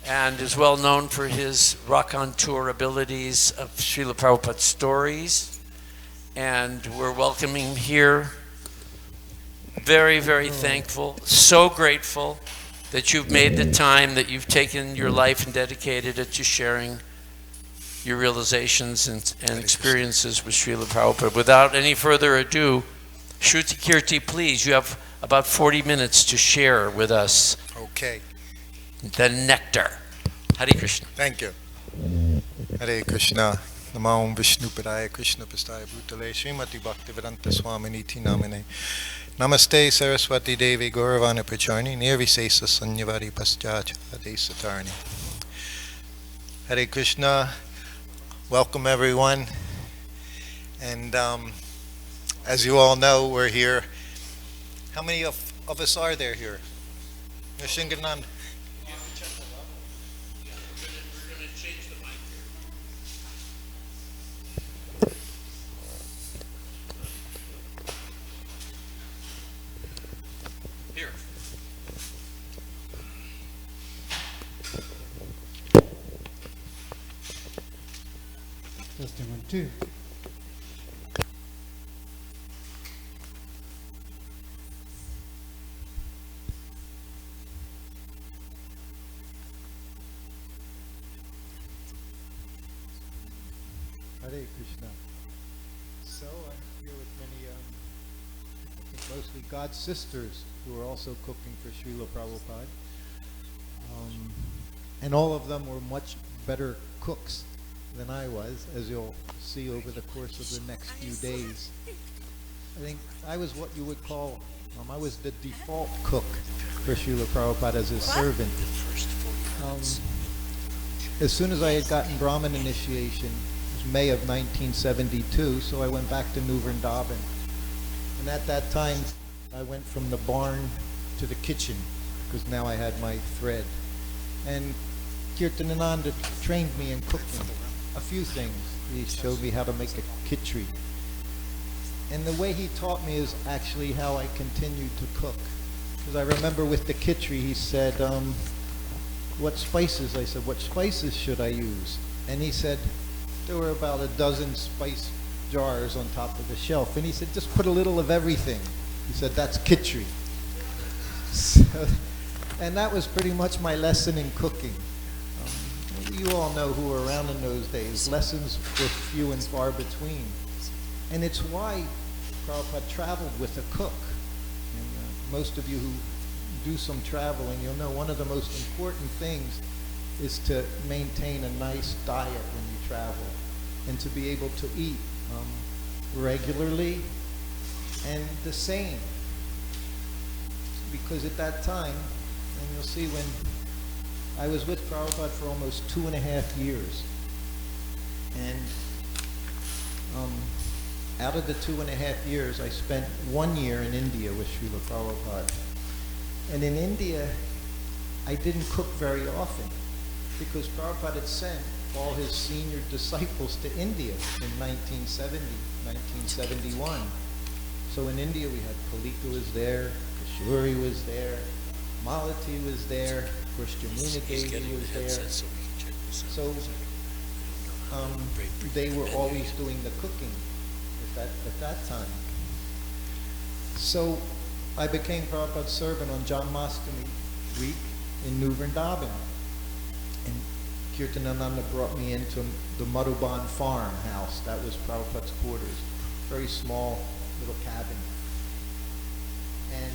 and is well known for his raconteur abilities of Srila Prabhupada's stories. And we're welcoming him here. Very, very thankful, so grateful that you've made the time, that you've taken your life and dedicated it to sharing your realizations and experiences with Srila Prabhupada. Without any further ado, Shruti Kirti, please, you have about 40 minutes to share with us. Okay. The nectar. Hare Krishna. Thank you. Hare Krishna. Namo Vishnu Padaya Krishna Pastaya Bhutale Srimati Bhaktivedanta Swaminiti Namane. Namaste Saraswati Devi Gauravana Pracharni Nirvisesa Sanyavari Paschach Adesatarni. Hare Krishna. Welcome everyone. And as you all know, we're here. How many of us are there here? Nishinganand. Testing 1, 2. Hare Krishna. So I'm here with many, I think mostly God's sisters who are also cooking for Srila Prabhupada. And all of them were much better cooks than I was, as you'll see over the course of the next few days. I think I was what you would call, I was the default cook for Srila Prabhupada as his servant. As soon as I had gotten Brahmin initiation, it was May of 1972, so I went back to New Vrindavan. And at that time, I went from the barn to the kitchen, because now I had my thread. And Kirtanananda trained me in cooking. A few things. He showed me how to make a khichdi. And the way he taught me is actually how I continued to cook. Because I remember with the khichdi, he said, what spices? I said, what spices should I use? And he said, there were about a dozen spice jars on top of the shelf. And he said, just put a little of everything. He said, that's khichdi. So, and that was pretty much my lesson in cooking. You all know who were around in those days. Lessons were few and far between. And it's why Prabhupada traveled with a cook. And most of you who do some traveling, you'll know one of the most important things is to maintain a nice diet when you travel and to be able to eat regularly and the same. Because at that time, and you'll see when I was with Prabhupada for almost 2.5 years. And out of the 2.5 years, I spent 1 year in India with Srila Prabhupada. And in India, I didn't cook very often because Prabhupada had sent all his senior disciples to India in 1970, 1971. So in India, we had Kalika was there, Kashuri was there, Malati was there, of course Jamuna Devi was there. So they were always doing the cooking at that time. So I became Prabhupada's servant on Janmashtami week in New Vrindavan. And Kirtanananda brought me into the Madhuban farmhouse. That was Prabhupada's quarters. Very small little cabin. And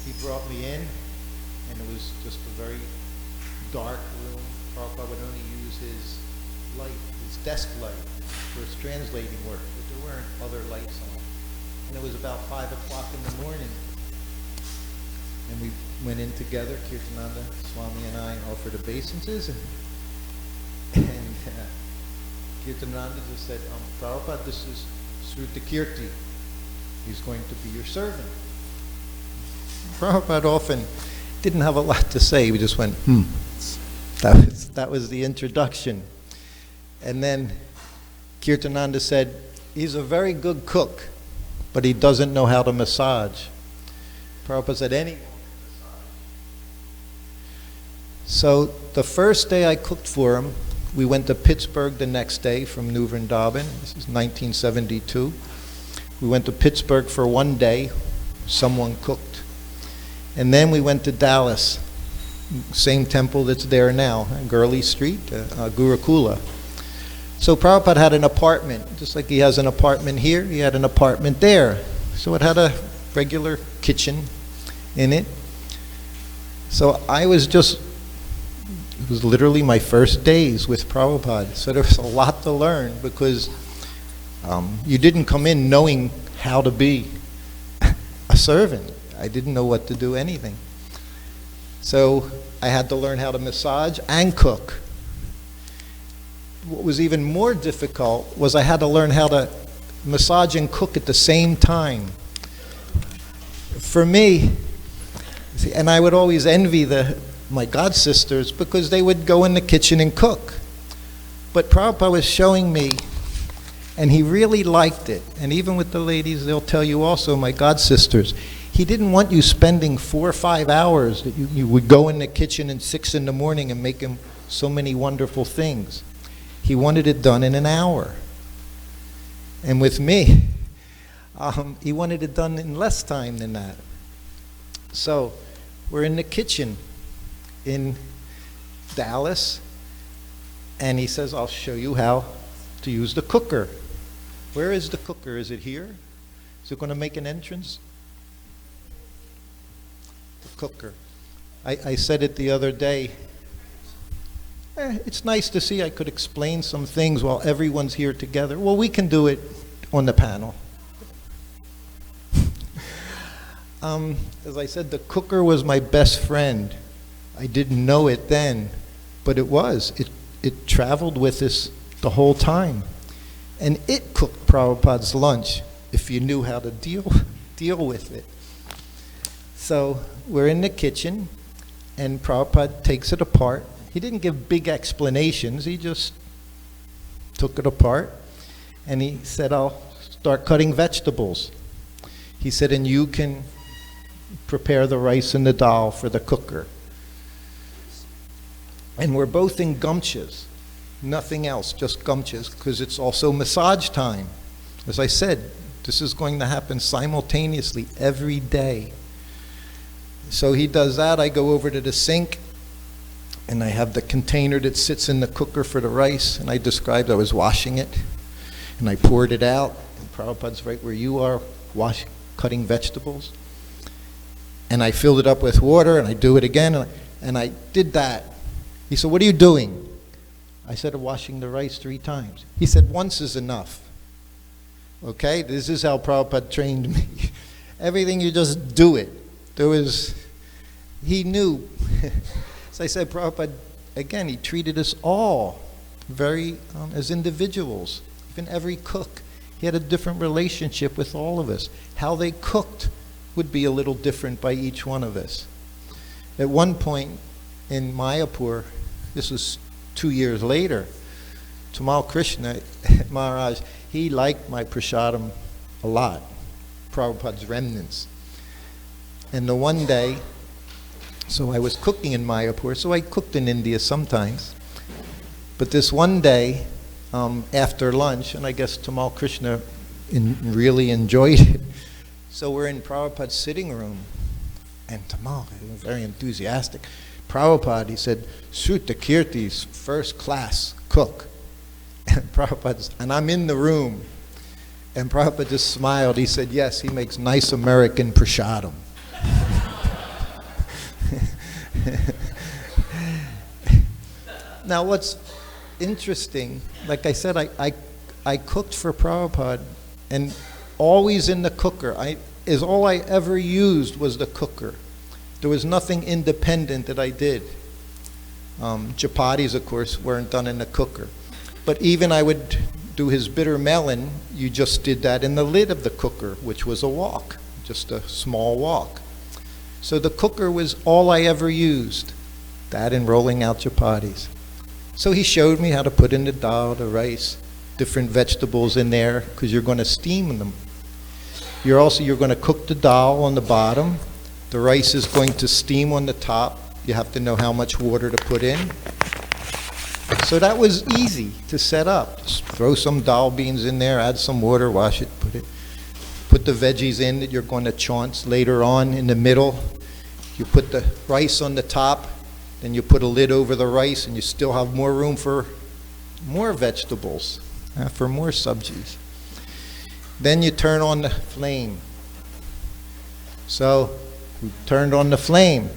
he brought me in, and it was just a very dark room. Prabhupada would only use his light, his desk light, for his translating work, but there weren't other lights on. And it was about 5 o'clock in the morning. And we went in together, Kirtananda, Swami and I offered obeisances, and Kirtananda just said, Prabhupada, this is Sruta Kirti. He's going to be your servant. Prabhupada often didn't have a lot to say. We just went, That was the introduction. And then Kirtananda said, he's a very good cook, but he doesn't know how to massage. Prabhupada said, anyone can massage. So the first day I cooked for him, we went to Pittsburgh the next day from New Vrindavan. This is 1972. We went to Pittsburgh for one day. Someone cooked. And then we went to Dallas, same temple that's there now, on Gurley Street, Gurukula. So Prabhupada had an apartment, just like he has an apartment here, he had an apartment there. So it had a regular kitchen in it. So it was literally my first days with Prabhupada. So there was a lot to learn because you didn't come in knowing how to be a servant. I didn't know what to do, anything. So I had to learn how to massage and cook. What was even more difficult was I had to learn how to massage and cook at the same time. For me, see, and I would always envy my god sisters because they would go in the kitchen and cook. But Prabhupada was showing me, and he really liked it. And even with the ladies, they'll tell you also, my god sisters, he didn't want you spending 4 or 5 hours that you would go in the kitchen at 6 in the morning and make him so many wonderful things. He wanted it done in an hour. And with me, he wanted it done in less time than that. So we're in the kitchen in Dallas, and he says, I'll show you how to use the cooker. Where is the cooker? Is it here? Is it going to make an entrance? The cooker. I said it the other day. It's nice to see I could explain some things while everyone's here together. Well, we can do it on the panel. As I said, the cooker was my best friend. I didn't know it then, but it was. It traveled with us the whole time. And it cooked Prabhupada's lunch if you knew how to deal with it. So we're in the kitchen, and Prabhupada takes it apart. He didn't give big explanations. He just took it apart, and he said, I'll start cutting vegetables. He said, and you can prepare the rice and the dal for the cooker. And we're both in gumchas, nothing else, just gumchas, because it's also massage time. As I said, this is going to happen simultaneously every day. So he does that. I go over to the sink, and I have the container that sits in the cooker for the rice, and I described I was washing it, and I poured it out, and Prabhupada's right where you are, cutting vegetables. And I filled it up with water, and I do it again, and I did that. He said, what are you doing? I said, I'm washing the rice 3 times. He said, once is enough. Okay, this is how Prabhupada trained me. Everything, you just do it. He knew. So I said, Prabhupada, again, he treated us all very as individuals. Even every cook, he had a different relationship with all of us. How they cooked would be a little different by each one of us. At one point in Mayapur, this was 2 years later, Tamal Krishna Maharaj, he liked my prasadam a lot, Prabhupada's remnants. And the one day, so I was cooking in Mayapur, so I cooked in India sometimes. But this one day, after lunch, and I guess Tamal Krishna really enjoyed it, so we're in Prabhupada's sitting room, and Tamal, was very enthusiastic. Prabhupada, he said, Sutta Kirti's first class cook. And Prabhupada's, and I'm in the room, and Prabhupada just smiled. He said, yes, he makes nice American prasadam. Now what's interesting, like I said, I cooked for Prabhupada, and always in the cooker. All I ever used was the cooker. There was nothing independent that I did. Chapatis, of course, weren't done in the cooker. But even I would do his bitter melon, you just did that in the lid of the cooker, which was a wok, just a small wok. So the cooker was all I ever used, that and rolling out chapatis. So he showed me how to put in the dal, the rice, different vegetables in there, because you're going to steam them. You're going to cook the dal on the bottom. The rice is going to steam on the top, You have to know how much water to put in. So that was easy to set up. Just throw some dal beans in there, add some water, wash it, put the veggies in that you're going to chaunce later on in the middle. You put the rice on the top, then you put a lid over the rice, and you still have more room for more vegetables, for more subjis. Then you turn on the flame. So we turned on the flame,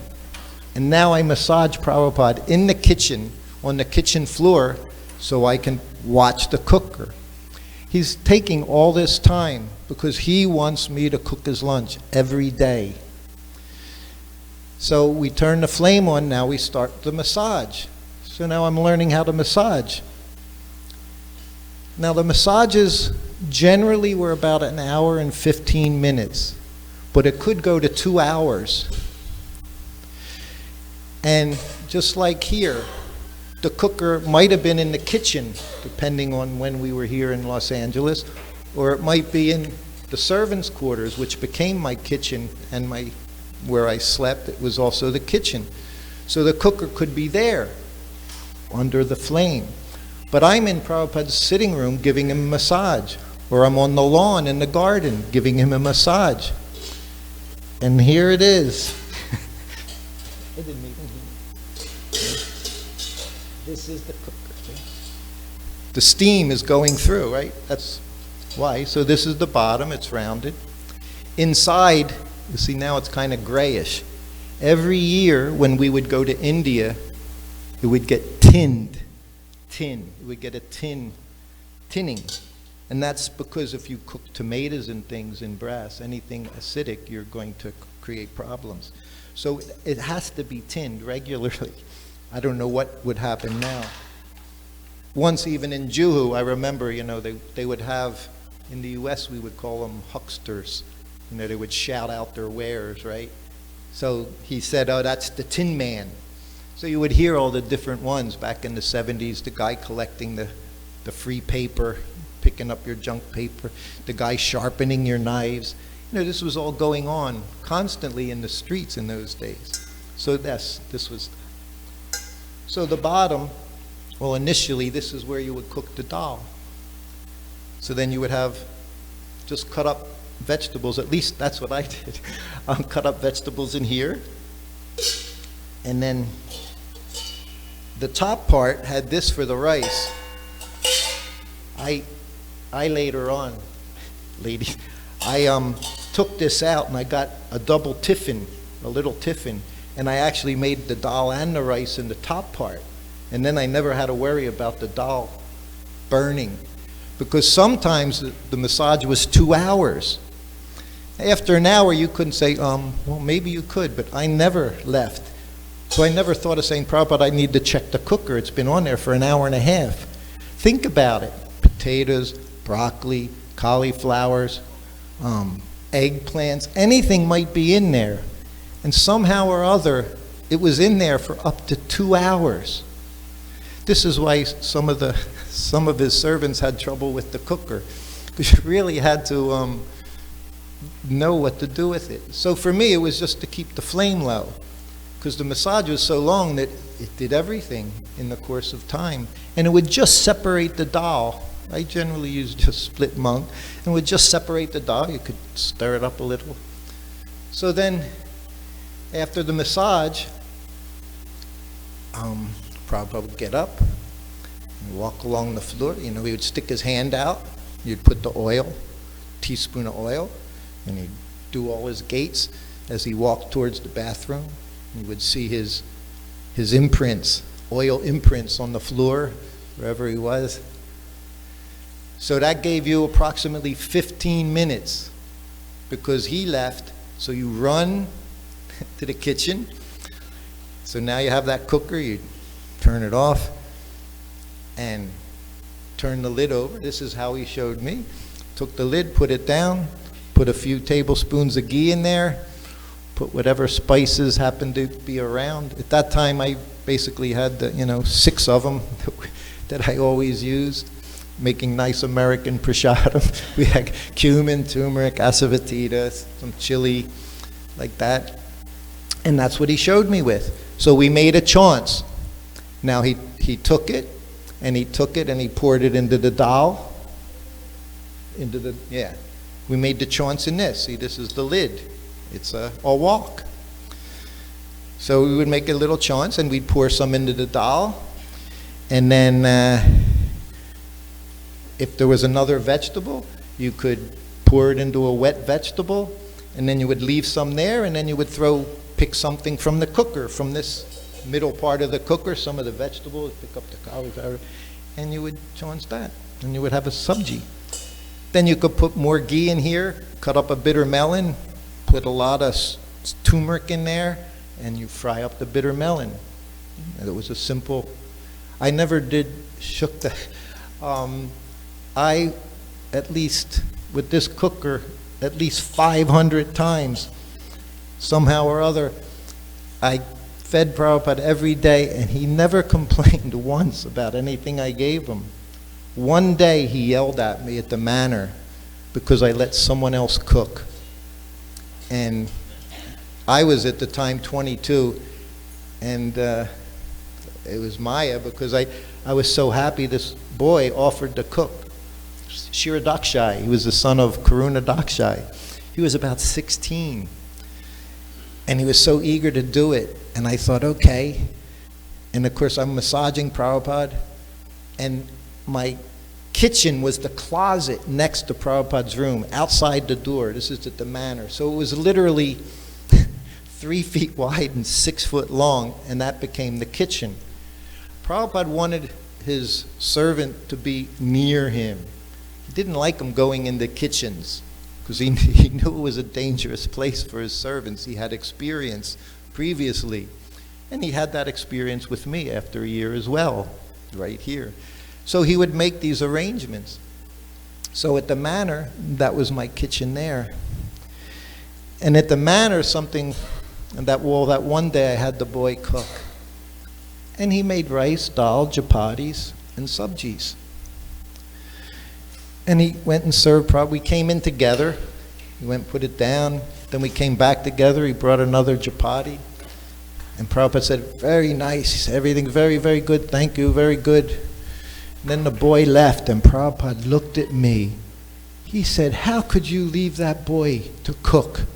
and now I massage Prabhupada in the kitchen, on the kitchen floor, so I can watch the cooker. He's taking all this time because he wants me to cook his lunch every day. So we turn the flame on, now we start the massage. So now I'm learning how to massage. Now the massages generally were about an hour and 15 minutes, but it could go to 2 hours. And just like here, the cooker might have been in the kitchen, depending on when we were here in Los Angeles, or it might be in the servants' quarters, which became my kitchen and where I slept. It was also the kitchen. So the cooker could be there, under the flame. But I'm in Prabhupada's sitting room giving him a massage, or I'm on the lawn in the garden giving him a massage. And here it is. I didn't even hear. This is the cooker. See? The steam is going through, right? That's why. So this is the bottom, it's rounded. Inside, you see now it's kind of grayish. Every year when we would go to India, it would get tinned. Tin. It would get a tinning. And that's because if you cook tomatoes and things in brass, anything acidic, you're going to create problems. So it has to be tinned regularly. I don't know what would happen now. Once even in Juhu, I remember, they would have, in the US we would call them hucksters. They would shout out their wares, right? So he said, oh, that's the Tin Man. So you would hear all the different ones back in the 70s, the guy collecting the free paper, picking up your junk paper, the guy sharpening your knives. This was all going on constantly in the streets in those days. So this was. So the bottom, well, initially this is where you would cook the dal. So then you would have just cut up vegetables, at least that's what I did. Cut up vegetables in here. And then the top part had this for the rice. I later on, ladies, I took this out and I got a double tiffin, a little tiffin, and I actually made the dal and the rice in the top part. And then I never had to worry about the dal burning, because sometimes the massage was 2 hours. After an hour, you couldn't say, well, maybe you could, but I never left. So I never thought of saying, Prabhupada, I need to check the cooker. It's been on there for an hour and a half. Think about it. Potatoes, broccoli, cauliflowers, eggplants, anything might be in there. And somehow or other, it was in there for up to 2 hours. This is why some of his servants had trouble with the cooker, because you really had to know what to do with it. So for me, it was just to keep the flame low, because the massage was so long that it did everything in the course of time. And it would just separate the dal. I generally use just split mung, and would just separate the dal. You could stir it up a little. So then, after the massage, Prabhupada would get up and walk along the floor. He would stick his hand out. You'd put the oil, teaspoon of oil, and he'd do all his gates as he walked towards the bathroom. You would see his imprints, oil imprints on the floor, wherever he was. So that gave you approximately 15 minutes, because he left. So you run to the kitchen. So now you have that cooker, you turn it off and turn the lid over. This is how he showed me. Took the lid, put it down, put a few tablespoons of ghee in there, put whatever spices happened to be around. At that time, I basically had 6 of them that I always used, making nice American prasadam. We had cumin, turmeric, asafoetida, some chili, like that. And that's what he showed me with. So we made a chance. Now he took it, and he poured it into the dal. We made the chance in this. See, this is the lid. It's a wok. So we would make a little chance, and we'd pour some into the dal. And then if there was another vegetable, you could pour it into a wet vegetable, and then you would leave some there, and then you would pick something from the cooker, from this middle part of the cooker, some of the vegetables, pick up the cauliflower, and you would chance that, and you would have a sabji. Then you could put more ghee in here, cut up a bitter melon, put a lot of turmeric in there, and you fry up the bitter melon. And it was a simple, I never did shukta. I, at least with this cooker, at least 500 times, somehow or other, I fed Prabhupada every day, and he never complained once about anything I gave him. One day he yelled at me at the manor because I let someone else cook. And I was at the time 22, and it was Maya, because I was so happy this boy offered to cook. Shira Dakshai, he was the son of Karuna Dakshai. He was about 16. And he was so eager to do it. And I thought, okay. And of course, I'm massaging Prabhupada. And my kitchen was the closet next to Prabhupada's room, outside the door. This is at the manor. So it was literally 3 feet wide and 6 foot long, and that became the kitchen. Prabhupada wanted his servant to be near him. He didn't like him going into kitchens, because he knew it was a dangerous place for his servants. He had experience previously, and he had that experience with me after a year as well, right here. So he would make these arrangements. So at the manor, that was my kitchen there. And at the manor, that one day I had the boy cook. And he made rice, dal, chapatis, and sabjis. And he went and served Prabhupada. We came in together. He went and put it down. Then we came back together. He brought another chapati. And Prabhupada said, very nice. He said, everything very, very good. Thank you, very good. And then the boy left, and Prabhupada looked at me. He said, how could you leave that boy to cook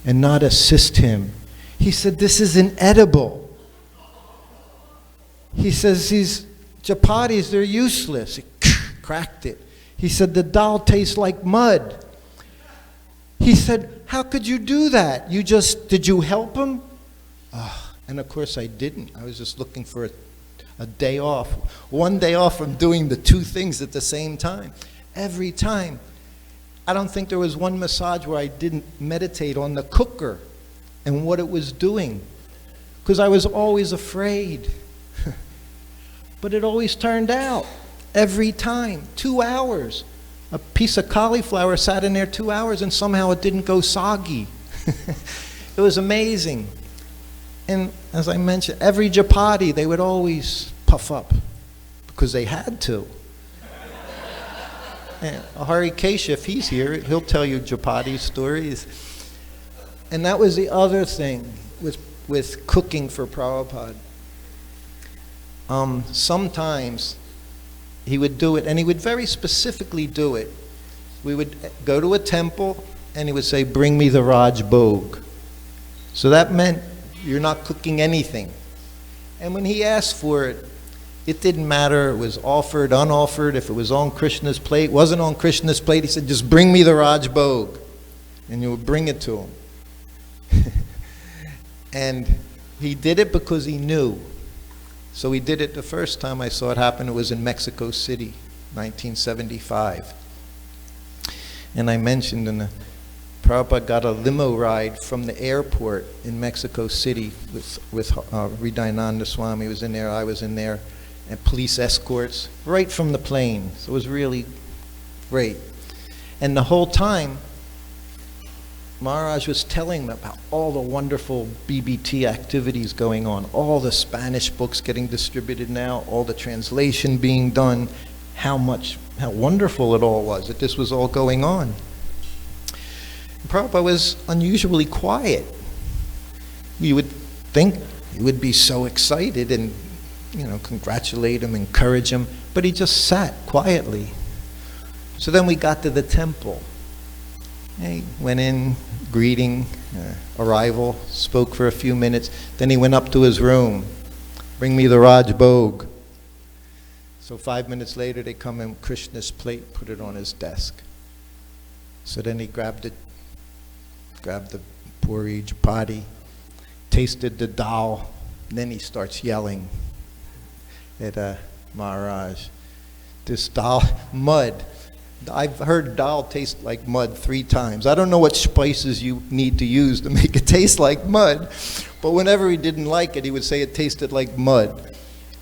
and not assist him? He said, this is inedible. He says, these chapatis, they're useless. He cracked it. He said, the dal tastes like mud. He said, how could you do that? Did you help him? And of course I didn't. I was just looking for a day off. One day off from doing the two things at the same time. Every time. I don't think there was one massage where I didn't meditate on the cooker and what it was doing, because I was always afraid. But it always turned out, every time, 2 hours. A piece of cauliflower sat in there 2 hours, and somehow it didn't go soggy. It was amazing. And as I mentioned, every chapati, they would always puff up, because they had to. And Hari Kesha, if he's here, he'll tell you chapati stories. And that was the other thing with cooking for Prabhupada. Sometimes he would do it, and he would very specifically do it. We would go to a temple, and he would say, bring me the Raj Bhog. So that meant you're not cooking anything. And when he asked for it, it didn't matter. It was offered, unoffered. If it was on Krishna's plate, wasn't on Krishna's plate, he said, just bring me the Raj Bhog. And you would bring it to him. And he did it because he knew. So he did it the first time I saw it happen. It was in Mexico City, 1975. And I mentioned, Prabhupada got a limo ride from the airport in Mexico City with Hridayananda Swami was in there, I was in there, and police escorts, right from the plane. So it was really great. And the whole time, Maharaj was telling them about all the wonderful BBT activities going on, all the Spanish books getting distributed now, all the translation being done, how wonderful it all was, that this was all going on. And Prabhupada was unusually quiet. You would think he would be so excited and, congratulate him, encourage him, but he just sat quietly. So then we got to the temple. He went in, greeting, arrival, spoke for a few minutes. Then he went up to his room. Bring me the Raj Bhog. So 5 minutes later, they come in with Krishna's plate, put it on his desk. So then he grabbed the puri, chapati, tasted the dal, and then he starts yelling at Maharaj. This dal, mud. I've heard dal taste like mud 3 times. I don't know what spices you need to use to make it taste like mud, but whenever he didn't like it, he would say it tasted like mud.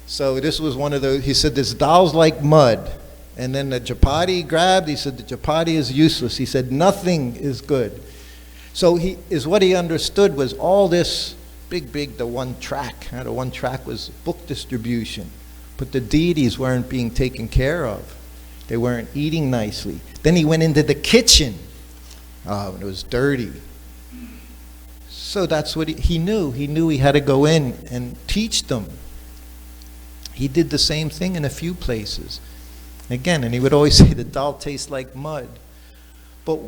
So this was one of those, he said, this dal's like mud. And then the chapati he grabbed, he said, the chapati is useless. He said, nothing is good. So what he understood was all this the one track. The one track was book distribution. But the deities weren't being taken care of. They weren't eating nicely. Then he went into the kitchen. And it was dirty. So that's what he knew. He knew he had to go in and teach them. He did the same thing in a few places. Again, and he would always say the dal tastes like mud. But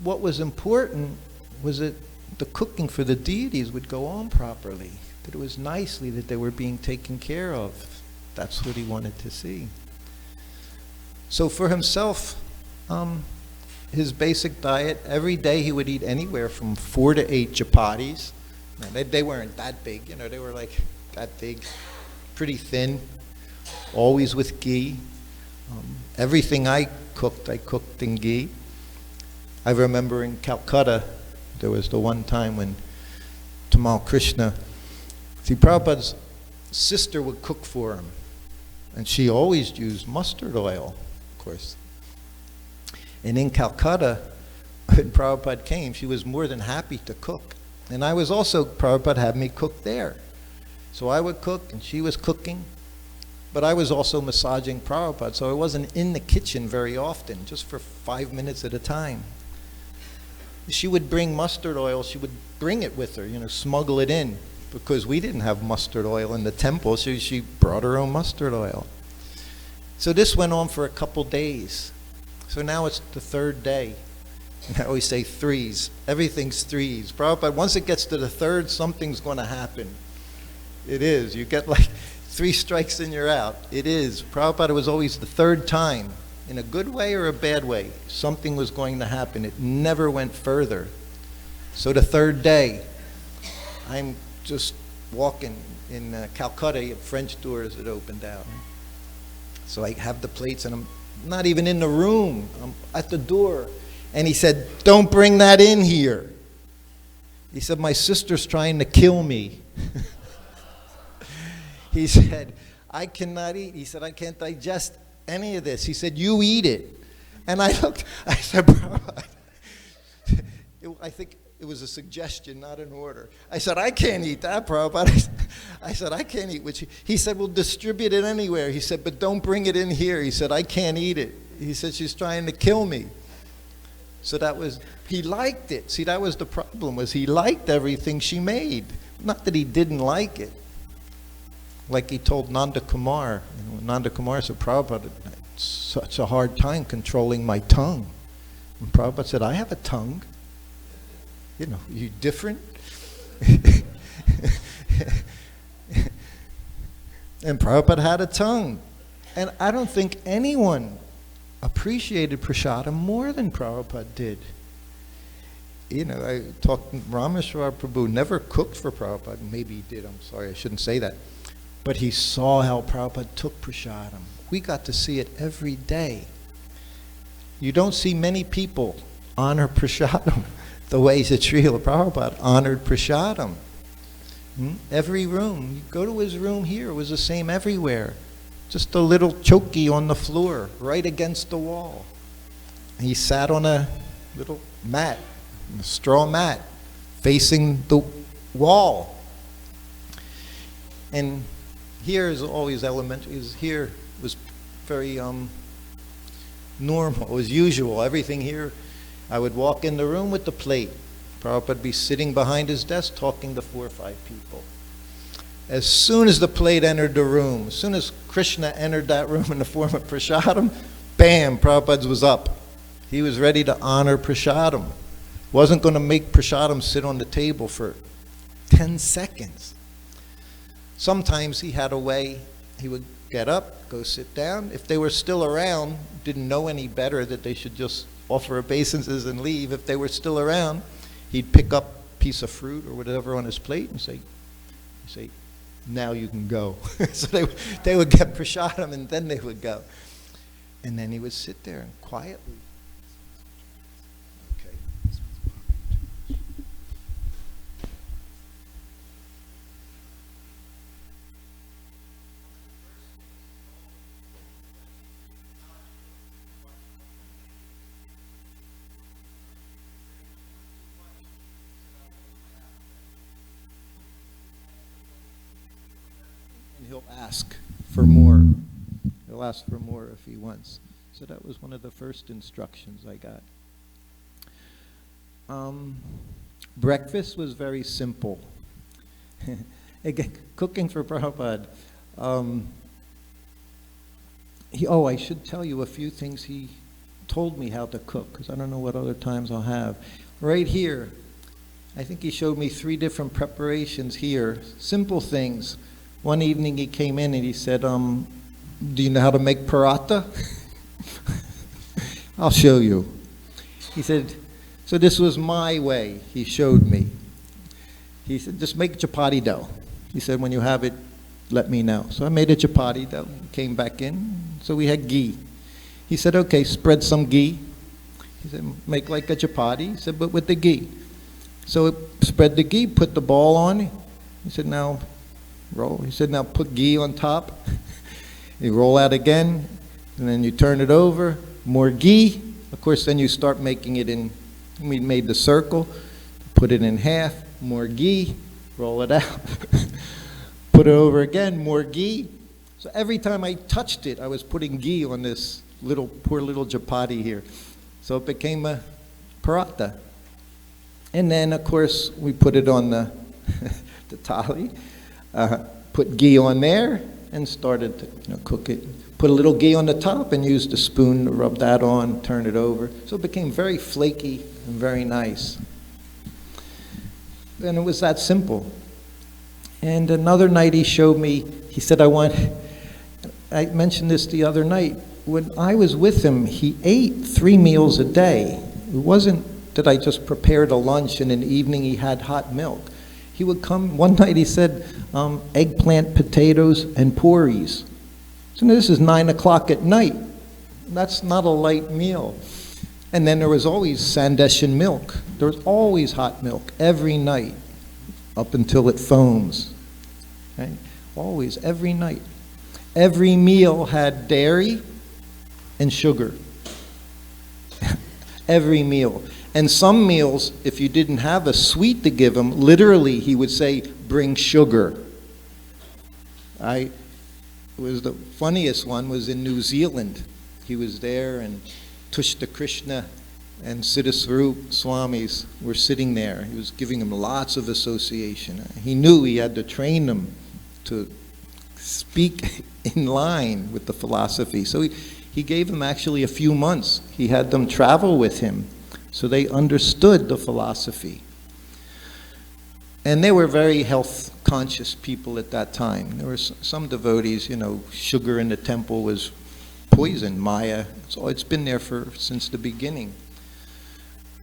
what was important was that the cooking for the deities would go on properly, that it was nicely, that they were being taken care of. That's what he wanted to see. So for himself, his basic diet, every day he would eat anywhere from 4 to 8 chapatis. Now, they weren't that big, they were like that big, pretty thin, always with ghee. Everything I cooked in ghee. I remember in Calcutta, there was the one time when Tamal Krishna, Prabhupada's sister would cook for him, and she always used mustard oil, of course. And in Calcutta, when Prabhupada came, she was more than happy to cook. And I was also, Prabhupada had me cook there. So I would cook, and she was cooking. But I was also massaging Prabhupada, so I wasn't in the kitchen very often, just for 5 minutes at a time. She would bring mustard oil, she would bring it with her, smuggle it in, because we didn't have mustard oil in the temple, so she brought her own mustard oil. So this went on for a couple days. So now it's the 3rd day. And I always say threes. Everything's threes. Prabhupada, once it gets to the 3rd, something's going to happen. It is. You get like 3 strikes and you're out. It is. Prabhupada was always the 3rd time, in a good way or a bad way. Something was going to happen. It never went further. So the 3rd day, I'm just walking in Calcutta, French doors had opened out. So I have the plates and I'm not even in the room. I'm at the door. And he said, don't bring that in here. He said, my sister's trying to kill me. He said, I cannot eat. He said, I can't digest any of this. He said, you eat it. And I looked, I said, Prabhupada, I think it was a suggestion, not an order. I said, I can't eat that, Prabhupada. I said, I can't eat which. He said, well, distribute it anywhere. He said, but don't bring it in here. He said, I can't eat it. He said, she's trying to kill me. So that was, he liked it. See, that was the problem, was he liked everything she made. Not that he didn't like it. Like he told Nanda Kumar. Nanda Kumar said, Prabhupada, it's such a hard time controlling my tongue. And Prabhupada said, I have a tongue. You different? And Prabhupada had a tongue. And I don't think anyone appreciated prasadam more than Prabhupada did. I talked, Rameshwar Prabhu never cooked for Prabhupada. Maybe he did, I'm sorry, I shouldn't say that. But he saw how Prabhupada took prasadam. We got to see it every day. You don't see many people honor prasadam the way that Srila Prabhupada honored prasadam. Every room, you go to his room here, it was the same everywhere. Just a little choki on the floor, right against the wall. He sat on a little mat, a straw mat, facing the wall. And here is always elementary. Here was very normal. It was usual. Everything here, I would walk in the room with the plate. Prabhupada would be sitting behind his desk talking to 4 or 5 people. As soon as the plate entered the room, as soon as Krishna entered that room in the form of prasadam, bam, Prabhupada was up. He was ready to honor prasadam. Wasn't going to make prasadam sit on the table for 10 seconds. Sometimes he had a way, he would get up, go sit down. If they were still around, didn't know any better that they should just offer obeisances and leave. If they were still around, he'd pick up a piece of fruit or whatever on his plate and say, now you can go. So they would get prasadam and then they would go. And then he would sit there and quietly. Okay. And he'll ask for more. He'll ask for more if he wants. So that was one of the first instructions I got. Breakfast was very simple. Again, cooking for Prabhupada. I should tell you a few things he told me how to cook, because I don't know what other times I'll have. Right here, I think he showed me 3 different preparations here, simple things. One evening he came in and he said, do you know how to make paratha? I'll show you. He said, so this was my way, he showed me. He said, just make chapati dough. He said, when you have it, let me know. So I made a chapati dough, came back in, so we had ghee. He said, okay, spread some ghee. He said, make like a chapati. He said, but with the ghee. So spread the ghee, put the ball on. He said, now roll. He said, now put ghee on top. You roll out again, and then you turn it over, more ghee. Of course, then you start making it in, we made the circle, put it in half, more ghee, roll it out. Put it over again, more ghee. So every time I touched it, I was putting ghee on this poor little chapati here. So it became a paratha. And then, of course, we put it on the thali, put ghee on there, and started to cook it. Put a little ghee on the top and used a spoon to rub that on, turn it over. So it became very flaky and very nice. And it was that simple. And another night he showed me, he said, I mentioned this the other night, when I was with him, he ate 3 meals a day. It wasn't that I just prepared a lunch and in the evening he had hot milk. He would come, one night he said, eggplant, potatoes, and puris. So now this is 9 o'clock at night. That's not a light meal. And then there was always Sandeshan milk. There was always hot milk every night up until it foams. Right? Always, every night. Every meal had dairy and sugar. Every meal. And some meals, if you didn't have a sweet to give him, literally he would say, bring sugar. The funniest one was in New Zealand. He was there and Tushta Krishna and Siddhaswarup Swamis were sitting there. He was giving them lots of association. He knew he had to train them to speak in line with the philosophy. So he gave them actually a few months. He had them travel with him so they understood the philosophy. And they were very health conscious people at that time. There were some devotees, sugar in the temple was poison, Maya. So it's been there since the beginning.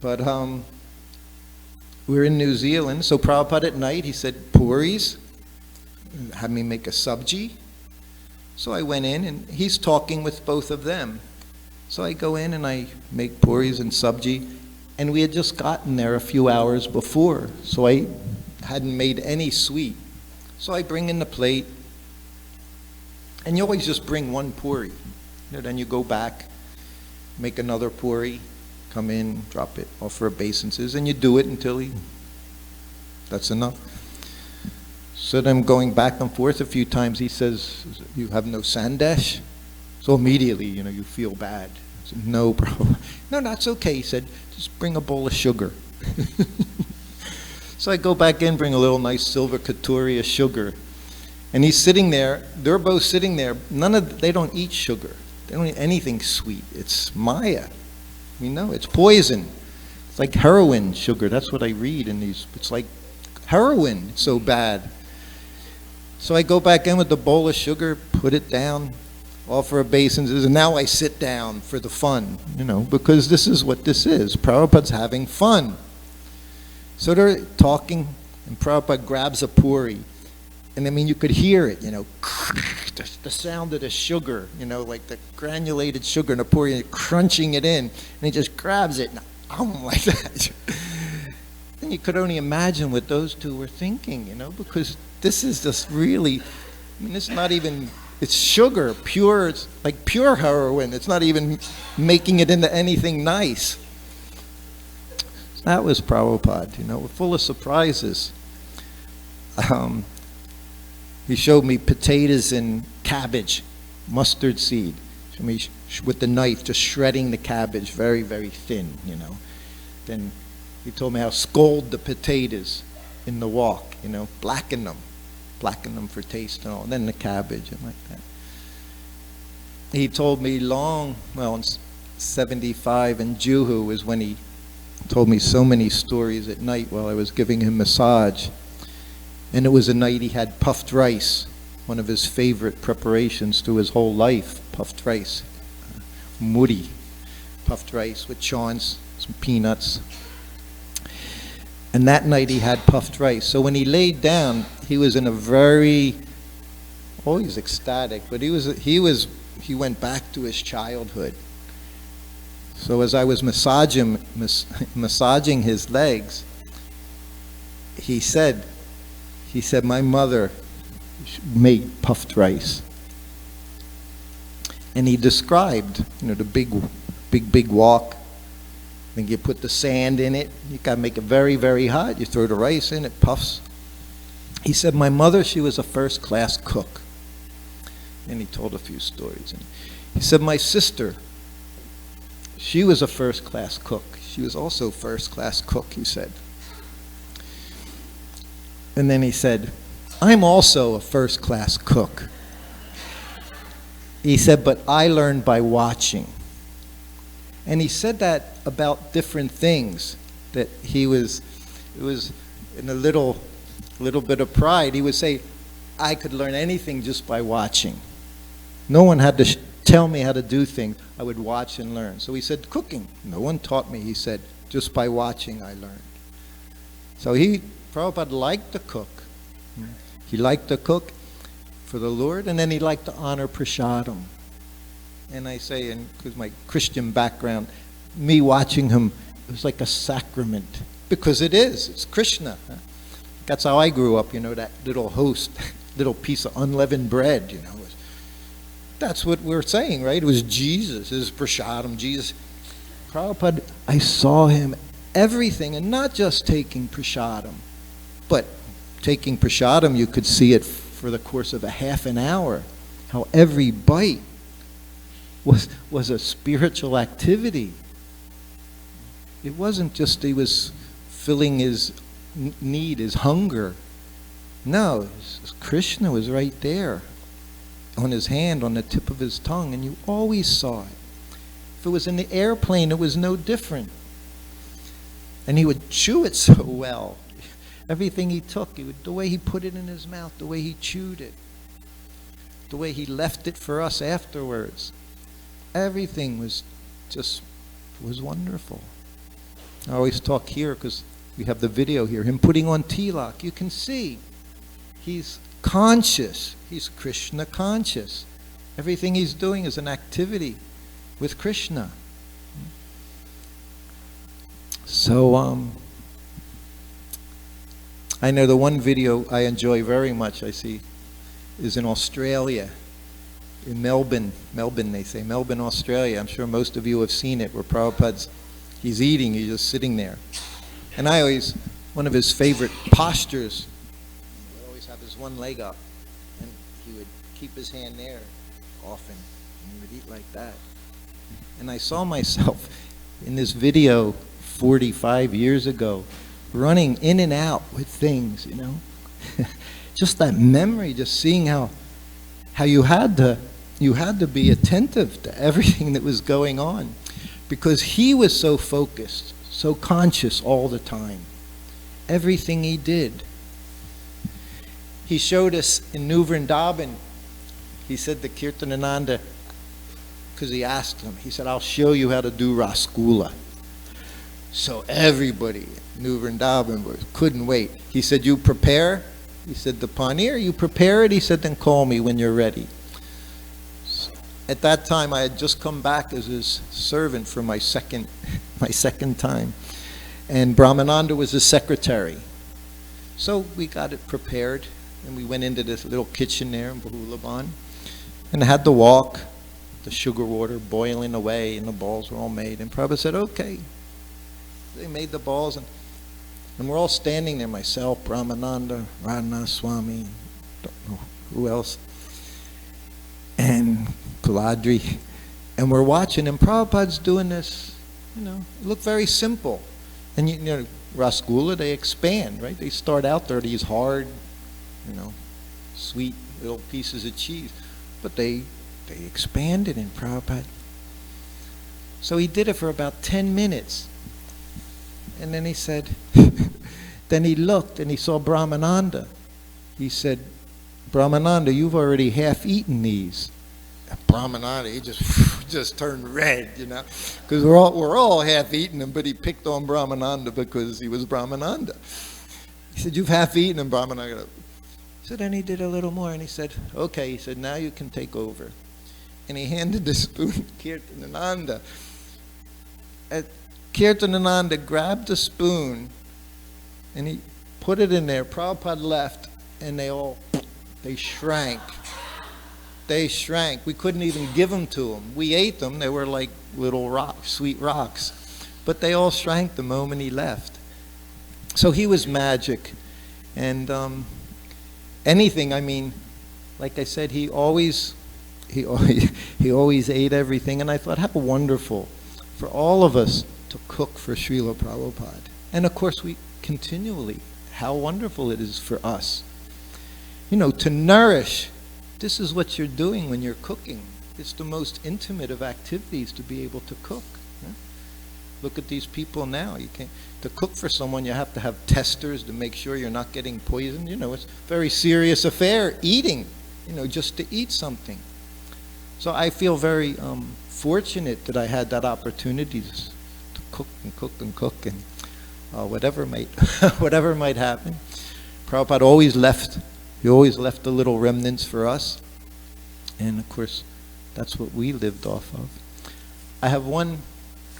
But we're in New Zealand, so Prabhupada at night, he said, puris, had me make a sabji. So I went in, and he's talking with both of them. So I go in and I make puris and sabji, and we had just gotten there a few hours before, so I hadn't made any sweet. So I bring in the plate, and you always just bring one puri. Then you go back, make another puri, come in, drop it, offer obeisances, and you do it until that's enough. So then going back and forth a few times, he says, you have no sandesh? So immediately, you feel bad. I said, no, bro. No, that's okay. He said, just bring a bowl of sugar. So I go back in, bring a little nice silver katuri of sugar. And he's sitting there, they're both sitting there, they don't eat sugar. They don't eat anything sweet. It's Maya. We know, it's poison. It's like heroin, sugar. That's what I read in these. It's like heroin, it's so bad. So I go back in with the bowl of sugar, put it down, offer obeisance, and now I sit down for the fun, because this is what this is. Prabhupada's having fun. So they're talking, and Prabhupada grabs a puri. And I mean, you could hear it, the sound of the sugar, like the granulated sugar in a puri, crunching it in. And he just grabs it, and like that. And you could only imagine what those two were thinking, because this is just really, it's not even, it's sugar, pure, it's like pure heroin. It's not even making it into anything nice. That was Prabhupada, we're full of surprises. He showed me potatoes and cabbage, mustard seed. Showed me with the knife, just shredding the cabbage very, very thin, Then he told me how to scald the potatoes in the wok, blacken them for taste and all, and then the cabbage and like that. He told me in 75 in Juhu is when he told me so many stories at night while I was giving him massage. And it was a night he had puffed rice, one of his favorite preparations to his whole life, puffed rice, muri, puffed rice with chawns, some peanuts. And that night he had puffed rice. So when he laid down, he was in a very, always ecstatic, but he went back to his childhood. So as I was massaging his legs, he said, my mother made puffed rice. And he described, the big wok. Then you put the sand in it. You got to make it very, very hot. You throw the rice in, it puffs. He said, my mother, she was a first-class cook. And he told a few stories. And he said, my sister, she was a first-class cook. She was also first-class cook, he said. And then he said, I'm also a first-class cook. He said, but I learned by watching. And he said that about different things, that it was in a little bit of pride. He would say, I could learn anything just by watching. No one had to tell me how to do things. I would watch and learn. So he said, cooking. No one taught me. He said, just by watching I learned. So Prabhupada liked to cook. He liked to cook for the Lord, and then he liked to honor prasadam. And I say, and because my Christian background, me watching him, it was like a sacrament. Because it is. It's Krishna. That's how I grew up, that little little piece of unleavened bread, That's what we're saying, right? It was Jesus. It was prasadam, Jesus. Prabhupada, I saw him everything, and not just taking prasadam, but taking prasadam, you could see it for the course of a half an hour, how every bite was a spiritual activity. It wasn't just he was filling his need, his hunger. No, Krishna was right there on his hand, on the tip of his tongue, and you always saw it. If it was in the airplane, it was no different. And he would chew it so well. Everything he took, the way he put it in his mouth, the way he chewed it, the way he left it for us afterwards. Everything was wonderful. I always talk here because we have the video here, him putting on tilak. You can see he's conscious. He's Krishna conscious. Everything he's doing is an activity with Krishna. So I know the one video I enjoy very much, I see, is in Australia, in Melbourne, they say, Melbourne, Australia. I'm sure most of you have seen it, where Prabhupada's, he's eating, he's just sitting there. And one of his favorite postures, he would always have his one leg up, and he would keep his hand there often, and he would eat like that. And I saw myself in this video 45 years ago, running in and out with things, just that memory, just seeing how you had to be attentive to everything that was going on, because he was so focused, so conscious all the time. Everything he did. He showed us in New Vrindavan, he said to Kirtanananda, because he asked him, he said, I'll show you how to do Rasgula. So everybody in New Vrindavan couldn't wait. He said, you prepare? He said, the paneer, you prepare it? He said, then call me when you're ready. So at that time, I had just come back as his servant for my second time. And Brahmananda was his secretary. So we got it prepared, and we went into this little kitchen there in Bahulaban, and I had the wok, the sugar water boiling away, and the balls were all made. And Prabhupada said, okay. They made the balls, and we're all standing there, myself, Brahmananda, Radhanath Swami, don't know who else, and Kuladri, and we're watching, and Prabhupada's doing this, it looked very simple. And you know, Rasgula, they expand, right? They start out there, these hard, sweet little pieces of cheese, but they expanded in Prabhupada. So he did it for about 10 minutes. And then he said, then he looked and he saw Brahmananda. He said, Brahmananda, you've already half eaten these. And Brahmananda, he just turned red, because we're all half eating them, but he picked on Brahmananda because he was Brahmananda. He said, you've half eaten them, Brahmananda. So then he did a little more, and he said, okay, he said, now you can take over. And he handed the spoon to Kirtanananda. Kirtanananda grabbed the spoon, and he put it in there. Prabhupada left, and they shrank. They shrank. We couldn't even give them to them. We ate them. They were like little rocks, sweet rocks. But they all shrank the moment he left. So he was magic. And anything, like I said, he always ate everything. And I thought, how wonderful for all of us to cook for Srila Prabhupada. And of course, we continually, how wonderful it is for us. To nourish. This is what you're doing when you're cooking. It's the most intimate of activities to be able to cook. Look at these people now. To cook for someone, you have to have testers to make sure you're not getting poisoned. It's a very serious affair, eating, just to eat something. So I feel very fortunate that I had that opportunity to cook and cook and cook, and whatever might happen. Prabhupada always left. He always left the little remnants for us. And of course, that's what we lived off of. I have do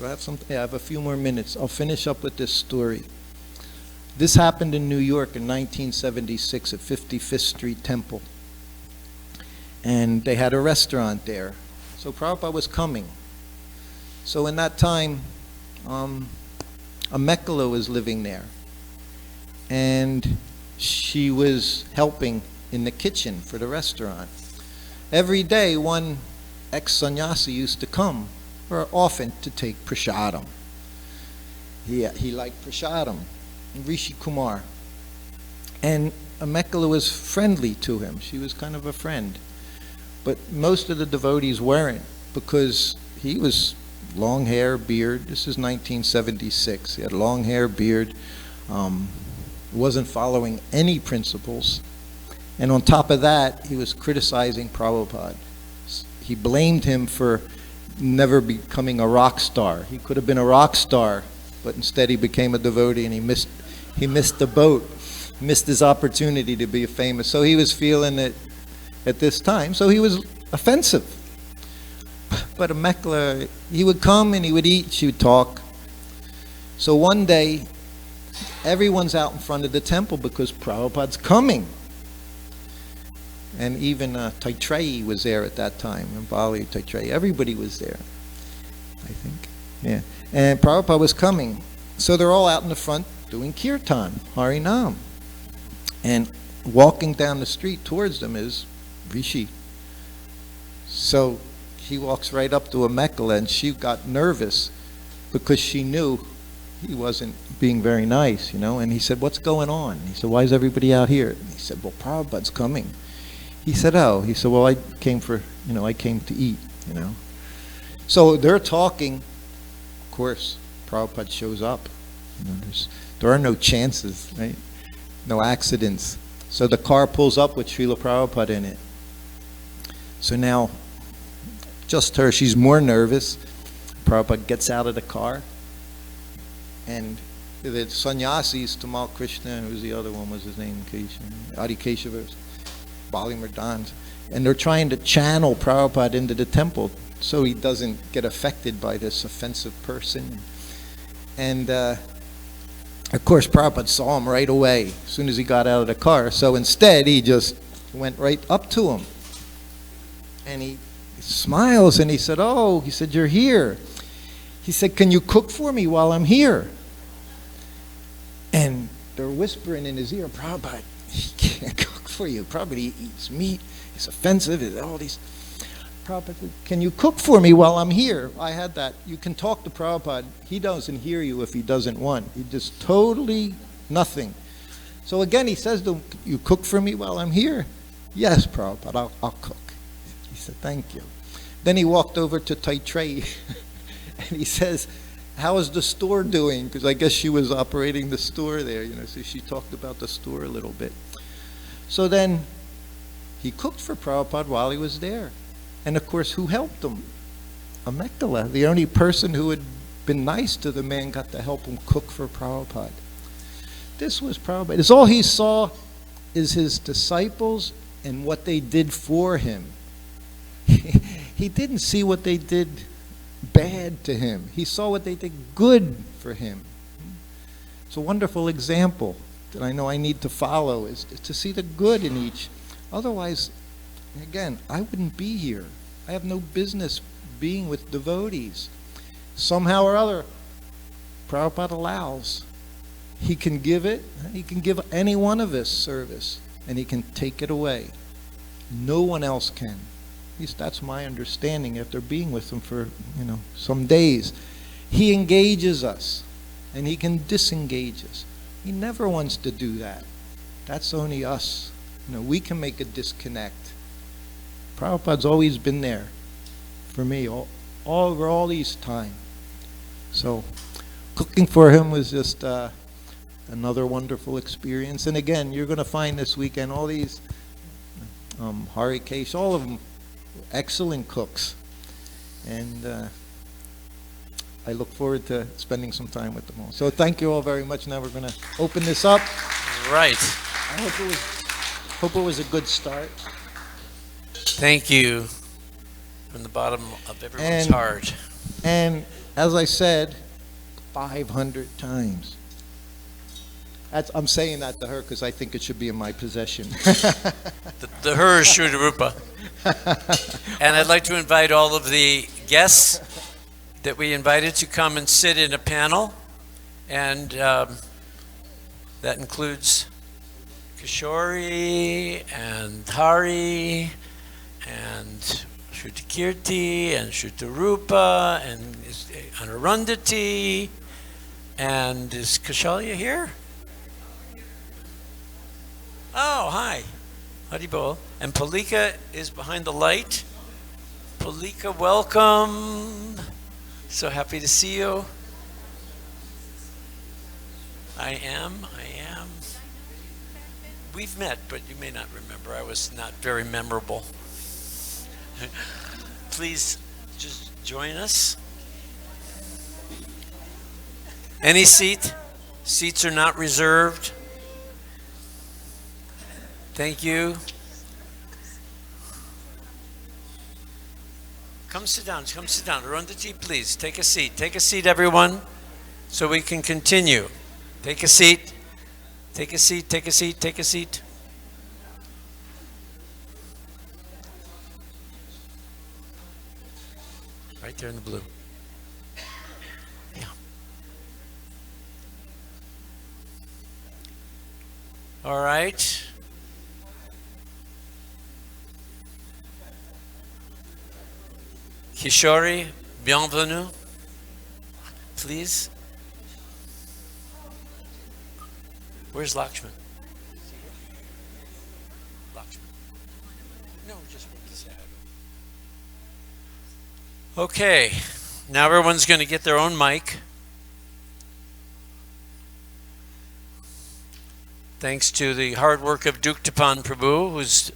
I have something? Yeah, I have a few more minutes. I'll finish up with this story. This happened in New York in 1976 at 55th Street Temple. And they had a restaurant there. So Prabhupada was coming. So in that time, a Mekhala was living there. And she was helping in the kitchen for the restaurant. Every day, one ex-sannyasi used to come, or often, to take prasadam. He liked prasadam, Rishi Kumar. And Mekhala was friendly to him. She was kind of a friend. But most of the devotees weren't, because he was long hair, beard. This is 1976. He had long hair, beard. Wasn't following any principles. And on top of that, he was criticizing Prabhupada. He blamed him for never becoming a rock star. He could have been a rock star, but instead he became a devotee, and he missed the boat, missed his opportunity to be famous. So he was feeling it at this time. So he was offensive. But a Mekhala, he would come and he would eat, she would talk. So one day, everyone's out in front of the temple because Prabhupada's coming. And even Taitreyi was there at that time, in Bali, Taitreyi. Everybody was there, I think. Yeah. And Prabhupada was coming. So they're all out in the front doing kirtan, Harinam. And walking down the street towards them is Rishi. So he walks right up to a Mekhala, and she got nervous because she knew he wasn't being very nice, you know. And he said, "What's going on?" He said, "Why is everybody out here?" And he said, "Well, Prabhupada's coming." He said, "Oh." He said, "Well, I came to eat, you know." So they're talking. Of course, Prabhupada shows up. You know, there are no chances, right? No accidents. So the car pulls up with Srila Prabhupada in it. So now, just her, she's more nervous. Prabhupada gets out of the car, and the sannyasis, Tamal Krishna, and who's the other one, was his name? Adi Keshava, Bali Mardans, and they're trying to channel Prabhupada into the temple so he doesn't get affected by this offensive person. And of course, Prabhupada saw him right away as soon as he got out of the car. So instead, he just went right up to him. And he smiles and he said, "Oh," he said, "you're here." He said, "Can you cook for me while I'm here?" And they're whispering in his ear, "Prabhupada, he can't cook for you. Prabhupada, he eats meat. It's offensive. It's all these." Prabhupada, "Can you cook for me while I'm here?" I had that. You can talk to Prabhupada. He doesn't hear you if he doesn't want. He just totally nothing. So again, he says to him, "You cook for me while I'm here?" "Yes, Prabhupada, I'll cook." He said, "Thank you." Then he walked over to Taittreyi and he says, "How is the store doing?" Because I guess she was operating the store there, you know, so she talked about the store a little bit. So then he cooked for Prabhupada while he was there. And of course, who helped him? Amekala, the only person who had been nice to the man, got to help him cook for Prabhupada. This was Prabhupada. It's all he saw is his disciples and what they did for him. He didn't see what they did bad to him. He saw what they did good for him. It's a wonderful example that I know I need to follow, is to see the good in each. Otherwise, again, I wouldn't be here. I have no business being with devotees. Somehow or other, Prabhupada allows. He can give it. He can give any one of us service, and he can take it away. No one else can. At least that's my understanding after being with him for, you know, some days. He engages us, and he can disengage us. He never wants to do that. That's only us. You know, we can make a disconnect. Prabhupada's always been there for me all over all these time. So cooking for him was just another wonderful experience. And again, you're going to find this weekend all these Hari Kesh, all of them excellent cooks. And I look forward to spending some time with them all. So thank you all very much. Now we're going to open this up. Right. I hope it was a good start. Thank you from the bottom of everyone's And- heart. And as I said, 500 times. I'm saying that to her because I think it should be in my possession. The her is Sri Rupa. And I'd like to invite all of the guests that we invited to come and sit in a panel. And that includes Kishori and Hari and Shrutakirti and Shrutarupa and Anarundhati. And is Kashalya here? Oh, hi. Haribol. And Palika is behind the light. Palika, welcome. So happy to see you. I am. We've met, but you may not remember. I was not very memorable. Please just join us. Any seat? Seats are not reserved. Thank you. Come sit down. Arundhati, please, take a seat. Take a seat, everyone, so we can continue. Take a seat. Take a seat. Right there in the blue. Yeah. All right. Kishori, bienvenue. Please. Where's Lakshman? Lakshman. No, just went to say hi. Okay, now everyone's going to get their own mic. Thanks to the hard work of Duktapan Prabhu, who's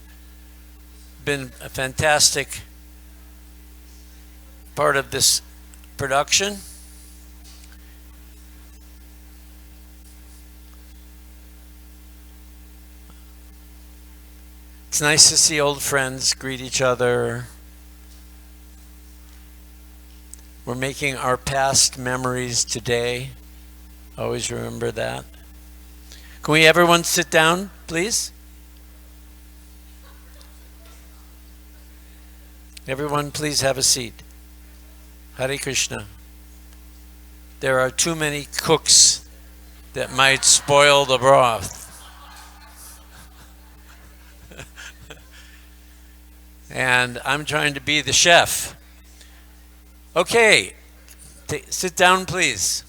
been a fantastic part of this production. It's nice to see old friends greet each other. We're making our past memories today. Always remember that. Can we everyone sit down, please? Everyone, please have a seat. Hare Krishna. There are too many cooks that might spoil the broth. And I'm trying to be the chef. Okay, sit down, please.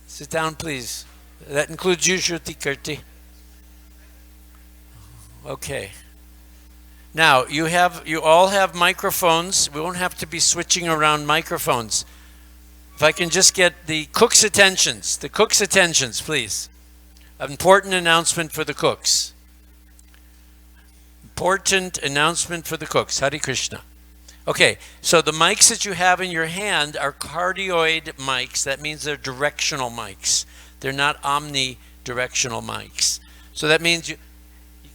Sit down, please. That includes you, Shruti Kirti. Okay. Now, you all have microphones. We won't have to be switching around microphones. If I can just get the cooks' attentions. The cooks' attentions, please. An important announcement for the cooks. Important announcement for the cooks. Hare Krishna. Okay, so the mics that you have in your hand are cardioid mics. That means they're directional mics. They're not omnidirectional mics. So that means you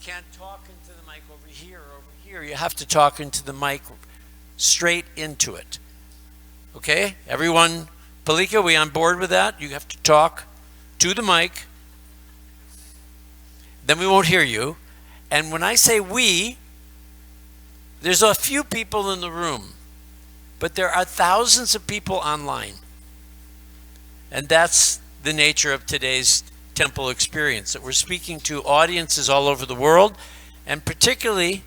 can't talk into the mic over here or over here. You have to talk into the mic straight into it. Okay? Everyone, Palika, we on board with that? You have to talk to the mic. Then we won't hear you. And when I say we, there's a few people in the room, but there are thousands of people online. And that's the nature of today's temple experience, that we're speaking to audiences all over the world, and particularly,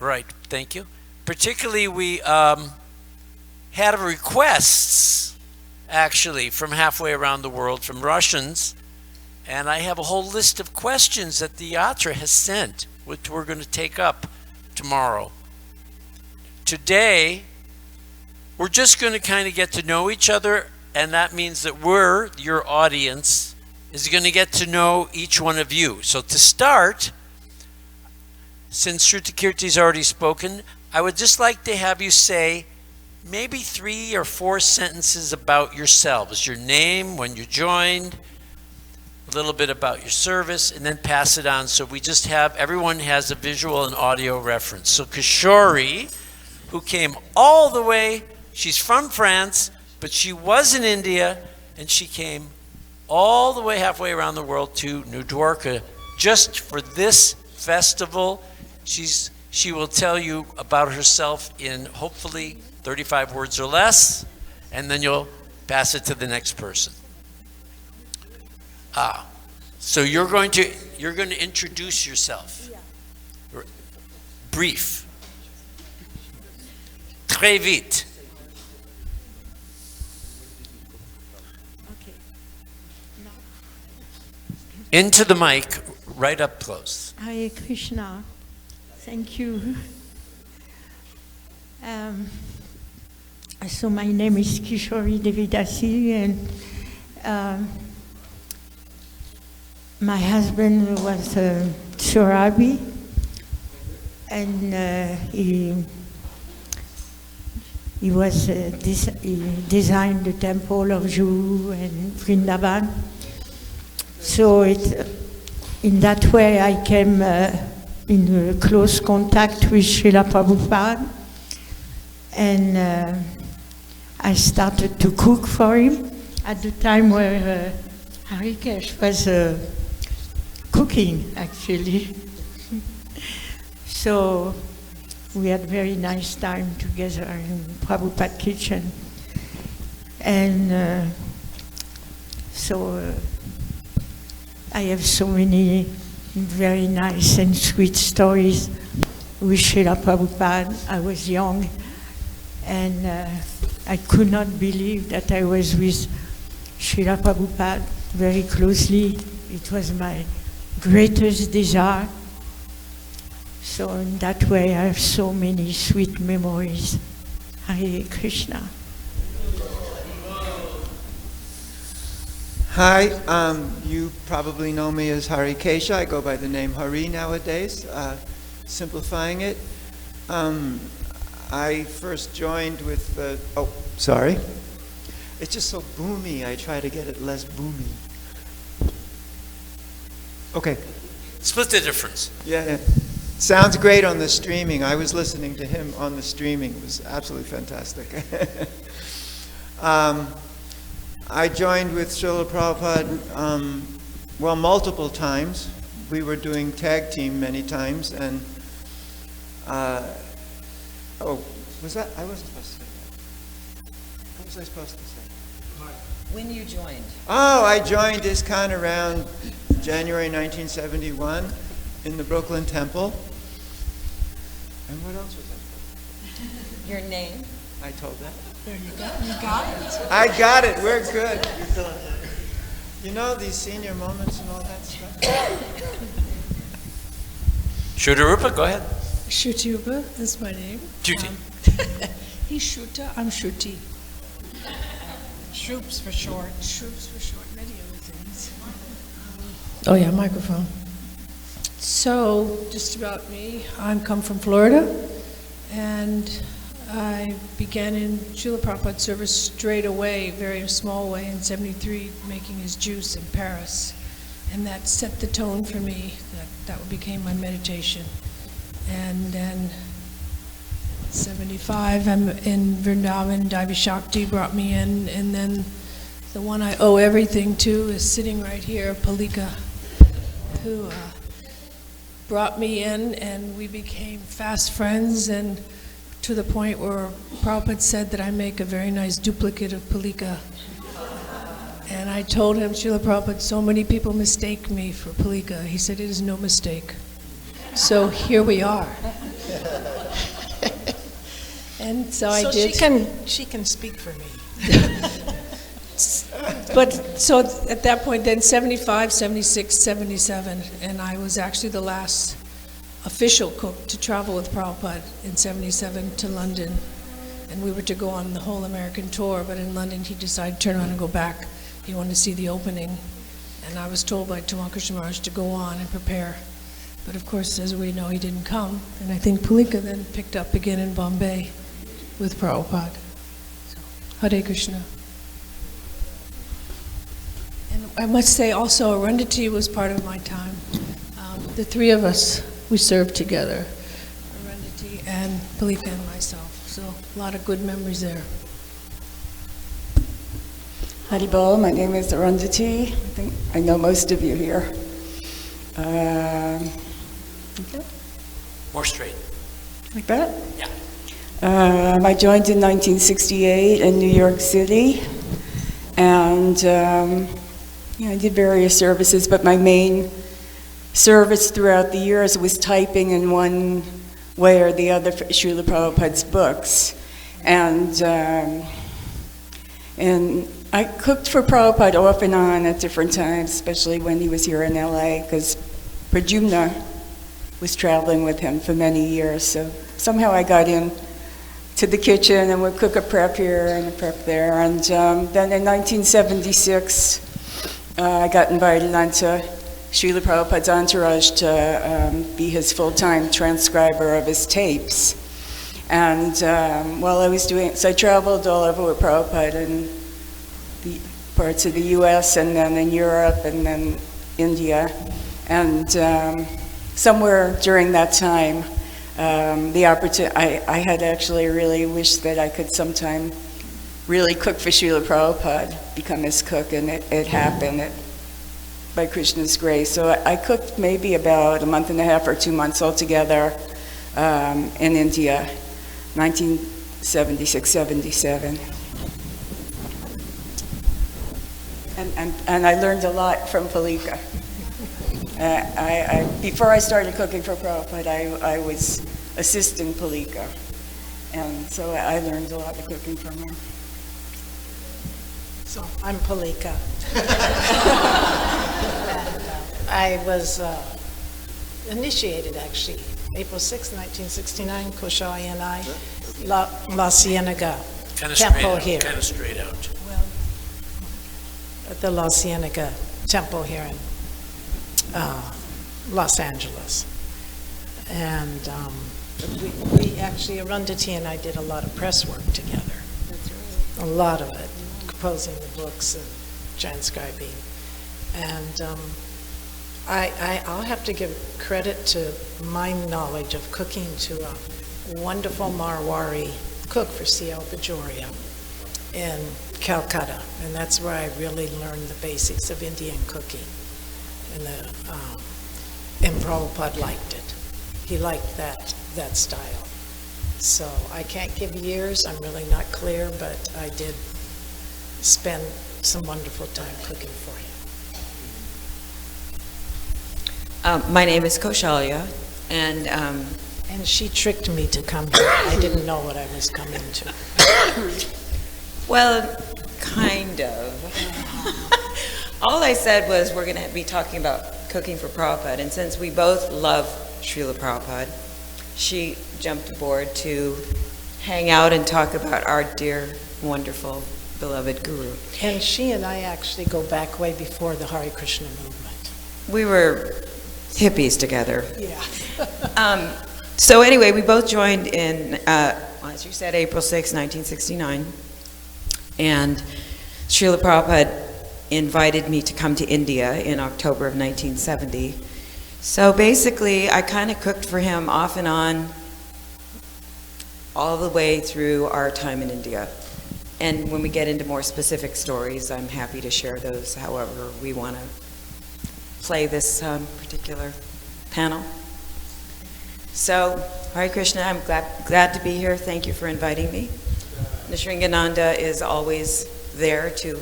right, thank you. Particularly, we had requests, actually, from halfway around the world, from Russians. And I have a whole list of questions that the Yatra has sent, which we're going to take up tomorrow. Today, we're just going to kind of get to know each other, and that means that your audience, is going to get to know each one of you. So to start, since Shruti Kirti's already spoken, I would just like to have you say maybe 3 or 4 sentences about yourselves, your name, when you joined, a little bit about your service, and then pass it on. So we just have, everyone has a visual and audio reference. So Kishori, who came all the way, she's from France, but she was in India, and she came all the way halfway around the world to New Dwarka just for this festival. She will tell you about herself in hopefully 35 words or less, and then you'll pass it to the next person. So you're going to introduce yourself. Brief. Très vite. Okay. Into the mic, right up close. Hare Krishna. Thank you. So my name is Kishori Devidasi, and my husband was Surabi, and he designed the temple of Juhu and Vrindavan. So in that way I came in close contact with Srila Prabhupada, and I started to cook for him at the time where Harikesh was cooking, actually. So we had a very nice time together in Prabhupada kitchen. And so I have so many very nice and sweet stories with Srila Prabhupada. I was young, and I could not believe that I was with Srila Prabhupada very closely. It was my greatest desire. So in that way, I have so many sweet memories. Hare Krishna. Hi, you probably know me as Hari Kesha. I go by the name Hari nowadays, simplifying it. I first joined with the, sorry. It's just so boomy, I try to get it less boomy. Okay. Split the difference. Yeah. Sounds great on the streaming. I was listening to him on the streaming. It was absolutely fantastic. I joined with Srila Prabhupada, multiple times. We were doing tag team many times, and was that? I wasn't supposed to say that. What was I supposed to say? When you joined? Oh, I joined ISKCON around January 1971 in the Brooklyn Temple. And what else was I? Your name? I told that. There you go. You got it. I got it. We're good. You know, these senior moments and all that stuff. Shudarupa, go ahead. Shruti is my name. Juti. He's Shruta, I'm Shruti. Shroops for short. Shroops for short, many other things. Oh yeah, microphone. So, just about me, I come from Florida, and I began in Srila Prabhupada service straight away, very small way, in '73, making his juice in Paris. And that set the tone for me, that became my meditation. And then '75, I'm in Vrindavan, Divi Shakti brought me in, and then the one I owe everything to is sitting right here, Palika, who brought me in, and we became fast friends, and to the point where Prabhupada said that I make a very nice duplicate of Palika. And I told him, Srila Prabhupada, so many people mistake me for Palika. He said, it is no mistake. So here we are. And so I did. She can speak for me. But so at that point then, 75, 76, 77, and I was actually the last official cook to travel with Prabhupada in 77 to London. And we were to go on the whole American tour, but in London he decided to turn around and go back. He wanted to see the opening. And I was told by Tamal Krishna Maharaj to go on and prepare. But of course, as we know, he didn't come. And I think Palika then picked up again in Bombay with Prabhupada. So, Hare Krishna. And I must say also, Arundhati was part of my time. The three of us, we served together. Arundhati and Palika and myself. So a lot of good memories there. Haribol, my name is Arundhati. I think I know most of you here. Okay. More straight. Like that? Yeah. I joined in 1968 in New York City, and I did various services, but my main service throughout the years was typing in one way or the other for Srila Prabhupada's books. And I cooked for Prabhupada off and on at different times, especially when he was here in LA, because Pradyumna was traveling with him for many years. So somehow I got in to the kitchen and would cook a prep here and a prep there. And then in 1976, I got invited onto Srila Prabhupada's entourage to be his full-time transcriber of his tapes. And while I was doing, so I traveled all over with Prabhupada in the parts of the US and then in Europe and then India. And somewhere during that time, the opportunity, I had actually really wished that I could sometime really cook for Srila Prabhupada, become his cook, and it happened by Krishna's grace. So I cooked maybe about a month and a half or 2 months altogether in India, 1976, 77. And I learned a lot from Palika. Before I started cooking for Prabhupada, I was assisting Palika. And so I learned a lot of cooking from her. So I'm Palika. I was initiated, actually, April 6, 1969, Koshali and I, La Cienega Kind of Temple here. Kind of straight out. At the La Cienega Temple here in Los Angeles. And we actually, Arundhati and I did a lot of press work together. A lot of it, composing the books and transcribing. And I'll have to give credit to my knowledge of cooking to a wonderful Marwari cook for C.L. Bajoria in Calcutta. And that's where I really learned the basics of Indian cooking. And Prabhupada liked it. He liked that style. So I can't give years, I'm really not clear, but I did spend some wonderful time cooking for him. My name is Koshalia, and And she tricked me to come here. I didn't know what I was coming to. well, kind of. All I said was we're going to be talking about cooking for Prabhupada, and since we both love Srila Prabhupada, she jumped aboard to hang out and talk about our dear, wonderful, beloved Guru. And she and I actually go back way before the Hare Krishna movement. We were hippies together. Yeah. So anyway, we both joined in, as you said, April 6, 1969. And Srila Prabhupada invited me to come to India in October of 1970. So basically, I kind of cooked for him off and on all the way through our time in India. And when we get into more specific stories, I'm happy to share those however we want to play this particular panel. So, Hare Krishna, I'm glad to be here. Thank you for inviting me. Nishringananda is always there to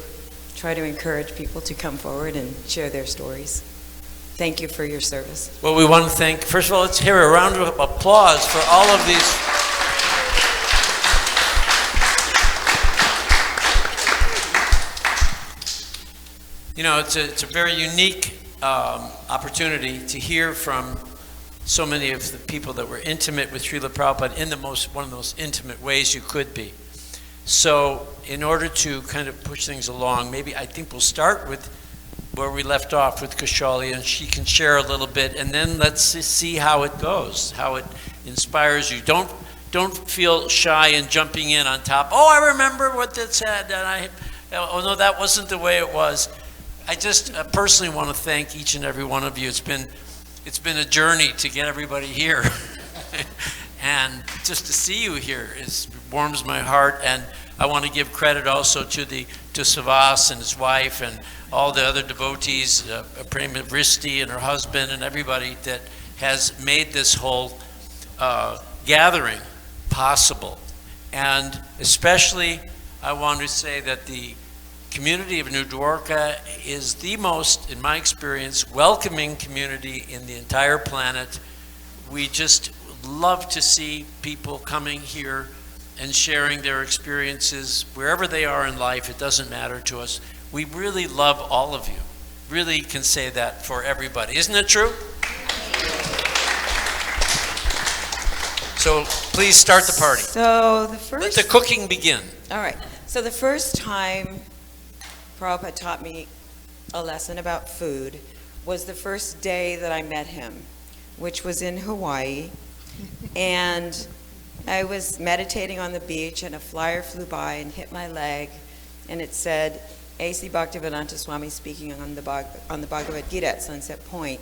try to encourage people to come forward and share their stories. Thank you for your service. Well, we want to thank, first of all, let's hear a round of applause for all of these. You know, it's a very unique opportunity to hear from so many of the people that were intimate with Srila Prabhupada in one of the most intimate ways you could be. So in order to kind of push things along, maybe I think we'll start with where we left off with Kashali, and she can share a little bit, and then let's see how it goes, how it inspires you. Don't feel shy in jumping in on top. Oh, I remember what that said, and oh no, that wasn't the way it was. I just personally want to thank each and every one of you. It's been a journey to get everybody here. And just to see you here warms my heart. And I want to give credit also to Savas and his wife and all the other devotees, Prema Vristi and her husband and everybody that has made this whole gathering possible. And especially I want to say that the community of New Dwarka is the most, in my experience, welcoming community in the entire planet. We just love to see people coming here and sharing their experiences wherever they are in life. It doesn't matter to us. We really love all of you. Really can say that for everybody. Isn't it true? So please start the party. So Let the cooking begin. All right. So the first time Prabhupada taught me a lesson about food was the first day that I met him, which was in Hawaii. And I was meditating on the beach and a flyer flew by and hit my leg, and it said, A.C. Bhaktivedanta Swami speaking on the Bhagavad Gita at Sunset Point.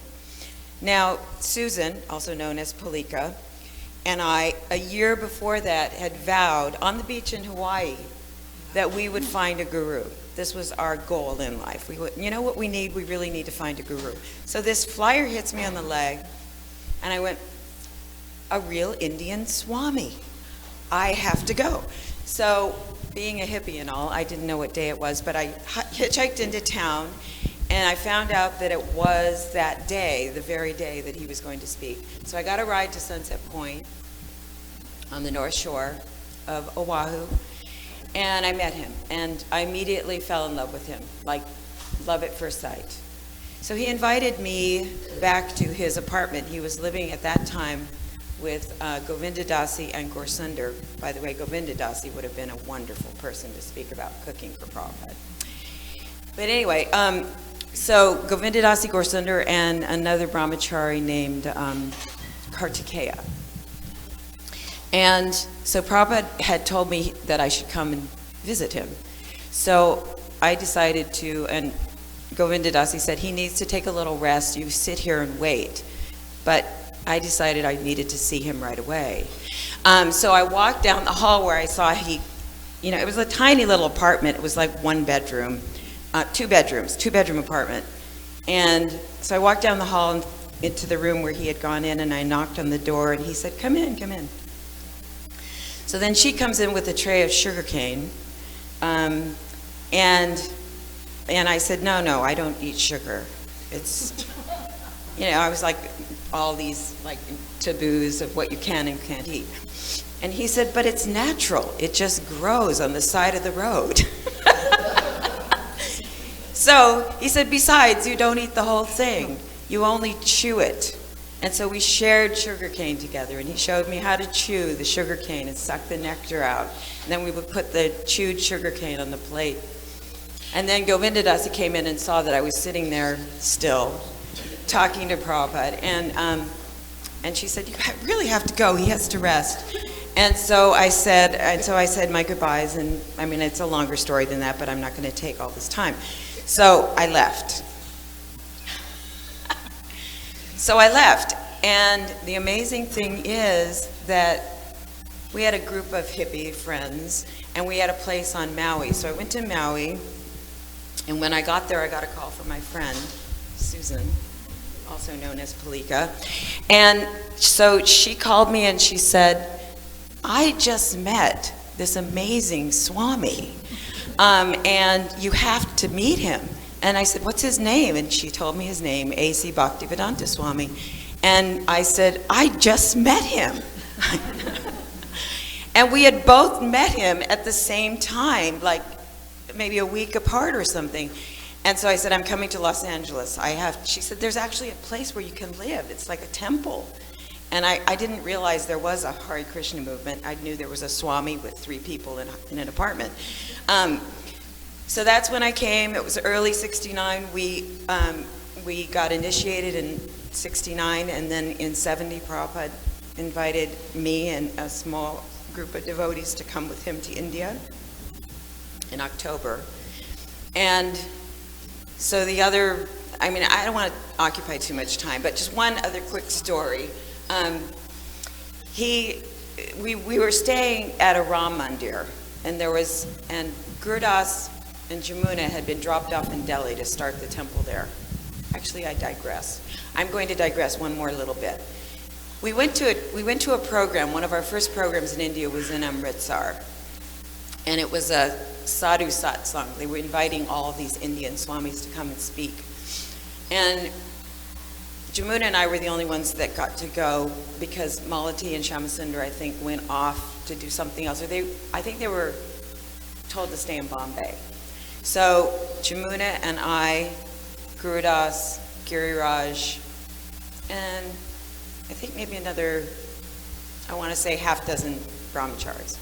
Now, Susan, also known as Palika, and I, a year before that, had vowed on the beach in Hawaii that we would find a guru. This was our goal in life. You know what we need? We really need to find a guru. So this flyer hits me on the leg, and I went, a real Indian Swami. I have to go. So being a hippie and all, I didn't know what day it was, but I hitchhiked into town, and I found out that it was that day, the very day that he was going to speak. So I got a ride to Sunset Point on the North Shore of Oahu, And I met him, and I immediately fell in love with him, like love at first sight. So he invited me back to his apartment. He was living at that time with Govinda Dasi and Gorsunder. By the way, Govinda Dasi would have been a wonderful person to speak about cooking for Prabhupada. But anyway, so Govinda Dasi, Gorsunder, and another brahmachari named Kartikeya. And so Prabhupada had told me that I should come and visit him. So I decided to, and Govinda Dasi said, he needs to take a little rest, you sit here and wait. But I decided I needed to see him right away. So I walked down the hall where I saw it was a tiny little apartment. It was like one bedroom, two-bedroom apartment. And so I walked down the hall and into the room where he had gone in, and I knocked on the door, and he said, come in, come in. So then she comes in with a tray of sugar cane, and I said, no, I don't eat sugar. It's, I was like, all these like taboos of what you can and can't eat. And he said, but it's natural. It just grows on the side of the road. So he said, besides, you don't eat the whole thing. You only chew it. And so we shared sugar cane together, and he showed me how to chew the sugar cane and suck the nectar out. And then we would put the chewed sugar cane on the plate. And then Govinda Dasi came in and saw that I was sitting there still, talking to Prabhupada, and she said, "You really have to go. He has to rest." And so I said my goodbyes, and I mean it's a longer story than that, but I'm not going to take all this time. So I left. And the amazing thing is that we had a group of hippie friends, and we had a place on Maui. So I went to Maui, and when I got there, I got a call from my friend, Susan, also known as Palika. And so she called me and she said, I just met this amazing Swami, and you have to meet him. And I said, what's his name? And she told me his name, A.C. Bhaktivedanta Swami. And I said, I just met him. And we had both met him at the same time, like maybe a week apart or something. And so I said, I'm coming to Los Angeles. She said, there's actually a place where you can live. It's like a temple. And I didn't realize there was a Hare Krishna movement. I knew there was a Swami with 3 people in an apartment. So that's when I came. It was early '69. We got initiated in '69, and then in '70, Prabhupada invited me and a small group of devotees to come with him to India in October. And so I don't want to occupy too much time, but just one other quick story. We were staying at a Ram Mandir, and Gurudas and Jamuna had been dropped off in Delhi to start the temple there. Actually, I digress. I'm going to digress one more little bit. We went to a program. One of our first programs in India was in Amritsar, and it was a sadhu satsang. They were inviting all of these Indian swamis to come and speak. And Jamuna and I were the only ones that got to go because Malati and Shyamsundar, I think, went off to do something else. I think they were told to stay in Bombay. So Jamuna and I, Gurudas, Giriraj, and I think maybe another, I want to say half dozen brahmacharis.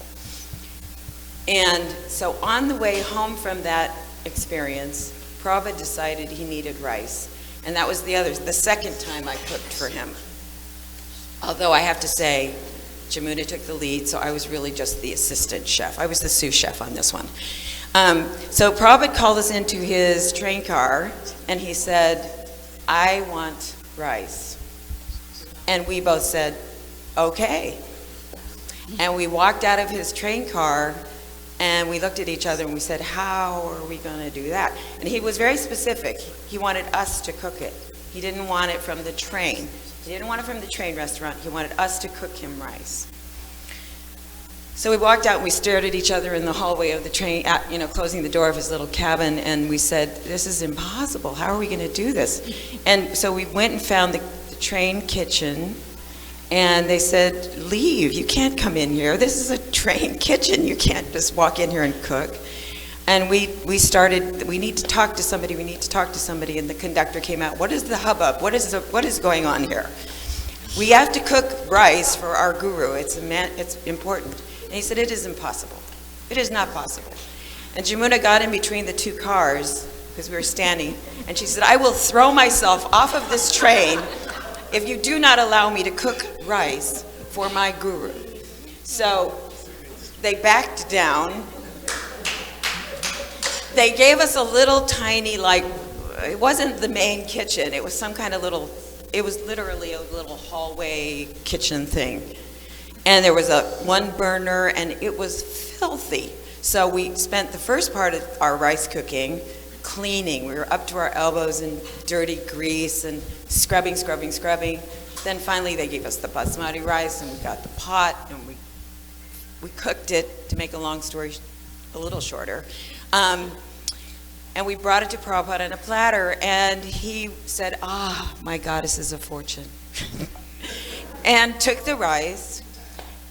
And so on the way home from that experience, Prabhupada decided he needed rice. And that was the second time I cooked for him. Although I have to say, Jamuna took the lead, so I was really just the assistant chef. I was the sous chef on this one. So Prabhupada called us into his train car, and he said, I want rice. And we both said, okay. And we walked out of his train car, and we looked at each other and we said, how are we going to do that? And he was very specific. He wanted us to cook it. He didn't want it from the train. He didn't want it from the train restaurant. He wanted us to cook him rice. So we walked out and we stared at each other in the hallway of the train, closing the door of his little cabin, and we said, this is impossible. How are we going to do this? And so we went and found the train kitchen, And they said, leave, you can't come in here. This is a trained kitchen. You can't just walk in here and cook. And we started, we need to talk to somebody, we need to talk to somebody. And the conductor came out, what is the hubbub? What is going on here? We have to cook rice for our guru. It's important. And he said, it is impossible. It is not possible. And Jamuna got in between the two cars, because we were standing, and she said, I will throw myself off of this train if you do not allow me to cook rice for my guru. So they backed down. They gave us a little tiny, it wasn't the main kitchen. It was some kind of it was literally a little hallway kitchen thing. And there was one burner, and it was filthy. So we spent the first part of our rice cooking cleaning. We were up to our elbows in dirty grease and scrubbing. Then finally they gave us the basmati rice, and we got the pot, and we cooked it, to make a long story a little shorter. And we brought it to Prabhupada on a platter, and he said, my goddess is a fortune. And took the rice,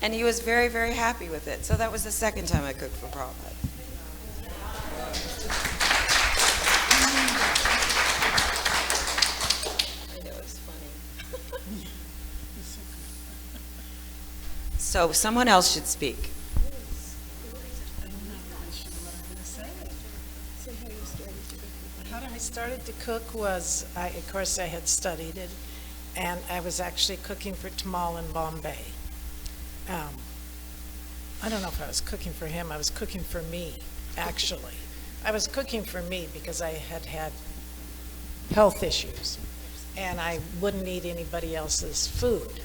and he was very, very happy with it. So that was the second time I cooked for Prabhupada. I know, it's funny. So someone else should speak. How I started to cook was, of course, I had studied it, and I was actually cooking for Tamal in Bombay. I don't know if I was cooking for him. I was cooking for me, actually. I was cooking for me because I had health issues, and I wouldn't eat anybody else's food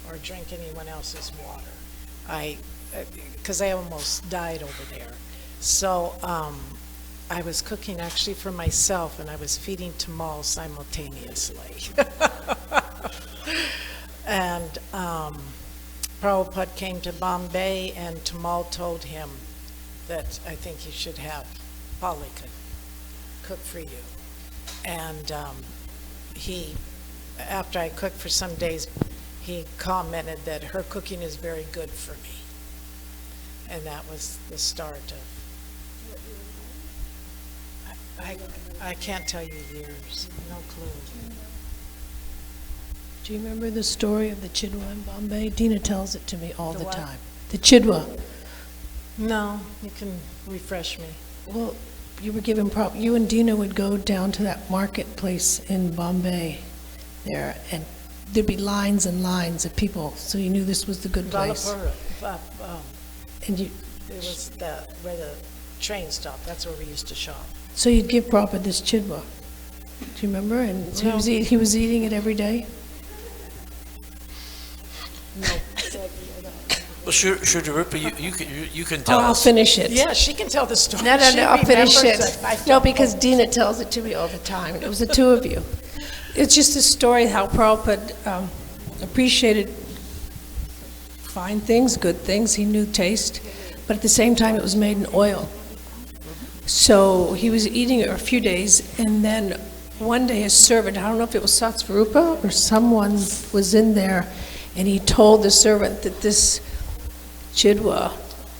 or drink anyone else's water. Because I almost died over there. So I was cooking actually for myself, and I was feeding Tamal simultaneously. And Prabhupada came to Bombay, and Tamal told him that I think you should have Polly cook for you. And after I cooked for some days, he commented that her cooking is very good for me. And that was the start of, I can't tell you years, no clue. Do you remember the story of the Chidwa in Bombay? Dina tells it to me all the what? time. The Chidwa. No, you can refresh me. Well, you were given you and Dina would go down to that marketplace in Bombay there, and there'd be lines and lines of people, so you knew this was the good place. And it was where the train stopped. That's where we used to shop. So you'd give Prabhupada this chidwa. Do you remember? And so he was eating it every day? No. Well, Shudarupa, you can tell I'll us. finish it. Yeah, she can tell the story. No, She I'll finish remembers it. No, because Dina tells it to me all the time. It was the two of you. It's just a story how Prabhupada appreciated fine things, good things. He knew taste, but at the same time it was made in oil. So he was eating it for a few days, and then one day his servant, I don't know if it was Satsvarupa or someone was in there, and he told the servant that this chidwa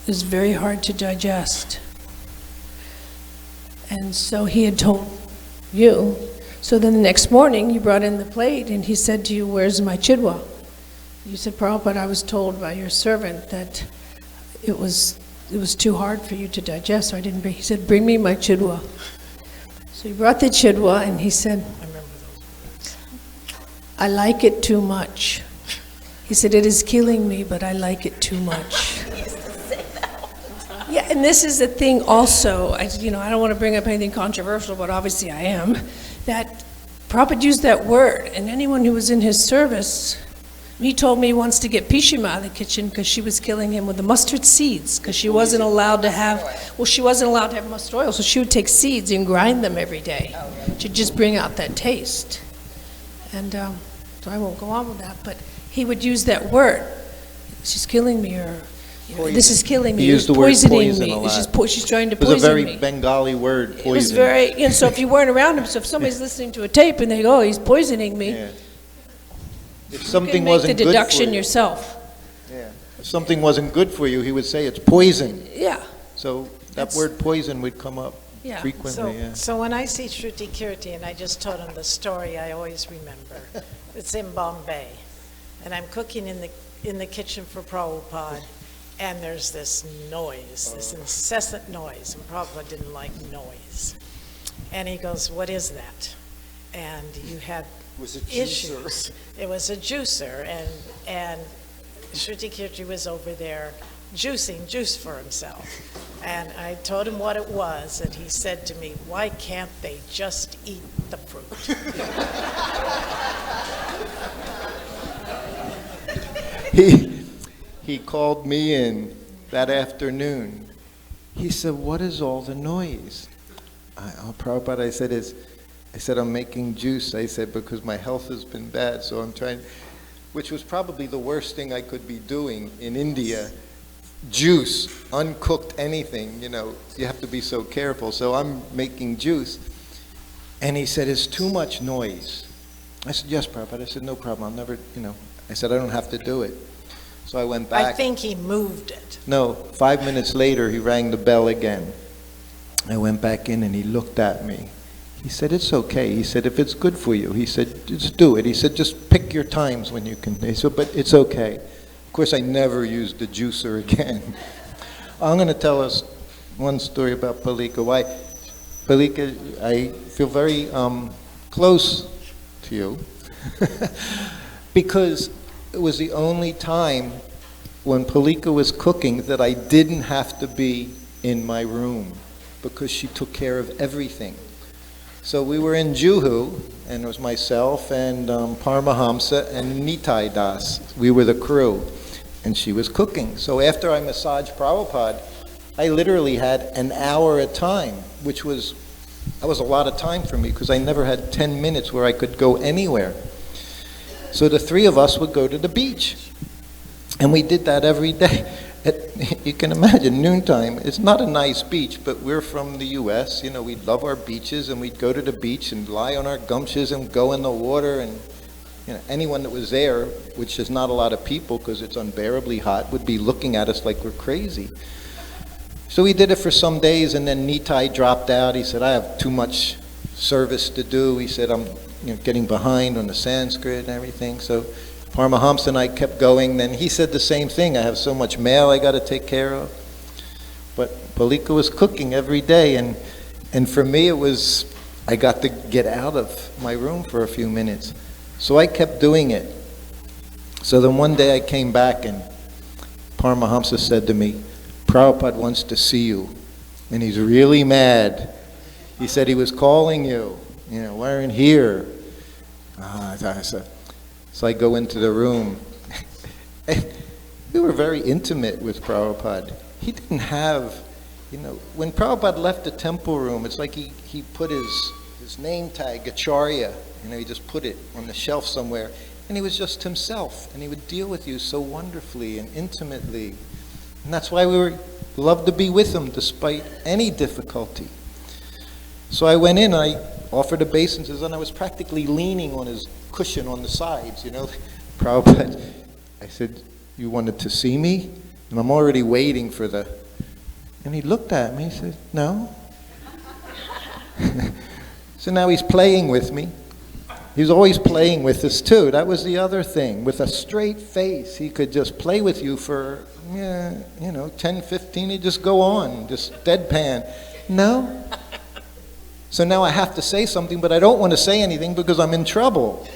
is very hard to digest. And so he had told you. So then the next morning you brought in the plate, and he said to you, "Where's my chidwa?" You said, "Prabhupada, I was told by your servant that it was too hard for you to digest, so I didn't bring." He said, "Bring me my chidwa." So he brought the chidwa, and he said, I remember those words. "I like it too much." He said, "It is killing me, but I like it too much." Yeah, and this is the thing also, I don't want to bring up anything controversial, but obviously I am, that Prabhupada used that word, and anyone who was in his service, he told me once to get Pishima out of the kitchen because she was killing him with the mustard seeds, because she wasn't allowed to have mustard oil, so she would take seeds and grind them every day to just bring out that taste. And so I won't go on with that, but he would use that word, "She's killing me," or "This is killing me." He used the word poisoning poison me. a lot. She's trying to It was a poison very me. Bengali word, poison. It was very, so if you weren't around him, so if somebody's listening to a tape and they go, "Oh, he's poisoning me," Yeah. If You something can make the wasn't good for deduction you, yourself. yeah, if something wasn't good for you, he would say it's poison. Yeah, So that That's- word poison would come up yeah. frequently, yeah. So when I see Shruti Kirti, and I just told him the story I always remember, it's in Bombay, and I'm cooking in the kitchen for Prabhupada, and there's this noise, this incessant noise, and Prabhupada didn't like noise. And he goes, "What is that?" And you had Was it issues. It was a juicer, and Shruti Kirti was over there juicing juice for himself. And I told him what it was, and he said to me, "Why can't they just eat the fruit?" He called me in that afternoon. He said, "What is all the noise?" Prabhupada, I said, "I'm making juice." I said, "Because my health has been bad, so I'm trying," which was probably the worst thing I could be doing in India. Juice, uncooked anything, you have to be so careful. So I'm making juice. And he said, "It's too much noise." I said, "Yes, Prabhupada." I said, "No problem. I'll never, I said, "I don't have to do it." So I went back. I think he moved it. No, 5 minutes later, he rang the bell again. I went back in and he looked at me. He said, "It's okay." He said, "If it's good for you." He said, "Just do it." He said, "Just pick your times when you can." He said, "But it's okay." Of course, I never used the juicer again. I'm going to tell us one story about Palika. Why? Palika, I feel very close to you because it was the only time when Palika was cooking that I didn't have to be in my room because she took care of everything. So we were in Juhu, and it was myself and Paramahamsa and Nitai Das. We were the crew, and she was cooking. So after I massaged Prabhupada, I literally had an hour at a time, that was a lot of time for me because I never had 10 minutes where I could go anywhere. So the three of us would go to the beach. And we did that every day. You can imagine, noontime, it's not a nice beach, but we're from the US, we love our beaches, and we'd go to the beach and lie on our gumshoes and go in the water, and anyone that was there, which is not a lot of people because it's unbearably hot, would be looking at us like we're crazy. So we did it for some days, and then Nitai dropped out. He said, "I have too much service to do." He said, "I'm getting behind on the Sanskrit and everything." So Paramahamsa and I kept going. Then he said the same thing. "I have so much mail I got to take care of." But Palika was cooking every day, and for me it was, I got to get out of my room for a few minutes. So I kept doing it. So then one day I came back and Paramahamsa said to me, "Prabhupada wants to see you, and he's really mad. He said he was calling you, weren't here." So I go into the room. And we were very intimate with Prabhupada. He didn't have, when Prabhupada left the temple room, it's like he put his name tag, Acharya, he just put it on the shelf somewhere. And he was just himself, and he would deal with you so wonderfully and intimately. And that's why we loved to be with him despite any difficulty. So I went in, I offered obeisances, and I was practically leaning on his cushion on the sides, Prabhupada. I said, "You wanted to see me?" And I'm already waiting for and he looked at me, he said, "No." So now he's playing with me. He was always playing with us too. That was the other thing. With a straight face, he could just play with you for, 10, 15, he'd just go on, just deadpan. No. So now I have to say something, but I don't want to say anything because I'm in trouble.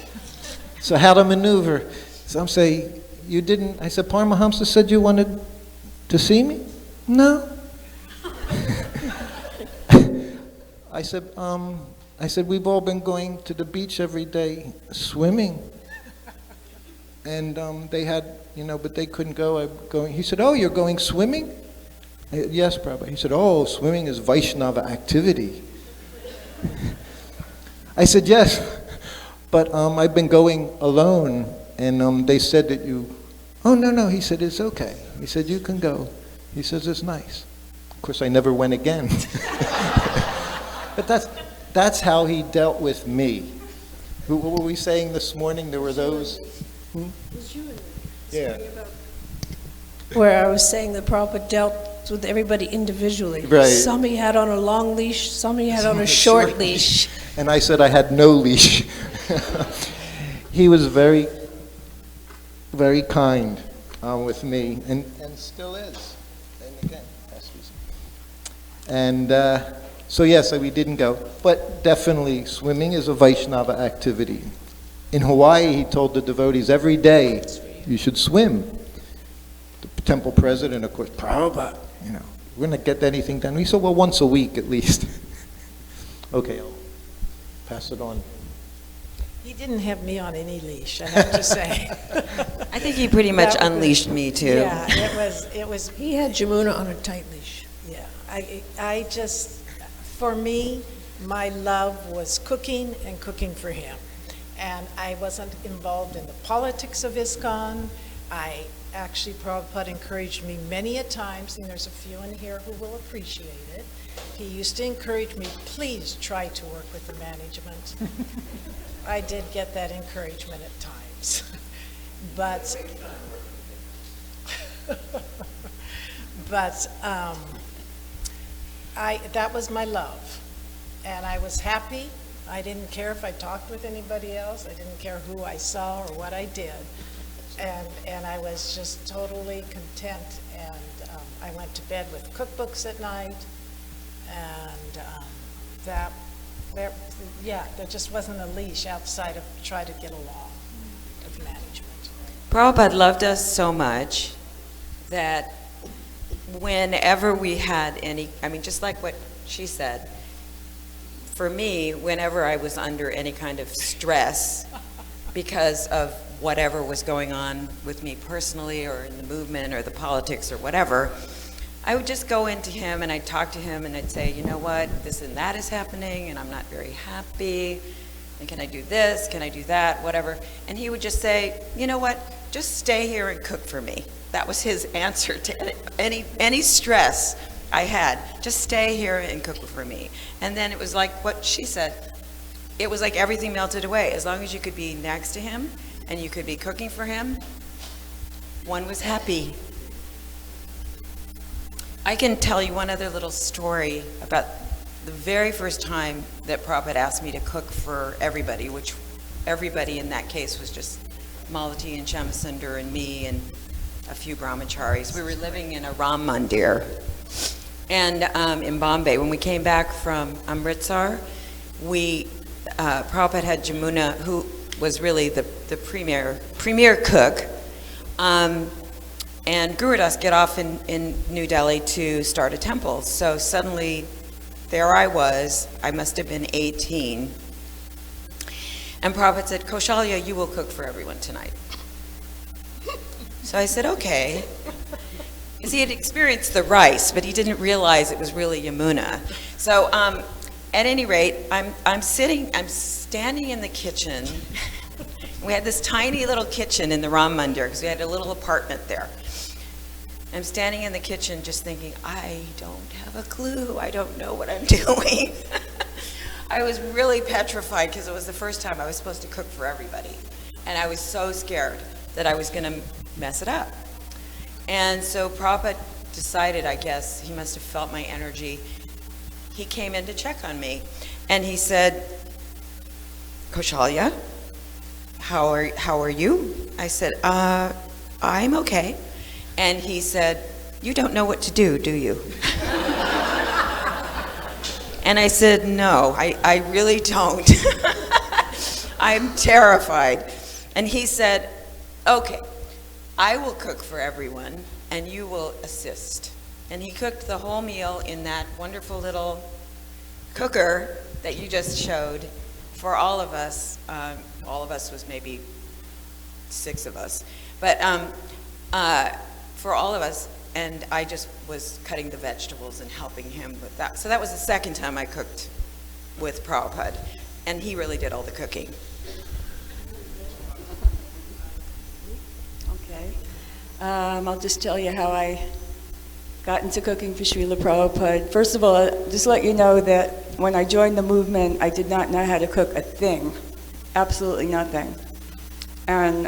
So how to maneuver? So I'm saying, "You didn't," I said, "Paramahamsa said you wanted to see me?" "No." I said, "We've all been going to the beach every day swimming. And they had, but they couldn't go. I'm going." He said, "Oh, you're going swimming?" "Yes, Prabhupada." He said, "Oh, swimming is Vaishnava activity." I said, "Yes, but I've been going alone, and they said that you..." "Oh, no." He said, "It's okay." He said, "You can go." He says, "It's nice." Of course, I never went again. But that's how he dealt with me. What were we saying this morning? There were those Yeah. Where I was saying that Prabhupada dealt with everybody individually. Right. Some he had on a long leash, some he had on a short leash. And I said I had no leash. He was very, very kind with me, and still is. And again, so yes, we didn't go. But definitely, swimming is a Vaishnava activity. In Hawaii, he told the devotees every day, you should swim. The temple president, of course, Prabhupada, we're going to get anything done. He said, well, once a week at least. Okay, I'll pass it on. He didn't have me on any leash, I have to say. I think he pretty much That was- unleashed me too. Yeah, it was, He had Jamuna on a tight leash. yeah. I just, for me, my love was cooking and cooking for him. And I wasn't involved in the politics of ISKCON. Actually, Prabhupada encouraged me many a times, and there's a few in here who will appreciate it. He used to encourage me, please try to work with the management. I did get that encouragement at times. But that was my love. And I was happy. I didn't care if I talked with anybody else. I didn't care who I saw or what I did. And I was just totally content. And I went to bed with cookbooks at night. And there just wasn't a leash outside of try to get along with management. Prabhupada loved us so much that whenever we had just like what she said, for me, whenever I was under any kind of stress because of whatever was going on with me personally or in the movement or the politics or whatever, I would just go into him and I'd talk to him and I'd say, you know what, this and that is happening and I'm not very happy, and can I do this, can I do that, whatever. And he would just say, you know what, just stay here and cook for me. That was his answer to any stress I had. Just stay here and cook for me. And then it was like what she said. It was like everything melted away. As long as you could be next to him and you could be cooking for him, one was happy. I can tell you one other little story about the very first time that Prabhupada asked me to cook for everybody, which everybody in that case was just Malati and Shamasundar and me and a few brahmacharis. We were living in a Ram Mandir. And in Bombay, when we came back from Amritsar, Prabhupada had Jamuna, who was really the premier cook, and Gurudas get off in New Delhi to start a temple. So suddenly, there I was. I must have been 18. And Prabhupada said, Kaushalya, you will cook for everyone tonight. So I said, okay. Because he had experienced the rice, but he didn't realize it was really Yamuna. So at any rate, I'm standing in the kitchen. We had this tiny little kitchen in the Ram Mandir, because we had a little apartment there. I'm standing in the kitchen just thinking, I don't have a clue. I don't know what I'm doing. I was really petrified because it was the first time I was supposed to cook for everybody. And I was so scared that I was going to mess it up. And so Prabhupada decided, I guess, he must have felt my energy. He came in to check on me. And he said, Kaushalya, how are you? I said, I'm okay. And he said, you don't know what to do you? And I said, no, I really don't. I'm terrified. And he said, okay, I will cook for everyone and you will assist. And he cooked the whole meal in that wonderful little cooker that you just showed for all of us. All of us was maybe 6 of us. But for all of us, and I just was cutting the vegetables and helping him with that. So that was the second time I cooked with Prabhupada, and he really did all the cooking. Okay. I'll just tell you how I got into cooking for Srila Prabhupada. First of all, just let you know that when I joined the movement, I did not know how to cook a thing. Absolutely nothing. And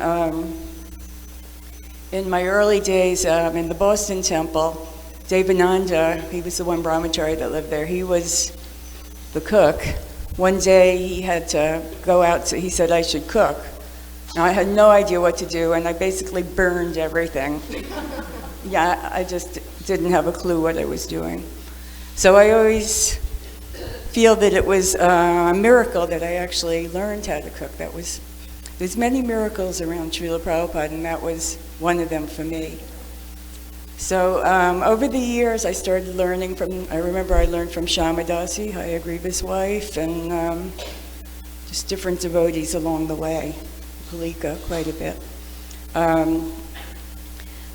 in my early days in the Boston Temple, Devananda, he was the one brahmachari that lived there, he was the cook. One day he had to go out, so he said I should cook. Now, I had no idea what to do, and I basically burned everything. Yeah, I just didn't have a clue what I was doing. So I always feel that it was a miracle that I actually learned how to cook. There's many miracles around Srila Prabhupada, and that was one of them for me. So over the years, I started learning I remember I learned from Shyamadasi, Hayagriva's wife, and just different devotees along the way. Palika, quite a bit.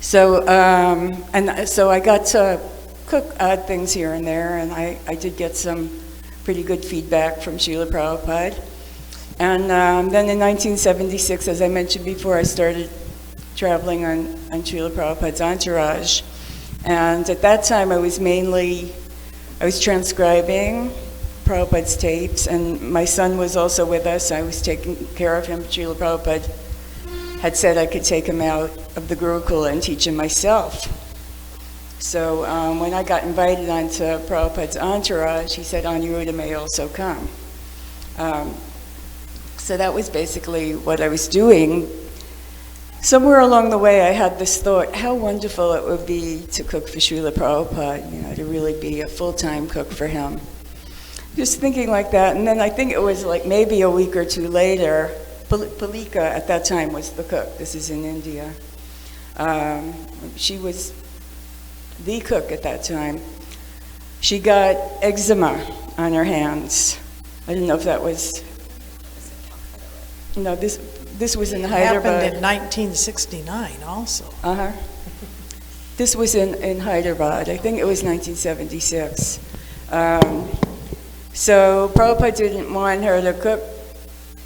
So I got to cook odd things here and there, and I did get some pretty good feedback from Srila Prabhupada. And then in 1976, as I mentioned before, I started traveling on Srila Prabhupada's entourage. And at that time, I was transcribing Prabhupada's tapes, and my son was also with us. I was taking care of him. Srila Prabhupada had said I could take him out of the Gurukula and teach him myself. So when I got invited onto Prabhupada's entourage, he said, Aniruddha may also come. So that was basically what I was doing. Somewhere along the way, I had this thought, how wonderful it would be to cook for Srila Prabhupada, to really be a full-time cook for him. Just thinking like that, and then I think it was like maybe a week or two later, Palika at that time was the cook. This is in India. She was the cook at that time. She got eczema on her hands. I don't know if that was... No, this was in Hyderabad. Happened in 1969 also. Uh-huh. This was in Hyderabad. I think it was 1976. So Prabhupada didn't want her to cook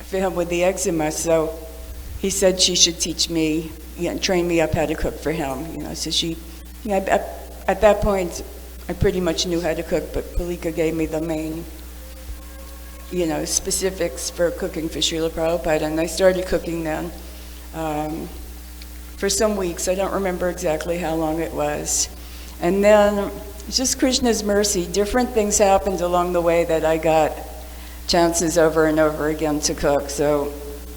for him with the eczema, so he said she should teach me, train me up how to cook for him. So she, at that point, I pretty much knew how to cook, but Palika gave me the main, specifics for cooking for Srila Prabhupada, and I started cooking then for some weeks. I don't remember exactly how long it was. And then, just Krishna's mercy, different things happened along the way that I got chances over and over again to cook. So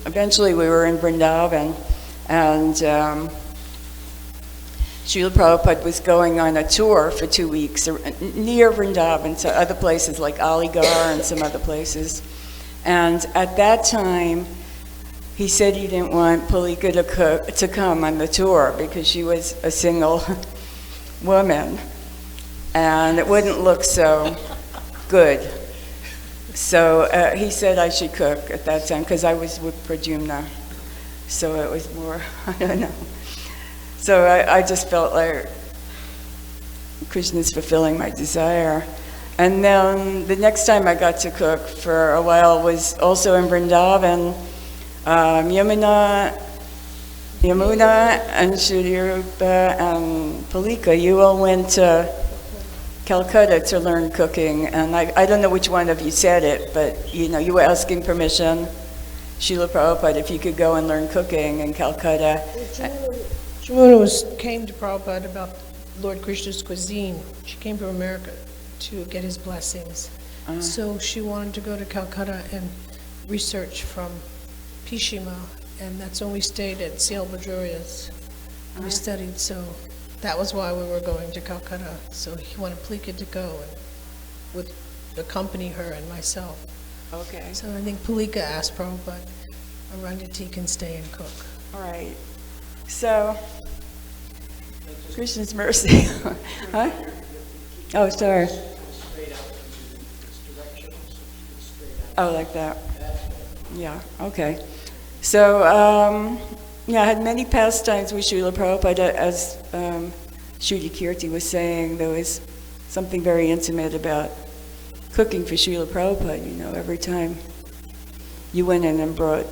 eventually we were in Vrindavan, and Srila Prabhupada was going on a tour for 2 weeks near Vrindavan to other places like Aligarh and some other places. And at that time, he said he didn't want Palika to come on the tour because she was a single woman, and it wouldn't look so good. So he said I should cook at that time because I was with Pradyumna. So it was more, I don't know. So I just felt like Krishna's fulfilling my desire. And then the next time I got to cook for a while was also in Vrindavan. Yamuna and Shrirupa and Palika, you all went to Calcutta to learn cooking. And I don't know which one of you said it, but you were asking permission, Srila Prabhupada, if you could go and learn cooking in Calcutta. Jamuna came to Prabhupada about Lord Krishna's cuisine. She came to America to get his blessings. So she wanted to go to Calcutta and research from Pishima, and that's when we stayed at C.L. Bajoria's. We studied, so that was why we were going to Calcutta. So he wanted Palika to go and would accompany her and myself. Okay. So I think Palika asked Prabhupada, Arundhati can stay and cook. All right. So, Krishna's mercy. Huh? Oh, sorry. Oh, like that. Yeah, okay. So, I had many pastimes with Srila Prabhupada. As Shruti Kirti was saying, there was something very intimate about cooking for Srila Prabhupada. Every time you went in and brought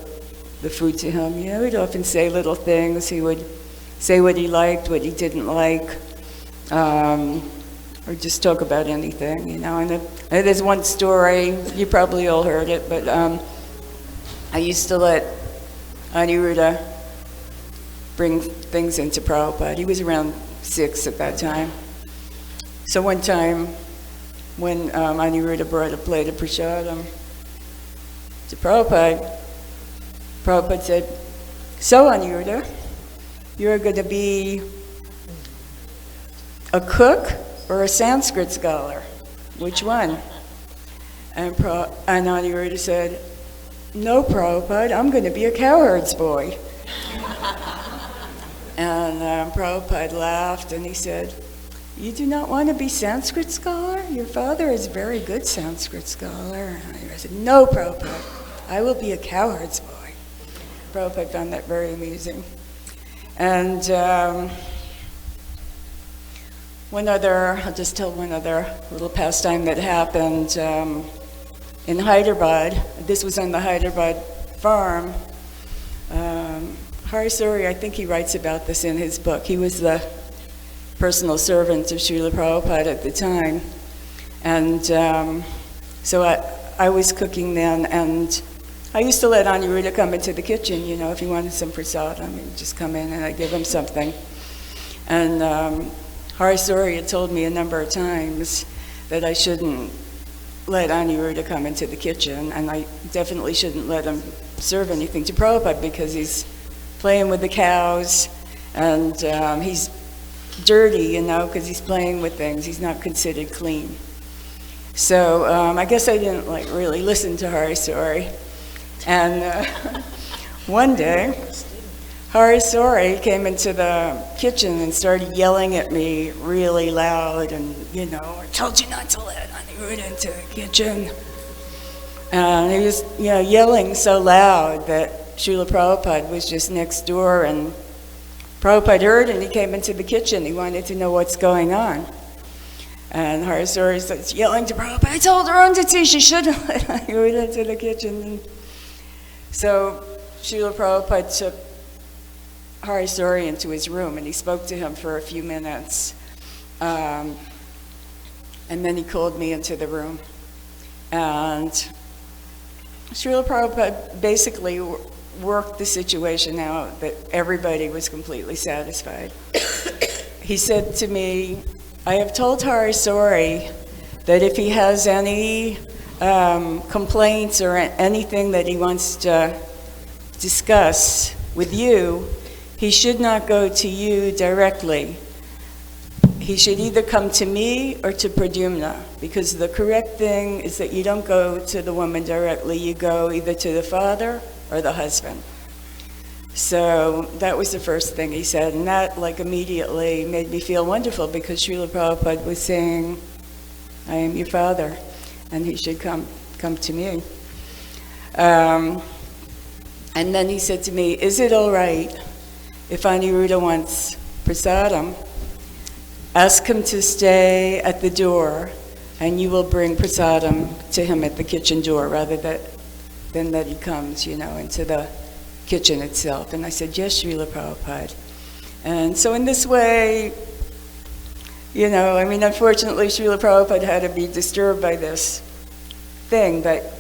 the food to him, he'd often say little things. He would say what he liked, what he didn't like, or just talk about anything, And there's one story, you probably all heard it, but I used to let Aniruddha bring things into Prabhupada. He was around 6 at that time. So one time, when Aniruddha brought a plate of prasadam to Prabhupada, Prabhupada said, "So Aniruddha, you're going to be a cook or a Sanskrit scholar? Which one?" And Aniruddha said, "No, Prabhupada, I'm going to be a cowherd's boy." And Prabhupada laughed and he said, "You do not want to be Sanskrit scholar? Your father is a very good Sanskrit scholar." And I said, "No, Prabhupada, I will be a cowherd's boy." Prabhupada found that very amusing. And I'll just tell one other little pastime that happened in Hyderabad. This was on the Hyderabad farm. Harisuri, I think he writes about this in his book. He was the personal servant of Srila Prabhupada at the time. And so I was cooking then, and I used to let Aniruddha come into the kitchen, if he wanted some prasadam, he'd just come in and I'd give him something. And Harisuri had told me a number of times that I shouldn't let Aniruddha come into the kitchen, and I definitely shouldn't let him serve anything to Prabhupada because he's playing with the cows, and he's dirty, because he's playing with things. He's not considered clean. So I guess I didn't really listen to Harisuri. And one day, Harisuri came into the kitchen and started yelling at me really loud, and "I told you not to let Aniruddha into the kitchen." And he was yelling so loud that Srila Prabhupada was just next door, and Prabhupada heard, and he came into the kitchen. He wanted to know what's going on. And Harisuri starts yelling to Prabhupada, "I told Arundhati she shouldn't let Aniruddha into the kitchen." And so Srila Prabhupada took Harisuri into his room, and he spoke to him for a few minutes. And then he called me into the room. And Srila Prabhupada basically worked the situation out that everybody was completely satisfied. He said to me, "I have told Harisuri that if he has any complaints or anything that he wants to discuss with you, he should not go to you directly. He should either come to me or to Pradyumna, because the correct thing is that you don't go to the woman directly, you go either to the father or the husband." So that was the first thing he said, and that immediately made me feel wonderful, because Srila Prabhupada was saying, "I am your father, and he should come to me." And then he said to me, "Is it all right if Aniruddha wants prasadam? Ask him to stay at the door, and you will bring prasadam to him at the kitchen door, rather than that he comes, into the kitchen itself." And I said, "Yes, Srila Prabhupada." And so in this way, unfortunately, Srila Prabhupada had to be disturbed by this thing, but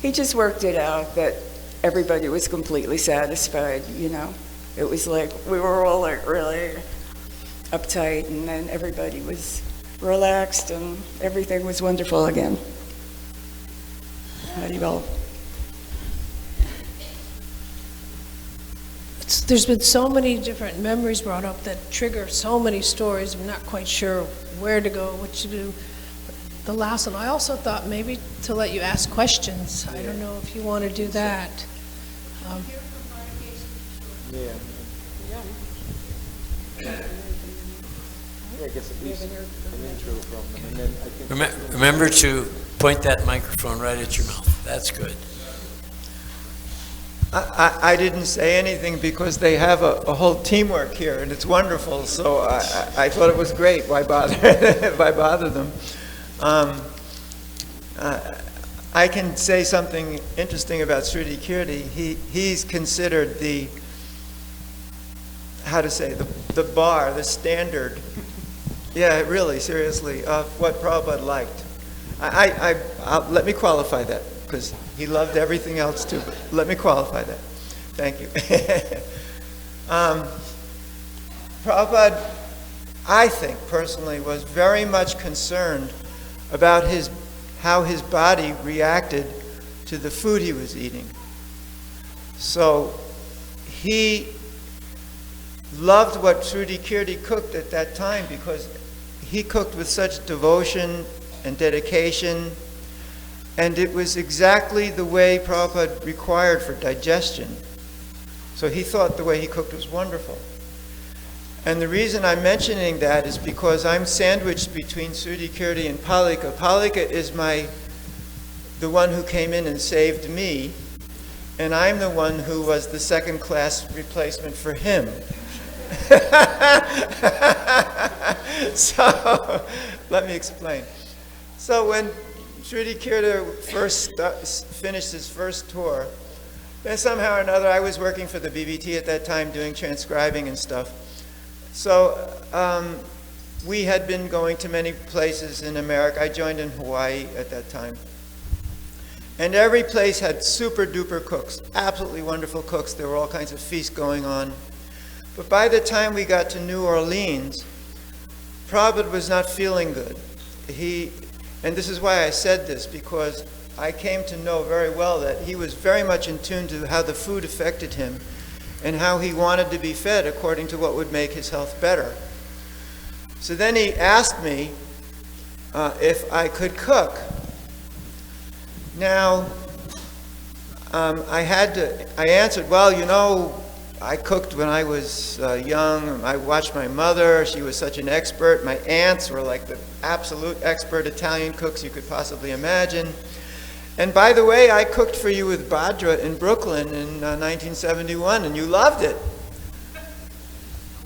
he just worked it out that everybody was completely satisfied, It was we were all really uptight, and then everybody was relaxed, and everything was wonderful again. Haribol. There's been so many different memories brought up that trigger so many stories. I'm not quite sure where to go, what to do. The last one, I also thought maybe to let you ask questions. I don't know if you want to do that. I guess at least an intro from them, and then I think... Remember to point that microphone right at your mouth. That's good. I didn't say anything because they have a whole teamwork here, and it's wonderful, so I thought it was great. Why bother? Why bother them? I can say something interesting about Sriti Kirti. He's considered the bar, the standard. Yeah, really, seriously, of what Prabhupada liked. Let me qualify that, because he loved everything else too, but let me qualify that. Thank you. Prabhupada, I think personally, was very much concerned about how his body reacted to the food he was eating. So he loved what Sruti Kirti cooked at that time because he cooked with such devotion and dedication, and it was exactly the way Prabhupada required for digestion. So he thought the way he cooked was wonderful. And the reason I'm mentioning that is because I'm sandwiched between Sruti Kirti and Palika. Palika is the one who came in and saved me, and I'm the one who was the second-class replacement for him. So, let me explain. So when Sruti Kirti first finished his first tour, then somehow or another, I was working for the BBT at that time doing transcribing and stuff. So we had been going to many places in America. I joined in Hawaii at that time. And every place had super duper cooks, absolutely wonderful cooks. There were all kinds of feasts going on. But by the time we got to New Orleans, Prabhupada was not feeling good. And this is why I said this, because I came to know very well that he was very much in tune to how the food affected him and how he wanted to be fed according to what would make his health better. So then he asked me if I could cook. Now, I answered, well, you know, I cooked when I was young. I watched my mother. She was such an expert. My aunts were like the absolute expert Italian cooks you could possibly imagine. And by the way, I cooked for you with Bhadra in Brooklyn in 1971, and you loved it.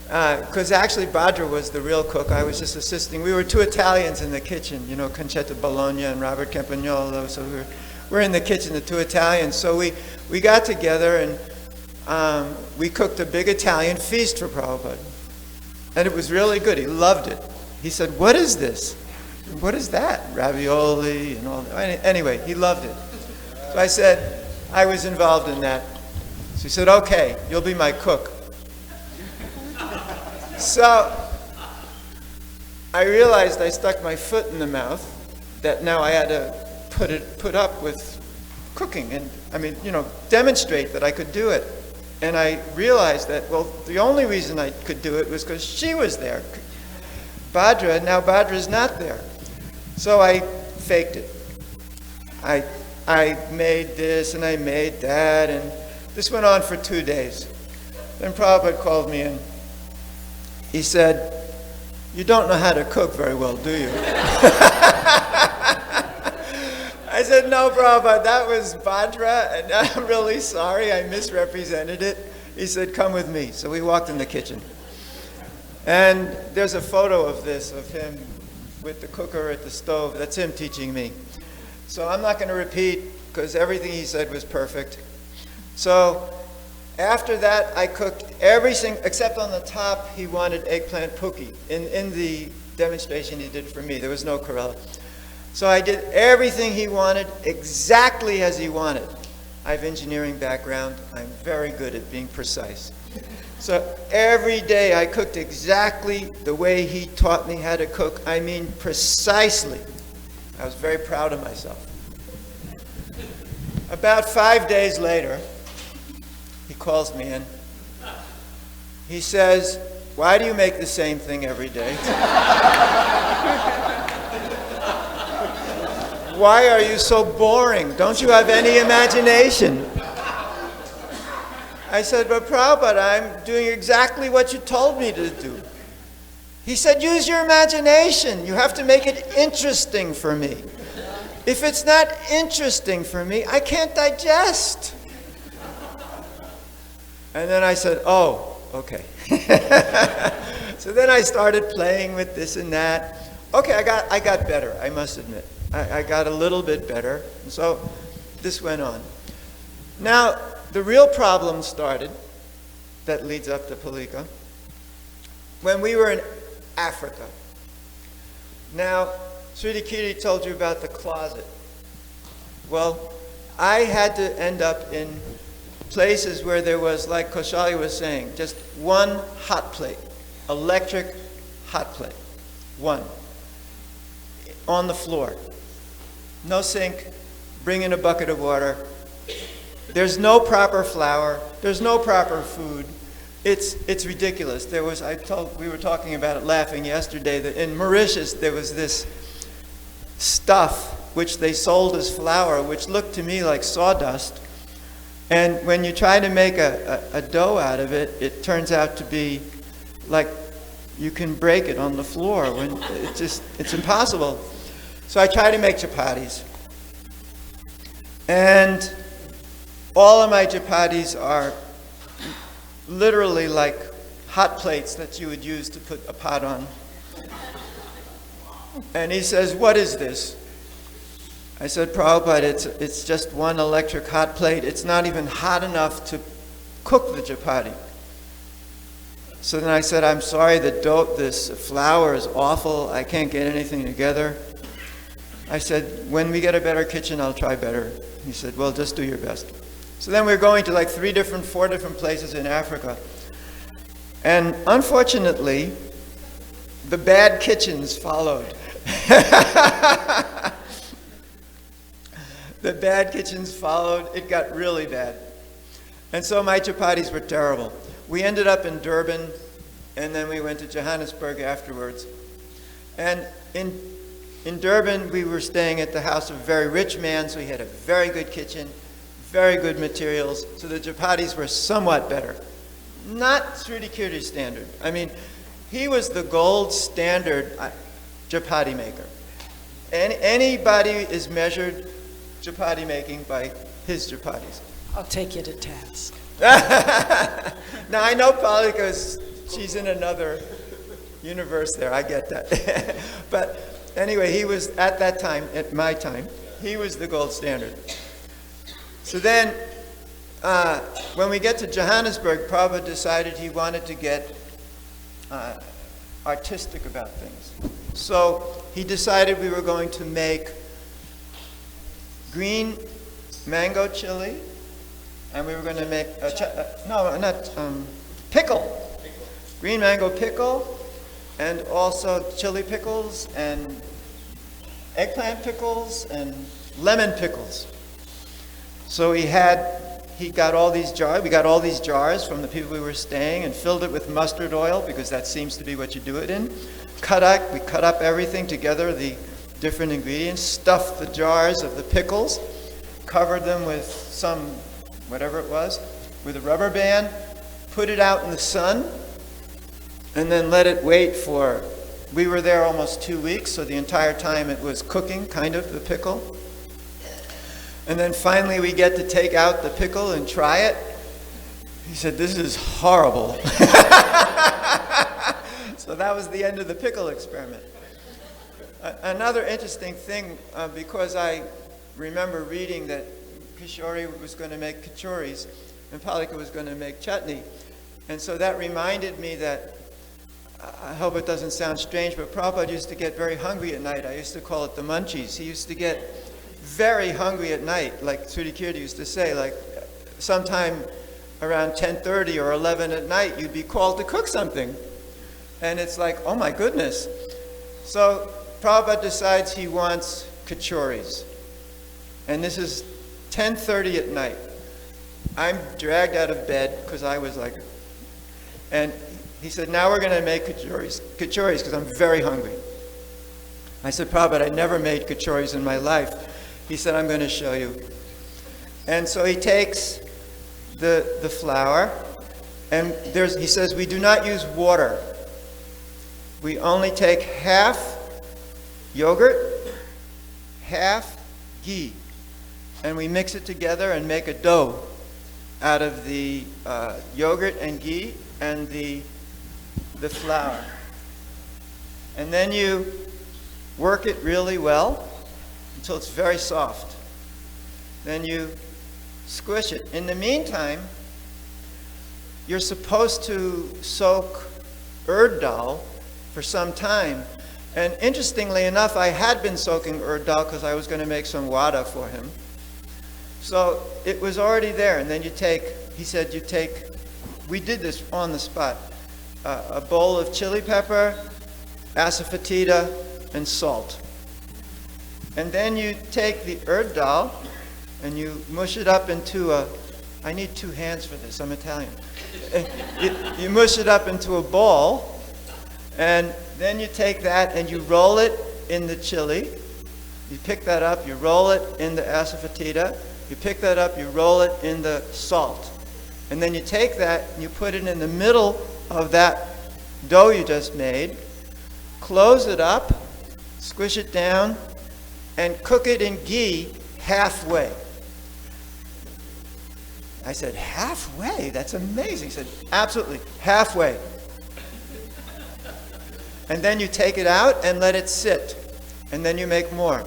Because actually Bhadra was the real cook. I was just assisting. We were two Italians in the kitchen, you know, Concetta Bologna and Robert Campagnolo. So we're in the kitchen, the two Italians. So we got together and we cooked a big Italian feast for Prabhupada. And it was really good. He loved it. He said, "What is this? What is that?" Ravioli and all that. Anyway, he loved it. So I said, I was involved in that. So he said, "Okay, you'll be my cook." So I realized I stuck my foot in the mouth, that now I had to put up with cooking and, demonstrate that I could do it. And I realized that, well, the only reason I could do it was because she was there. Now Bhadra's not there. So I faked it. I made this and I made that, and this went on for 2 days. Then Prabhupada called me in. He said, "You don't know how to cook very well, do you?" I said, "No, Prabhupada, that was Bhadra, and I'm really sorry, I misrepresented it." He said, "Come with me." So we walked in the kitchen. And there's a photo of this, of him with the cooker at the stove. That's him teaching me. So I'm not going to repeat, because everything he said was perfect. So after that, I cooked everything, except on the top, he wanted eggplant pookie. In the demonstration he did for me, there was no Corella. So I did everything he wanted, exactly as he wanted. I have engineering background. I'm very good at being precise. So every day I cooked exactly the way he taught me how to cook. I mean, precisely. I was very proud of myself. About 5 days later, he calls me in. He says, "Why do you make the same thing every day? Why are you so boring? Don't you have any imagination?" I said, "But Prabhupada, I'm doing exactly what you told me to do." He said, "Use your imagination. You have to make it interesting for me. If it's not interesting for me, I can't digest." And then I said, "Oh, okay." So then I started playing with this and that. Okay, I got better, I must admit. I got a little bit better. And so this went on. Now, the real problem started, that leads up to Palika, when we were in Africa. Now, Sruti Kirti told you about the closet. Well, I had to end up in places where there was, like Koshali was saying, just one hot plate, electric hot plate, one, on the floor. No sink, bring in a bucket of water. There's no proper flour, there's no proper food. It's ridiculous. We were talking about it laughing yesterday, that in Mauritius there was this stuff which they sold as flour, which looked to me like sawdust. And when you try to make a dough out of it, it turns out to be like you can break it on the floor. It's impossible. So I try to make chapatis. And all of my chapatis are literally like hot plates that you would use to put a pot on. And he says, "What is this?" I said, "Prabhupada, it's just one electric hot plate. It's not even hot enough to cook the chapati." So then I said, "I'm sorry, this flour is awful. I can't get anything together." I said, "When we get a better kitchen, I'll try better." He said, "Well, just do your best." So then we're going to like 4 different places in Africa. And unfortunately, the bad kitchens followed. The bad kitchens followed. It got really bad. And so my chapatis were terrible. We ended up in Durban, and then we went to Johannesburg afterwards. And in Durban, we were staying at the house of a very rich man, so he had a very good kitchen, very good materials, so the chapatis were somewhat better. Not Srila Kirti's standard. I mean, he was the gold standard chapati maker. And anybody is measured chapati making by his chapatis. I'll take you to task. Now I know Polly because she's in another universe there. I get that. But anyway, he was at that time, at my time, he was the gold standard. So then, when we get to Johannesburg, Prabhupada decided he wanted to get artistic about things. So he decided we were going to make green mango chili, and we were going to make pickle, green mango pickle, and also chili pickles and eggplant pickles and lemon pickles. So we got all these jars. We got all these jars from the people we were staying and filled it with mustard oil because that seems to be what you do it in. We cut up everything together, the different ingredients, stuffed the jars of the pickles, covered them with some, whatever it was, with a rubber band, put it out in the sun, and then let it wait for, we were there almost 2 weeks, so the entire time it was cooking, kind of, the pickle. And then finally we get to take out the pickle and try it. He said, "This is horrible." So that was the end of the pickle experiment. Another interesting thing, because I remember reading that Kishori was going to make kachoris and Palika was going to make chutney. And so that reminded me that, I hope it doesn't sound strange, but Prabhupada used to get very hungry at night. I used to call it the munchies. He used to get very hungry at night, like Srila Kirti used to say, like sometime around 10:30 or 11 at night, you'd be called to cook something. And it's like, oh my goodness. So Prabhupada decides he wants kachoris. And this is 10:30 at night. I'm dragged out of bed because I was like, and he said, "Now we're going to make kachoris because I'm very hungry." I said, "Prabhupada, I never made kachoris in my life." He said, "I'm going to show you." And so he takes the flour, and he says, "We do not use water. We only take half yogurt, half ghee, and we mix it together and make a dough out of the yogurt and ghee and the flour. And then you work it really well until it's very soft. Then you squish it. In the meantime, you're supposed to soak urd dal for some time. And interestingly enough, I had been soaking urd dal because I was going to make some wada for him. So it was already there. And then you take he said we did this on the spot, a bowl of chili pepper, asafoetida, and salt. And then you take the urd dal and you mush it up into I need 2 hands for this, I'm Italian. You mush it up into a ball, and then you take that and you roll it in the chili. You pick that up, you roll it in the asafoetida. You pick that up, you roll it in the salt. And then you take that and you put it in the middle of that dough you just made, close it up, squish it down, and cook it in ghee halfway. I said, halfway? That's amazing. He said, absolutely, halfway. And then you take it out and let it sit. And then you make more.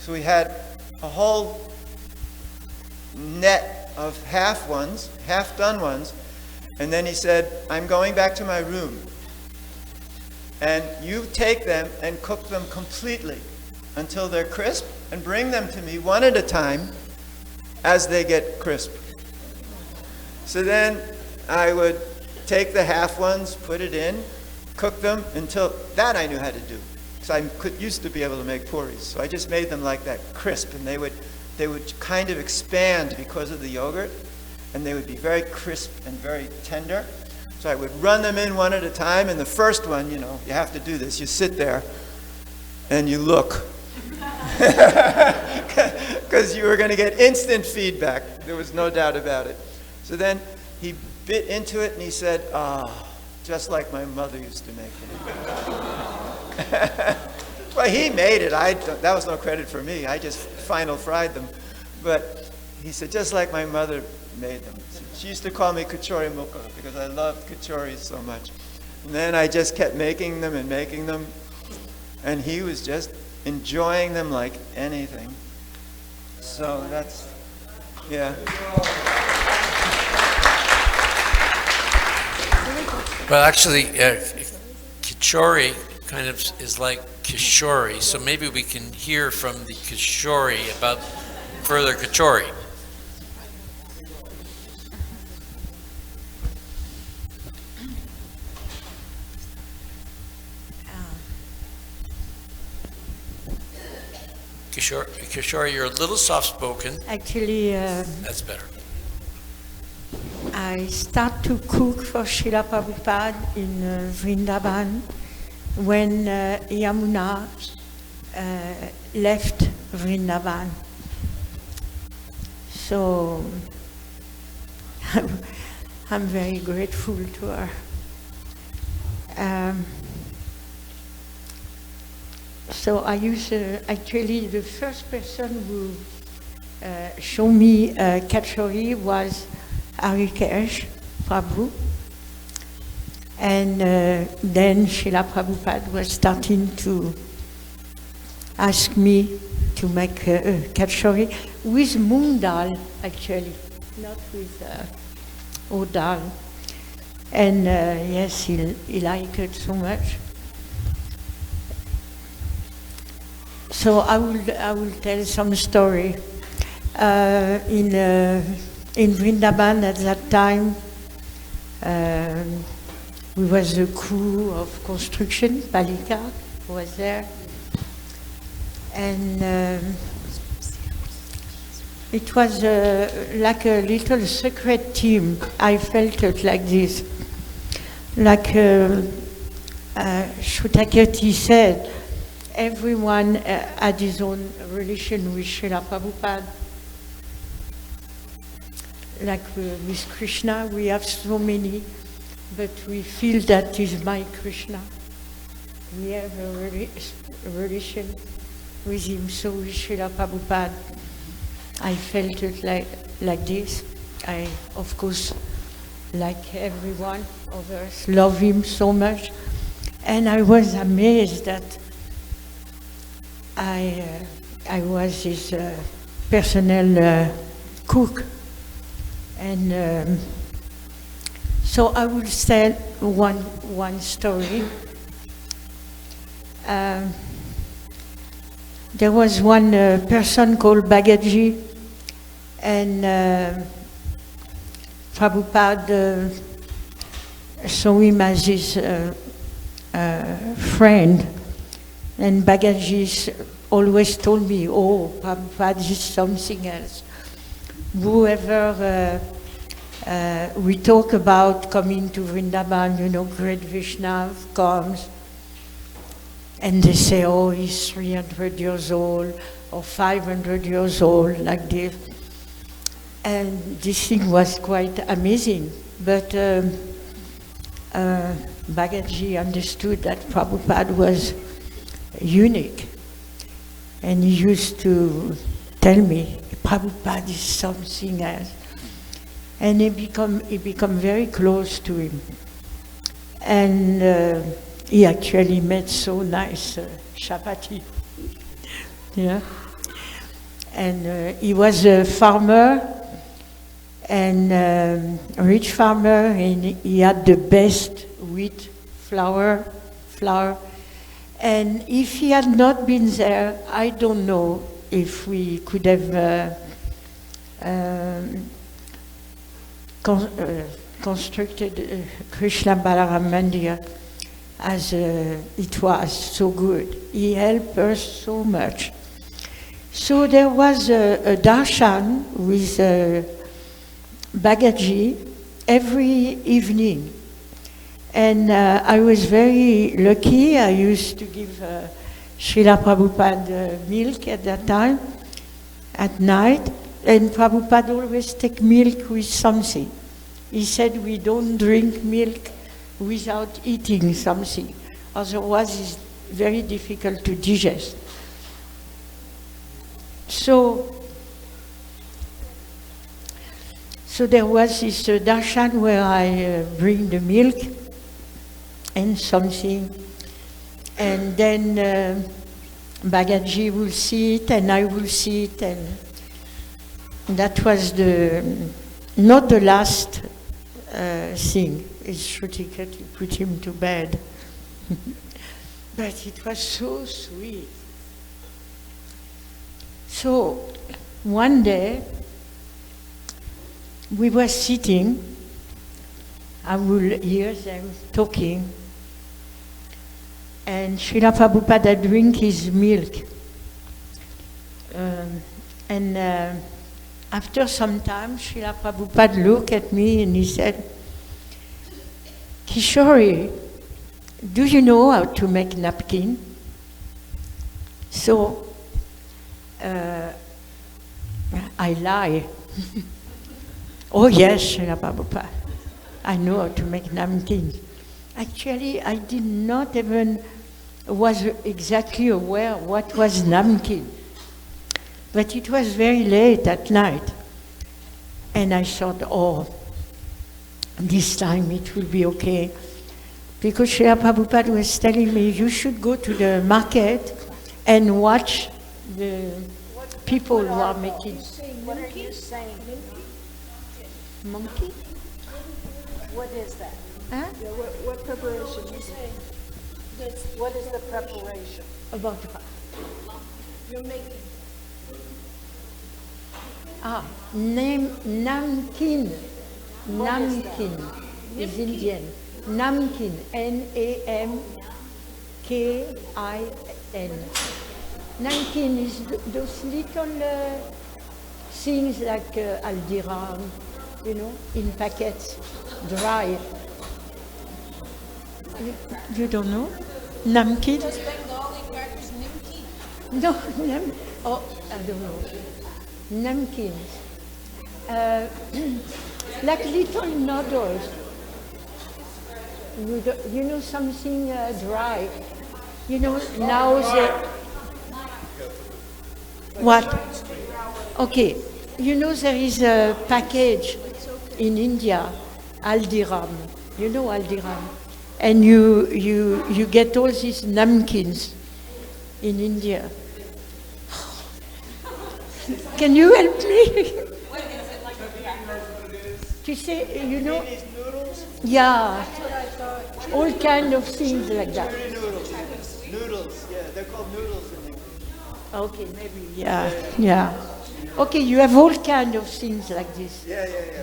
So we had a whole net of half-done ones. And then he said, I'm going back to my room. And you take them and cook them completely until they're crisp and bring them to me one at a time as they get crisp. So then I would take the half ones, put it in, cook them until, that I knew how to do. Because I used to be able to make puris. So I just made them like that, crisp, and they would kind of expand because of the yogurt, and they would be very crisp and very tender. So I would run them in one at a time, and the first one, you have to do this. You sit there and you look. Because you were going to get instant feedback. There was no doubt about it. So then he bit into it and he said, just like my mother used to make them. Well, he made it. That was no credit for me. I just final fried them. But he said, just like my mother made them. She used to call me Kachori Mukha because I loved kachoris so much. And then I just kept making them and making them. And he was just enjoying them like anything. So that's, yeah. Well, actually, kachori kind of is like kishori, so maybe we can hear from the kishori about further kachori. Kishori, you're a little soft-spoken. Actually, That's better. I start to cook for Srila Prabhupada in Vrindavan when Yamuna left Vrindavan. So I'm very grateful to her. So I use, actually the first person who showed me Kachori was Harikesh Prabhu. And then Srila Prabhupada was starting to ask me to make Kachori with moong dal, actually, not with oat dal. And yes, he liked it so much. So I will tell some story. In Vrindavan at that time, we was a crew of construction, Palika was there. And it was like a little secret team. I felt it like this. Like Shrutakirti said, everyone had his own relation with Srila Prabhupada. Like with Krishna, we have so many, but we feel that is my Krishna. We have a relation with him. So with Srila Prabhupada, I felt it like this. I, of course, like everyone of us, love him so much. And I was amazed that I was his personal cook. And so I will tell one story. There was one person called Bagaji, and Prabhupada saw him as his friend, and Bagaji always told me, oh, Prabhupada is something else. Whoever we talk about coming to Vrindavan, you know, great Vaishnav comes, and they say, oh, he's 300 years old, or 500 years old, like this. And this thing was quite amazing. But Bagaji understood that Prabhupada was unique. And he used to tell me, Prabhupada is something else. And he become very close to him. And he actually made so nice chapati. Yeah. And he was a farmer, and a rich farmer, and he had the best wheat flour. And if he had not been there, I don't know if we could have constructed Krishna Balaram Mandir as it was so good. He helped us so much. So there was a darshan with Bagaji every evening. And I was very lucky. I used to give Srila Prabhupada milk at that time, at night. And Prabhupada always take milk with something. He said we don't drink milk without eating something. Otherwise it's very difficult to digest. So there was this darshan where I bring the milk and something, and then Bagaji will see it and I will see it, and that was not the last thing. It's Shrutika to put him to bed. But it was so sweet. So one day we were sitting, I will hear them talking, and Srila Prabhupada drink his milk. After some time, Srila Prabhupada looked at me and he said, Kishori, do you know how to make napkin? So I lie. Oh yes, Srila Prabhupada, I know how to make napkins. Actually, I did not even was exactly aware what was napkin. But it was very late at night. And I thought, oh, this time it will be okay. Because Srila Prabhupada was telling me, you should go to the market and watch the people who are making. What are you saying? Monkey? What is that? Huh? Yeah, what preparation you saying? What is the preparation? About what? You're making. Namkin. Namkin is Indian. Namkin, N-A-M-K-I-N. Namkin is those little things like Aldiram, you know, in packets, dry. You don't know? Namkin? Does Bengali crackers nimki? No, I don't know. Namkins. Like little noodles. You know, something dry. You know, now the... What? Okay. You know, there is a package in India, Aldiram. You know Aldiram? And you get all these namkins in India. Can you help me? To say, you know? Yeah. All kind of things like that. Noodles, yeah, they're called noodles in English. Okay, maybe, yeah. Okay, you have all kind of things like this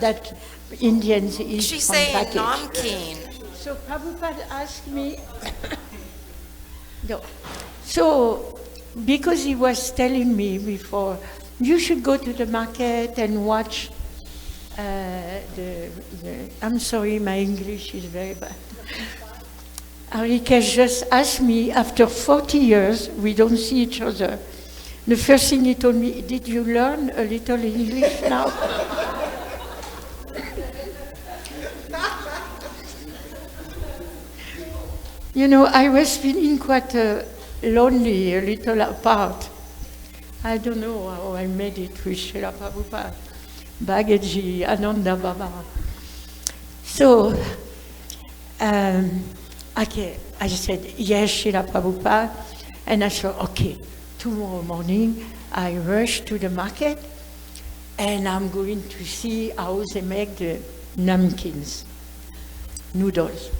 that Indians eat She's on saying package. namkeen. So Prabhupada asked me, no. So because he was telling me before, you should go to the market and watch I'm sorry, my English is very bad. Enrique just asked me, after 40 years, we don't see each other. The first thing he told me, did you learn a little English now? You know, I was feeling quite lonely, a little apart. I don't know how I made it with Srila Prabhupada, Bhagaji, Ananda Baba. So, okay, I said, yes, Srila Prabhupada. And I thought, okay, tomorrow morning I rush to the market and I'm going to see how they make the namkins, noodles.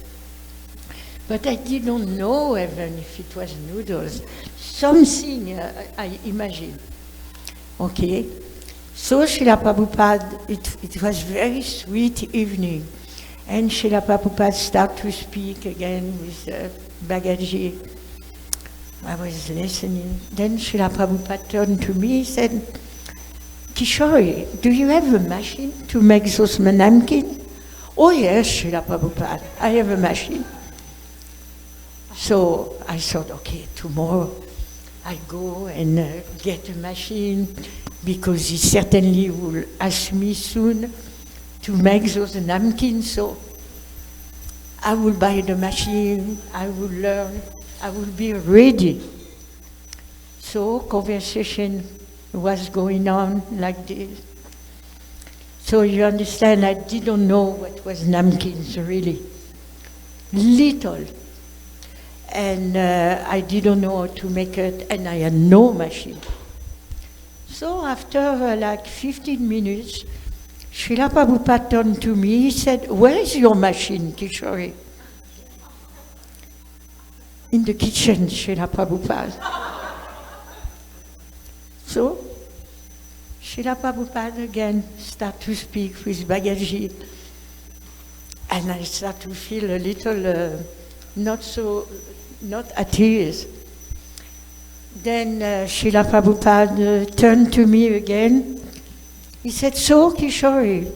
But I didn't know even if it was noodles. Something I imagined. Okay. So Srila Prabhupada, it was very sweet evening. And Srila Prabhupada started to speak again with Bhagaji. I was listening. Then Srila Prabhupada turned to me and said, Kishori, do you have a machine to make those namkins? Oh yes, Srila Prabhupada, I have a machine. So I thought, okay, tomorrow I go and get a machine because he certainly will ask me soon to make those namkins. So I will buy the machine, I will learn, I will be ready. So conversation was going on like this. So you understand, I didn't know what was namkins really. Little. And I didn't know how to make it, and I had no machine. So after like 15 minutes, Srila Prabhupada turned to me, he said, where is your machine, Kishori? In the kitchen, Srila Prabhupada. So, Srila Prabhupada again started to speak with Bhagaji, and I started to feel a little not at ease. Then Srila Prabhupada turned to me again. He said, so Kishori,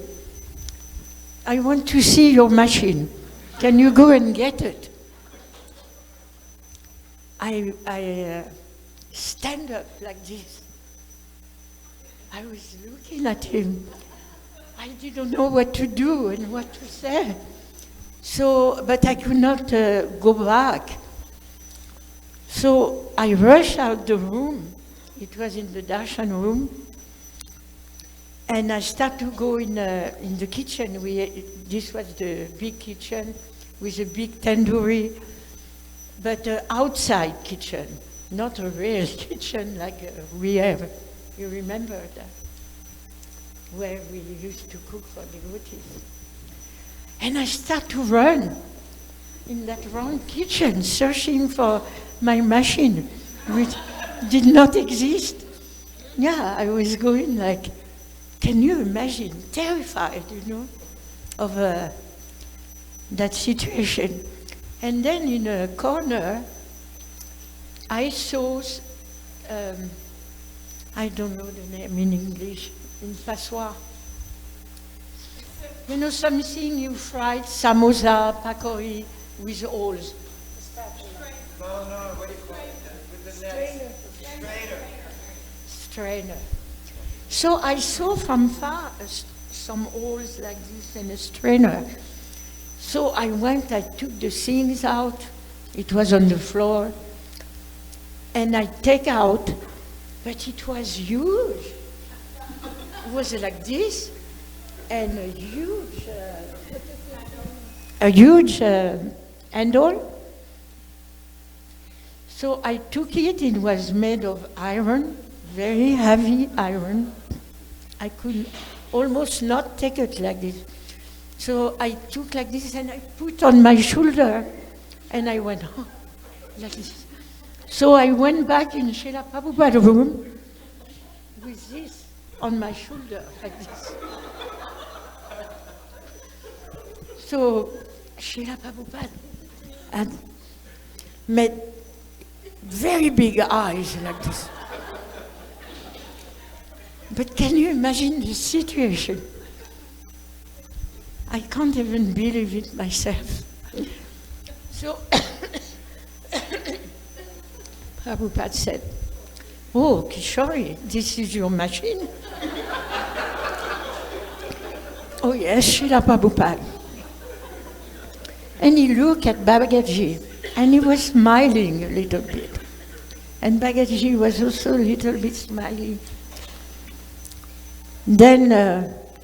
I want to see your machine. Can you go and get it? I stand up like this. I was looking at him. I didn't know what to do and what to say. So, but I could not go back. So I rushed out the room. It was in the darshan room. And I started to go in the kitchen. This was the big kitchen with a big tandoori, but outside kitchen, not a real kitchen like we have. You remember that? Where we used to cook for devotees. And I started to run in that round kitchen, searching for my machine, which did not exist. Yeah, I was going like, can you imagine, terrified, of that situation. And then in a corner, I saw, I don't know the name in English, in passoir. Something you fried, samosa, pakori, with holes. No, what do you call it? With the strainer. Strainer. So I saw from far some holes like this and a strainer. So I went, I took the things out. It was on the floor. And I take out, but it was huge. It was like this, and a huge handle. So I took it. It was made of iron, very heavy iron. I could almost not take it like this. So I took like this and I put on my shoulder, and I went like this. So I went back in Srila Prabhupada's room with this. on my shoulder like this. So Srila Prabhupada had made very big eyes like this. But can you imagine the situation? I can't even believe it myself. So Prabhupada said, "Oh, Kishori, this is your machine?" "Oh yes, Srila Prabhupada." And he looked at Bhagavaji, and he was smiling a little bit. And Bhagavaji was also a little bit smiling. Then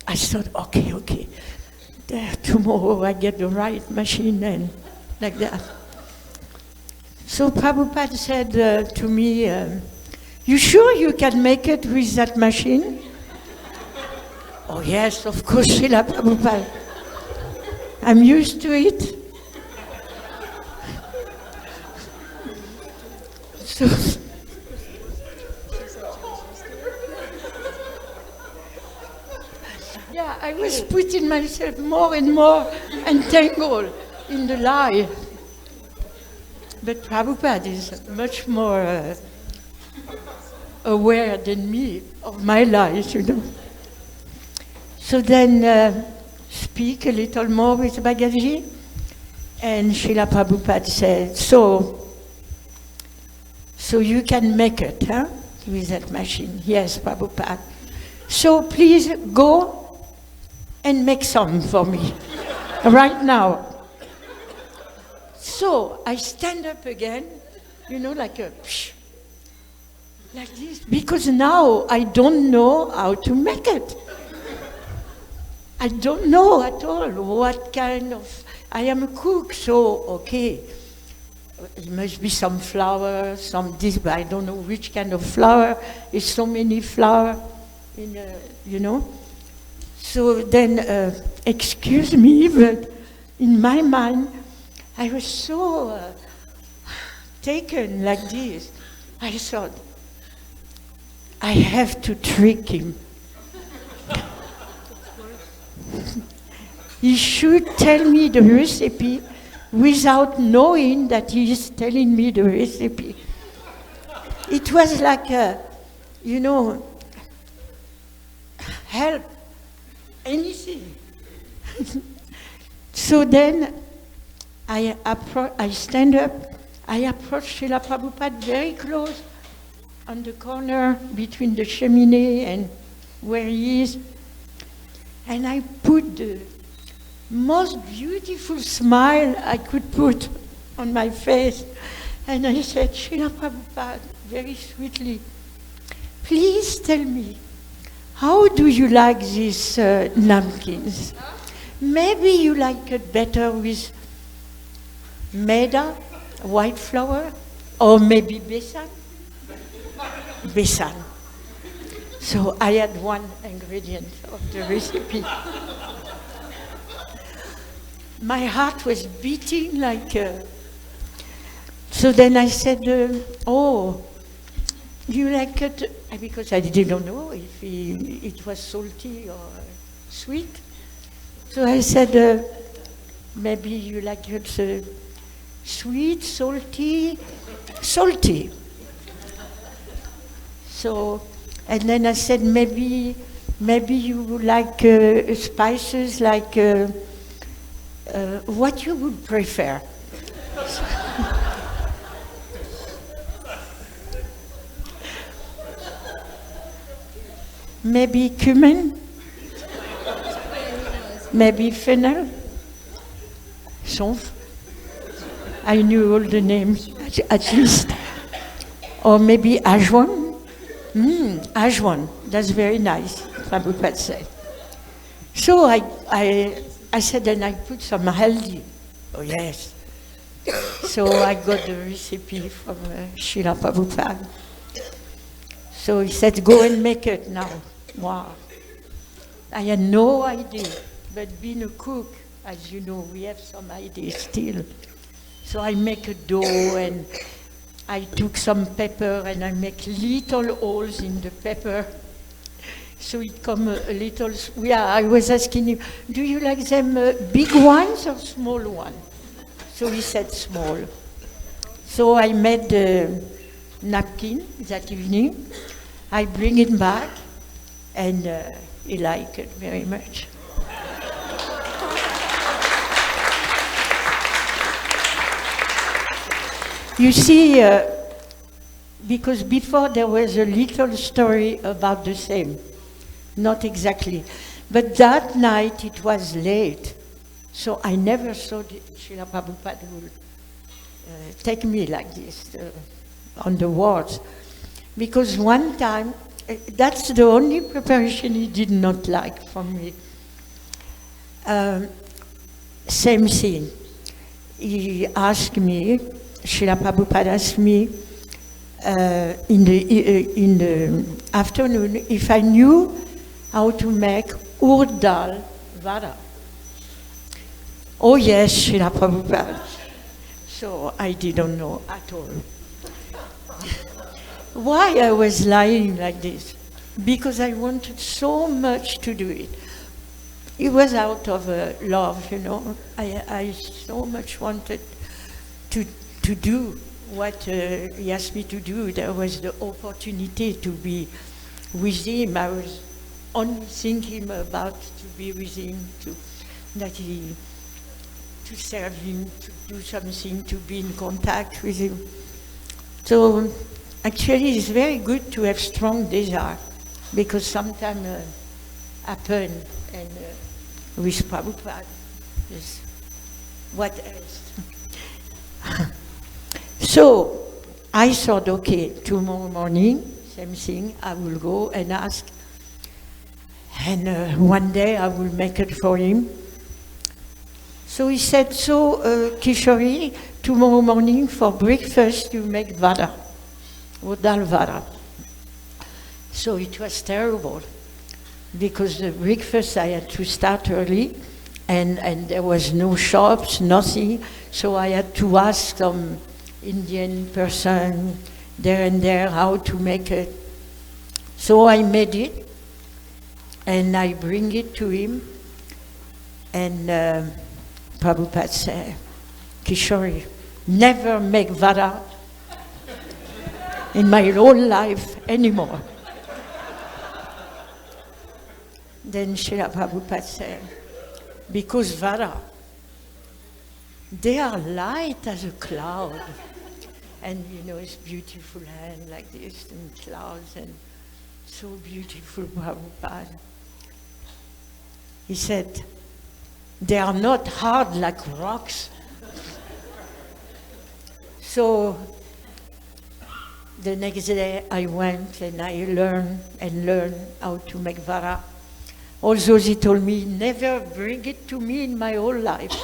I thought, okay, tomorrow I get the right machine and like that. So Prabhupada said to me, "You sure you can make it with that machine?" "Oh yes, of course, Srila Prabhupada. I'm used to it." So, yeah, I was putting myself more and more entangled in the lie. But Prabhupada is much more aware than me of my lies, you know. So then speak a little more with Bhagavaji, and Srila Prabhupada said, so you can make it, huh, with that machine? "Yes, Prabhupada. So please go and make some for me right now." So I stand up again, you know, like this, because now I don't know how to make it. I don't know at all what kind of, I am a cook, so okay, it must be some flour, some this, but I don't know which kind of flour. There's so many flour, you know. So then, excuse me, but in my mind, I was so taken like this. I thought, I have to trick him. He should tell me the recipe without knowing that he is telling me the recipe. It was like, you know, help, anything. So then I stand up, I approach Srila Prabhupada very close on the corner between the cheminée and where he is, and I put the most beautiful smile I could put on my face, and I said, "Srila Prabhupada," very sweetly, "please tell me, how do you like these napkins? Maybe you like it better with maida, white flour, or maybe besan?" Besan. So I had one ingredient of the recipe. My heart was beating like... So then I said, "Oh, you like it?" Because I didn't know if it was salty or sweet. So I said, "Maybe you like it sweet, salty, salty." So, and then I said, maybe you would like spices like what you would prefer. Maybe cumin, maybe fennel, sonf. I knew all the names at least. Or maybe ajwan. Ajwan, that's very nice, Prabhupada said. So I said, and I put some haldi. Oh yes. So I got the recipe from Srila Prabhupada. So he said, "Go and make it now." Wow. I had no idea, but being a cook, as you know, we have some ideas still. So I make a dough, and I took some pepper and I make little holes in the pepper So it come a little, yeah, I was asking him, do you like them big ones or small ones? So he said small. So I made the napkin that evening. I bring it back, and he liked it very much. You see, because before there was a little story about the same. Not exactly. But that night it was late, so I never thought Srila Prabhupada would take me like this on the wards. Because one time, that's the only preparation he did not like from me. Same thing. He asked me, Srila Prabhupada asked me in the afternoon if I knew how to make urd dal vada. Oh yes, Srila Prabhupada. So I didn't know at all. Why I was lying like this? Because I wanted so much to do it. It was out of love, you know. I so much wanted to do what he asked me to do. There was the opportunity to be with him. I was only thinking about to be with him, to serve him, to do something, to be in contact with him. So actually it's very good to have strong desire, because sometimes happen, and with Prabhupada, is what else? So I thought, okay, tomorrow morning, same thing, I will go and ask. And one day I will make it for him. So he said, so Kishori, tomorrow morning for breakfast you make vada, or dal vada. So it was terrible, because the breakfast I had to start early, and there was no shops, nothing, so I had to ask some Indian person there and there how to make it. So I made it, and I bring it to him, and Prabhupada said, Kishori, never make vada in my whole life anymore. Then Srila Prabhupada said, because vada, they are light as a cloud. And you know, it's beautiful hand like this, and clouds, and so beautiful, Prabhupada. He said, they are not hard like rocks. So the next day I went and I learned how to make vada. Also, he told me, never bring it to me in my whole life.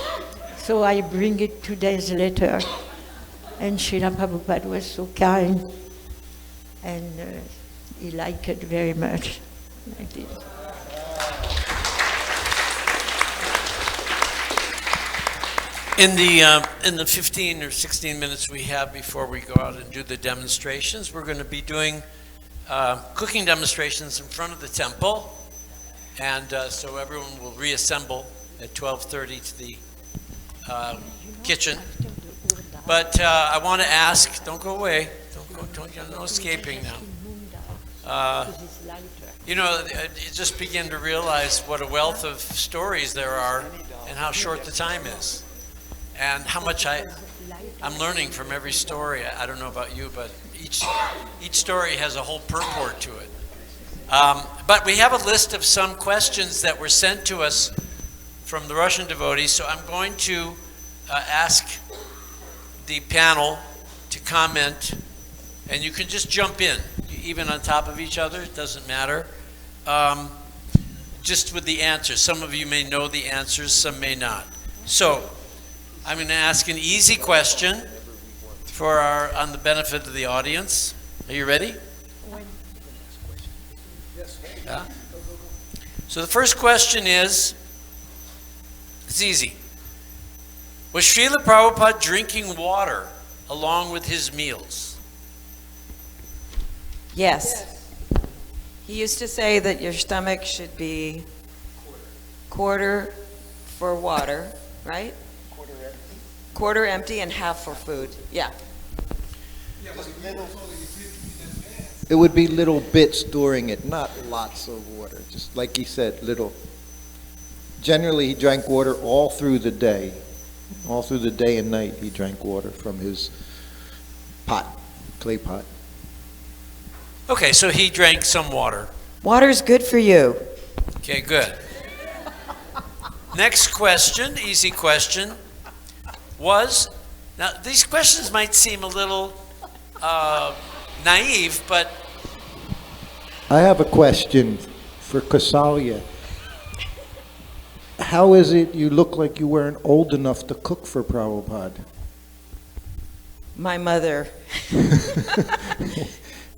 So I bring it 2 days later. And Srila Prabhupada was so kind, and he liked it very much. Like this. In the 15 or 16 minutes we have before we go out and do the demonstrations, we're going to be doing cooking demonstrations in front of the temple, and so everyone will reassemble at 12:30 to the kitchen. But I want to ask, don't go away, no escaping now. You know, you just begin to realize what a wealth of stories there are, and how short the time is, and how much I'm learning from every story. I don't know about you, but each story has a whole purport to it. But we have a list of some questions that were sent to us from the Russian devotees, so I'm going to ask the panel to comment, and you can just jump in, even on top of each other, it doesn't matter. Just with the answers. Some of you may know the answers, some may not. So, I'm going to ask an easy question on the benefit of the audience. Are you ready? Yeah? So the first question is, it's easy. Was Srila Prabhupada drinking water along with his meals? Yes. He used to say that your stomach should be quarter for water, right? Quarter empty and half for food. Yeah. It would be little bits during it, not lots of water. Just like he said, little. Generally, he drank water all through the day. All through the day and night, he drank water from his pot, clay pot. Okay, so he drank some water. Water's good for you. Okay, good. Next question, easy question, was, now these questions might seem a little naive, but I have a question for Kausalya. How is it you look like you weren't old enough to cook for Prabhupada? My mother.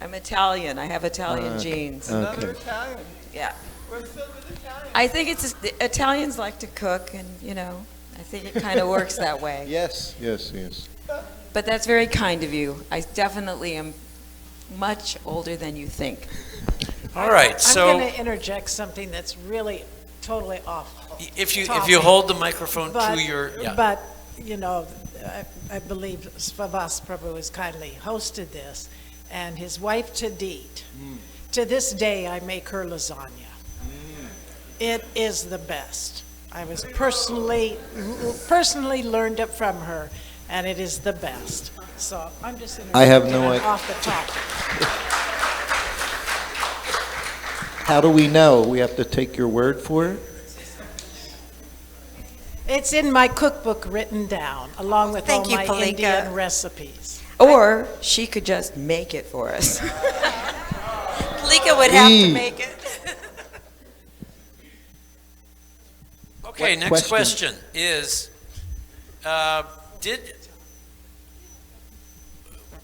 I'm Italian. I have Italian genes. Another Italian. Yeah. We're filled with Italians. I think it's Italians like to cook, and I think it kind of works that way. Yes, yes, yes. But that's very kind of you. I definitely am much older than you think. all right, I'm so going to interject something that's really totally off. if you topic. hold the microphone But, to your, yeah. but I believe Svavas Prabhu has kindly hosted this, and his wife Tadit. To this day, I make her lasagna. It is the best. I was personally learned it from her, and it is the best. So I'm just I have no interjecting idea. off the topic. How do we know? We have to take your word for it? It's in my cookbook written down, along with Thank all you, my Palika. Indian recipes. Or she could just make it for us. Lika would have to make it. Okay, What next question? question is, did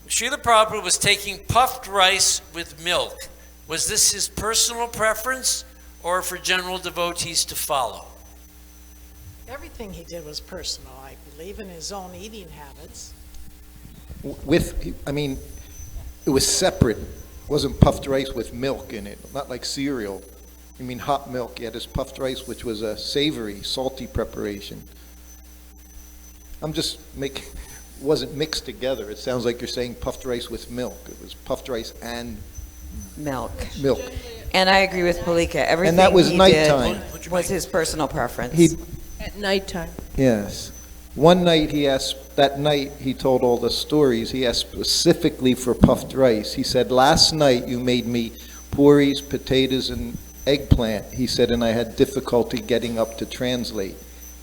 Srila Prabhupada was taking puffed rice with milk. Was this his personal preference or for general devotees to follow? Everything he did was personal, I believe, in his own eating habits. It was separate. It wasn't puffed rice with milk in it, not like cereal. You mean hot milk. He had his puffed rice, which was a savory, salty preparation. Wasn't mixed together. It sounds like you're saying puffed rice with milk. It was puffed rice and Milk. milk. And I agree with Palika. Everything that was he nighttime. did was his personal preference. At nighttime. Yes. One night that night he told all the stories. He asked specifically for puffed rice. He said, last night you made me puris, potatoes, and eggplant. He said, and I had difficulty getting up to translate.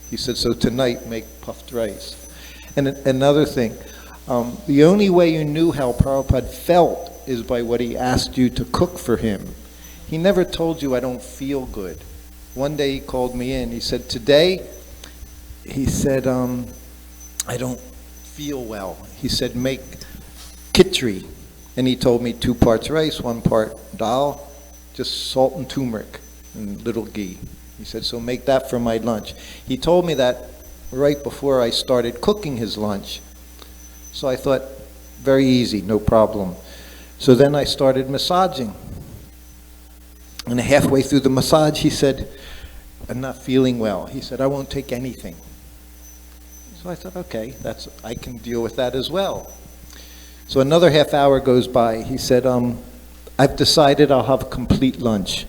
He said, so tonight make puffed rice. And another thing, the only way you knew how Prabhupada felt is by what he asked you to cook for him. He never told you, I don't feel good. One day he called me in. He said, today, I don't feel well. He said, make khichdi. And he told me 2 parts rice, 1 part dal, just salt and turmeric and little ghee. He said, so make that for my lunch. He told me that right before I started cooking his lunch. So I thought, very easy, no problem. So then I started massaging. And halfway through the massage, he said, I'm not feeling well. He said, I won't take anything. So I thought, okay, I can deal with that as well. So another half hour goes by. He said, I've decided I'll have complete lunch.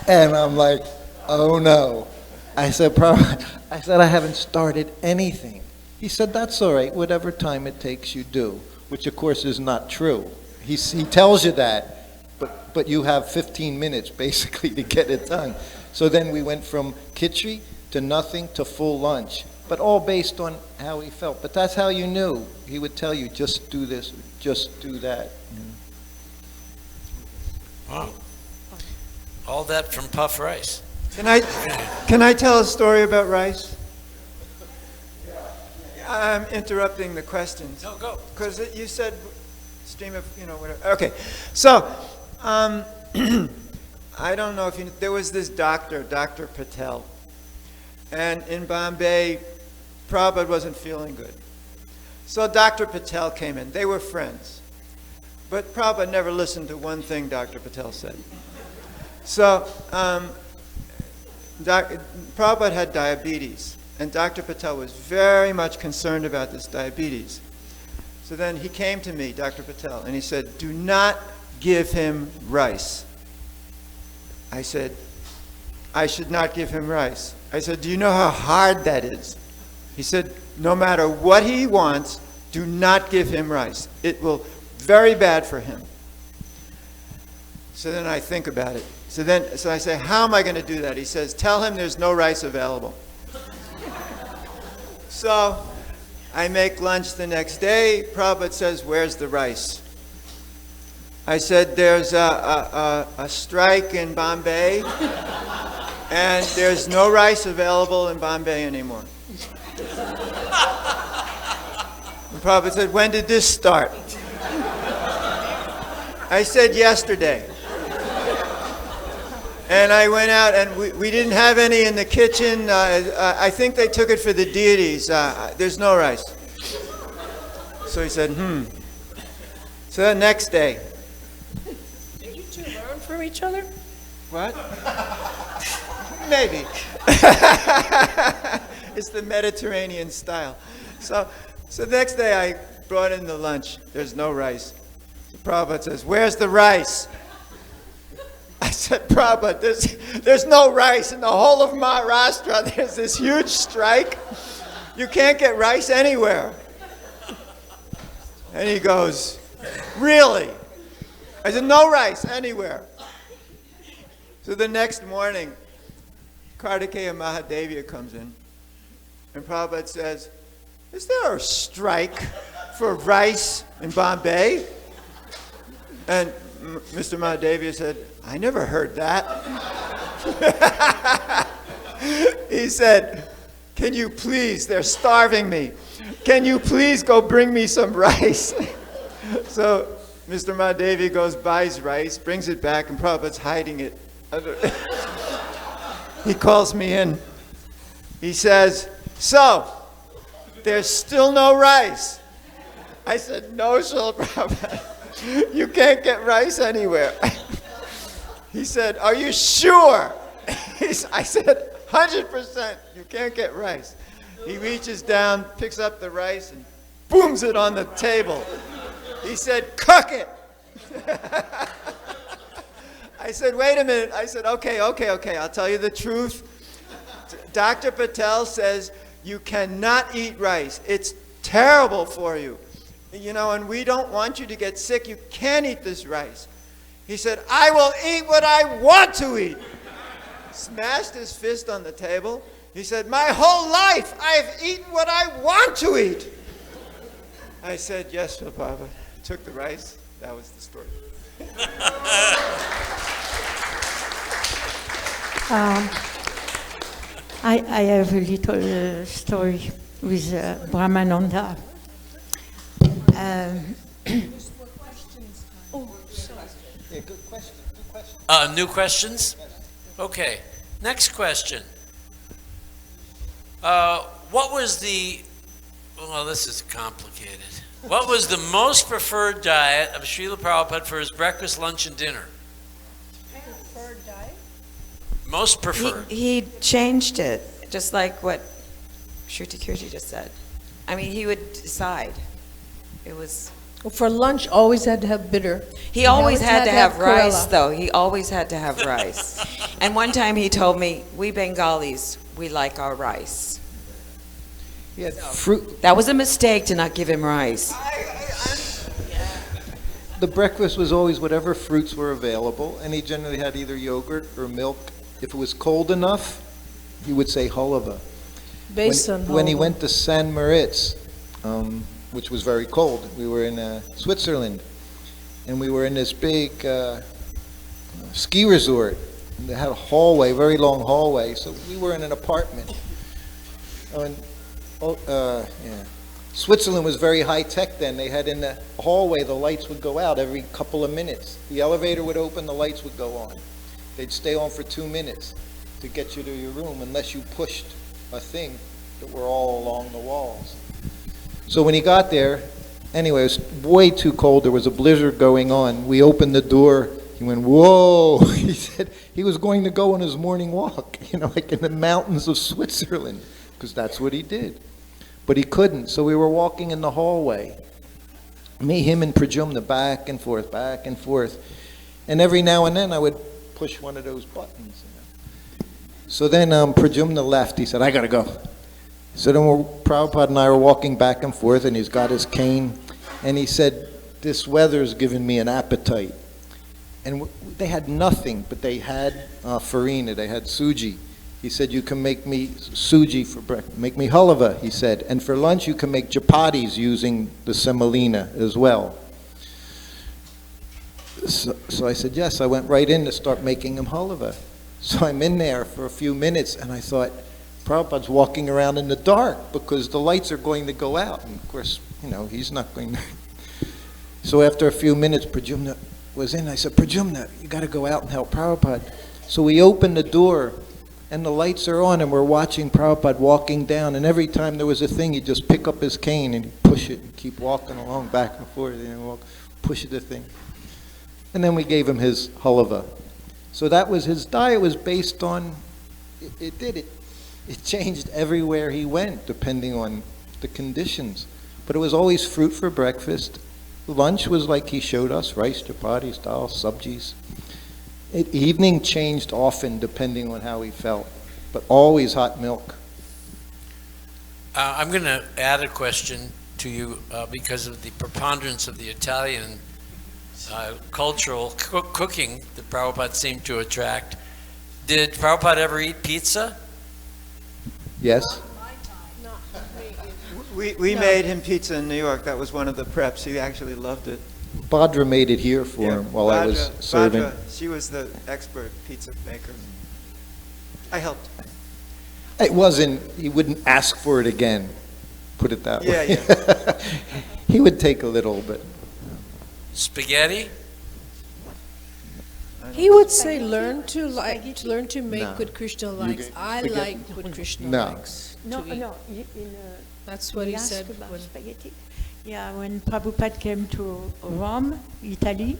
And I'm like, oh no. I said, I haven't started anything. He said, that's all right, whatever time it takes you do, which of course is not true. He tells you that, but you have 15 minutes basically to get it done. So then we went from khichdi to nothing to full lunch, but all based on how he felt. But that's how you knew. He would tell you, just do this, just do that. Wow. All that from puffed rice. Can I tell a story about rice? I'm interrupting the questions. No, go. Because you said stream of, whatever. Okay. So, I don't know if there was this doctor, Dr. Patel. And in Bombay, Prabhupada wasn't feeling good. So Dr. Patel came in. They were friends. But Prabhupada never listened to one thing Dr. Patel said. So Prabhupada had diabetes, and Dr. Patel was very much concerned about this diabetes. So then he came to me, Dr. Patel, and he said, do not give him rice. I said, I should not give him rice. I said, do you know how hard that is? He said, no matter what he wants, do not give him rice. It will very bad for him. So then I think about it. So I say, how am I going to do that? He says, tell him there's no rice available. So I make lunch the next day. Prabhupada says, where's the rice? I said, there's a strike in Bombay, and there's no rice available in Bombay anymore. And Prabhupada said, when did this start? I said, yesterday. And I went out, and we didn't have any in the kitchen. I think they took it for the deities. There's no rice. So he said, So the next day. Did you two learn from each other? What? Maybe. It's the Mediterranean style. So the next day I brought in the lunch. There's no rice. So Prabhupada says, where's the rice? I said, Prabhupada, there's no rice in the whole of Maharashtra. There's this huge strike. You can't get rice anywhere. And he goes, really? I said, no rice anywhere. So the next morning, Kartikeya Mahadevya comes in, and Prabhupada says, is there a strike for rice in Bombay? And Mr. Mahadevya said, I never heard that. He said, can you please, they're starving me. Can you please go bring me some rice? So Mr. Mahadevya goes, buys rice, brings it back, and Prabhupada's hiding it. He calls me in. He says, so, there's still no rice. I said, no, Srila Prabhupada. You can't get rice anywhere. He said, are you sure? I said, 100%, you can't get rice. He reaches down, picks up the rice, and booms it on the table. He said, cook it. I said, wait a minute. I said, okay, I'll tell you the truth. Dr. Patel says you cannot eat rice. It's terrible for you. You know, and we don't want you to get sick. You can't eat this rice. He said, I will eat what I want to eat. Smashed his fist on the table. He said, my whole life I've eaten what I want to eat. I said, yes, Srila Prabhupada. Took the rice. That was the story. I have a little story with Brahmananda. Yeah, good question. New questions? Okay. Next question. What was well, this is complicated. What was the most preferred diet of Srila Prabhupada for his breakfast, lunch, and dinner? Preferred diet? Most preferred. He changed it, just like what Shruti Kirti just said. I mean, he would decide. It was... Well, for lunch, always had to have bitter. He always had to have rice, Kerala. though. He always had to have rice. And one time he told me, we Bengalis, we like our rice. He had fruit. That was a mistake to not give him rice. The breakfast was always whatever fruits were available, and he generally had either yogurt or milk. If it was cold enough, he would say halava. Besan When he halva. went to San Moritz, which was very cold, we were in Switzerland, and we were in this big ski resort. And they had a hallway, very long hallway, so we were in an apartment. Switzerland was very high tech then. They had in the hallway, the lights would go out every couple of minutes. The elevator would open, the lights would go on. They'd stay on for 2 minutes to get you to your room unless you pushed a thing that were all along the walls. So when he got there, Anyway, it was way too cold. There was a blizzard going on. We opened the door. He went, whoa. He said he was going to go on his morning walk, like in the mountains of Switzerland, because that's what he did. But he couldn't, so we were walking in the hallway. Me, him, and Prajumna, back and forth, back and forth. And every now and then I would push one of those buttons. So then Prajumna left. He said, I got to go. So then Prabhupada and I were walking back and forth, and he's got his cane. And he said, this weather's given me an appetite. And they had nothing, but they had farina, they had suji. He said, you can make me suji for breakfast, make me halava, he said. And for lunch, you can make chapatis using the semolina as well. So I said, yes. I went right in to start making him halava. So I'm in there for a few minutes, and I thought, Prabhupada's walking around in the dark because the lights are going to go out. And of course, he's not going to. So after a few minutes, Prajumna was in. I said, Prajumna, you got to go out and help Prabhupada. So we opened the door, and the lights are on, and we're watching Prabhupada walking down. And every time there was a thing, he'd just pick up his cane and he'd push it and keep walking along back and forth, push the thing. And then we gave him his halava. So that was his diet, was based on, it changed everywhere he went, depending on the conditions. But it was always fruit for breakfast. Lunch was like he showed us, rice, chapatis, dal, sabjis. Evening changed often, depending on how he felt, but always hot milk. I'm going to add a question to you because of the preponderance of the Italian cultural cooking that Prabhupada seemed to attract. Did Prabhupada ever eat pizza? Yes. We made him pizza in New York. That was one of the preps. He actually loved it. Bhadra made it here for him while I was serving. Bhadra, she was the expert pizza maker. I helped. It wasn't, he wouldn't ask for it again, put it that way. Yeah. He would take a little, but. Spaghetti? He would say, learn to make No. what Krishna likes. I spaghetti. like what Krishna No. likes. No, to eat. no. That's what he asked said. about When, spaghetti. Yeah, when Prabhupada came to Rome, Italy,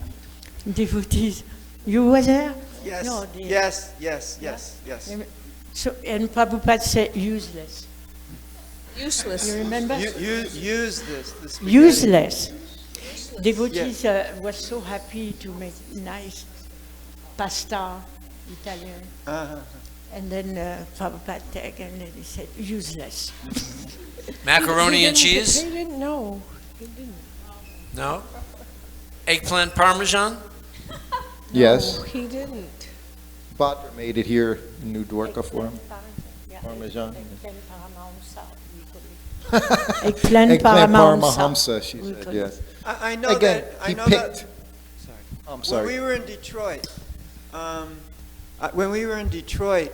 devotees, you were there? Yes. No, Yes. So, and Prabhupada said useless. useless. You remember? Use this. The spaghetti. Useless. Devotees were so happy to make nice pasta, Italian. Uh-huh. And then Prabhupada took and then he said, useless. Macaroni and cheese? He didn't know. He didn't. No? Eggplant parmesan? Yes. No, he didn't. Bhadra made it here in New Dwarka for him. Parmesan. Eggplant paramahamsa, she said, yes. I know Again, that. I he know picked. That. I'm When sorry. we were in Detroit,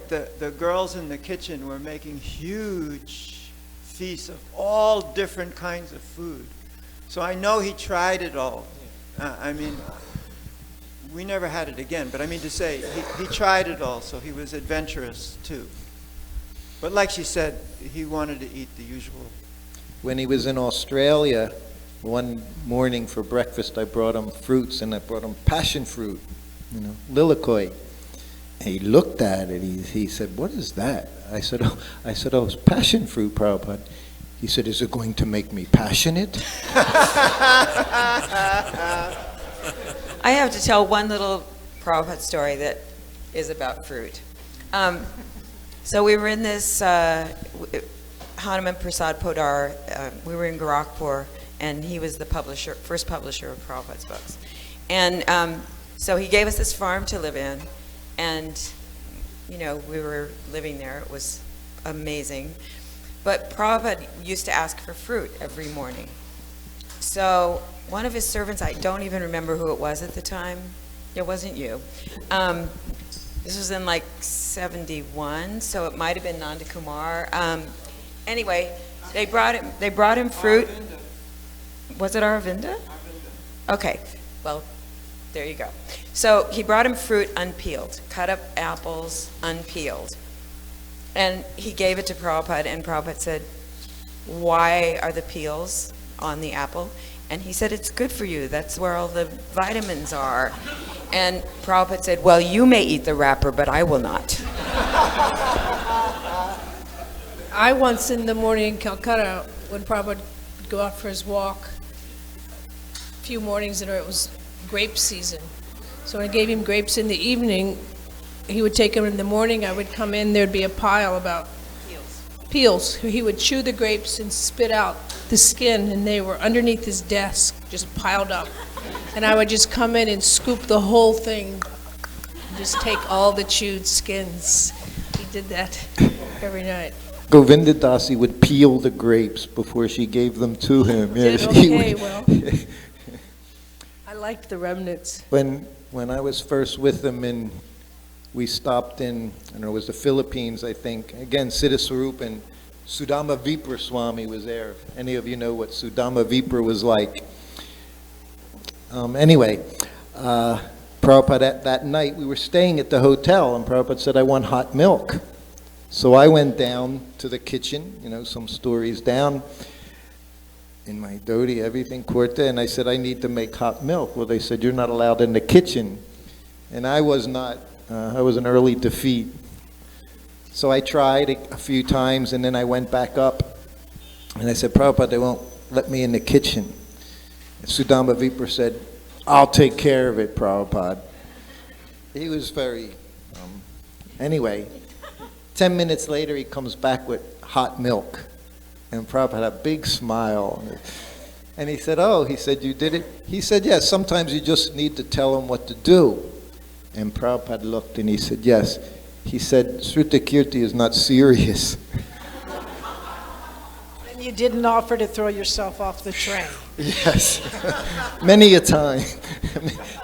the girls in the kitchen were making huge feasts of all different kinds of food. So I know he tried it all. We never had it again, but I mean to say, he tried it all, so he was adventurous too. But like she said, he wanted to eat the usual. When he was in Australia, one morning for breakfast, I brought him fruits, and I brought him passion fruit, lilikoi. And he looked at it. He said, "What is that?" I said, "Oh, it's passion fruit, Prabhupada." He said, "Is it going to make me passionate?" I have to tell one little Prabhupada story that is about fruit. So we were in this Hanuman Prasad Podar. We were in Gorakhpur, and he was the first publisher of Prabhupada's books. And so he gave us this farm to live in, and we were living there. It was amazing. But Prabhupada used to ask for fruit every morning. So one of his servants, I don't even remember who it was at the time. It wasn't you. This was in like 71, so it might have been Nanda Kumar. Anyway, they brought him fruit. Was it Aravinda? Okay, well, there you go. So he brought him fruit unpeeled, cut up apples unpeeled. And he gave it to Prabhupada, and Prabhupada said, "Why are the peels on the apple?" And he said, it's good for you. That's where all the vitamins are. And Prabhupada said, well, you may eat the wrapper, but I will not. I once in the morning in Calcutta, when Prabhupada would go out for his walk, a few mornings in it was grape season. So when I gave him grapes in the evening, he would take them in the morning, I would come in, there'd be a pile about peels. He would chew the grapes and spit out the skin, and they were underneath his desk, just piled up. And I would just come in and scoop the whole thing, just take all the chewed skins. He did that every night. Govinda Dasi would peel the grapes before she gave them to him. Did okay, well, I liked the remnants. When I was first with them, and we stopped in, I don't know, it was the Philippines, I think. Again, Siddhaswarup and Sudama Vipra Swami was there. Any of you know what Sudama Vipra was like? Anyway, Prabhupada, that night we were staying at the hotel, and Prabhupada said, I want hot milk. So I went down to the kitchen, you know, some stories down, in my dhoti, everything, kurta, and I said, I need to make hot milk. Well, they said, you're not allowed in the kitchen. And I was not, I was an early defeat. So I tried a few times, and then I went back up, and I said, Prabhupada, they won't let me in the kitchen. And Sudama Vipra said, I'll take care of it, Prabhupada. He was very, anyway, 10 minutes later, he comes back with hot milk. And Prabhupada had a big smile. And he said, oh, he said, you did it? He said, yes, sometimes you just need to tell him what to do. And Prabhupada looked and he said, yes. He said, Sruta Kirti is not serious. And you didn't offer to throw yourself off the train. Yes, many a time.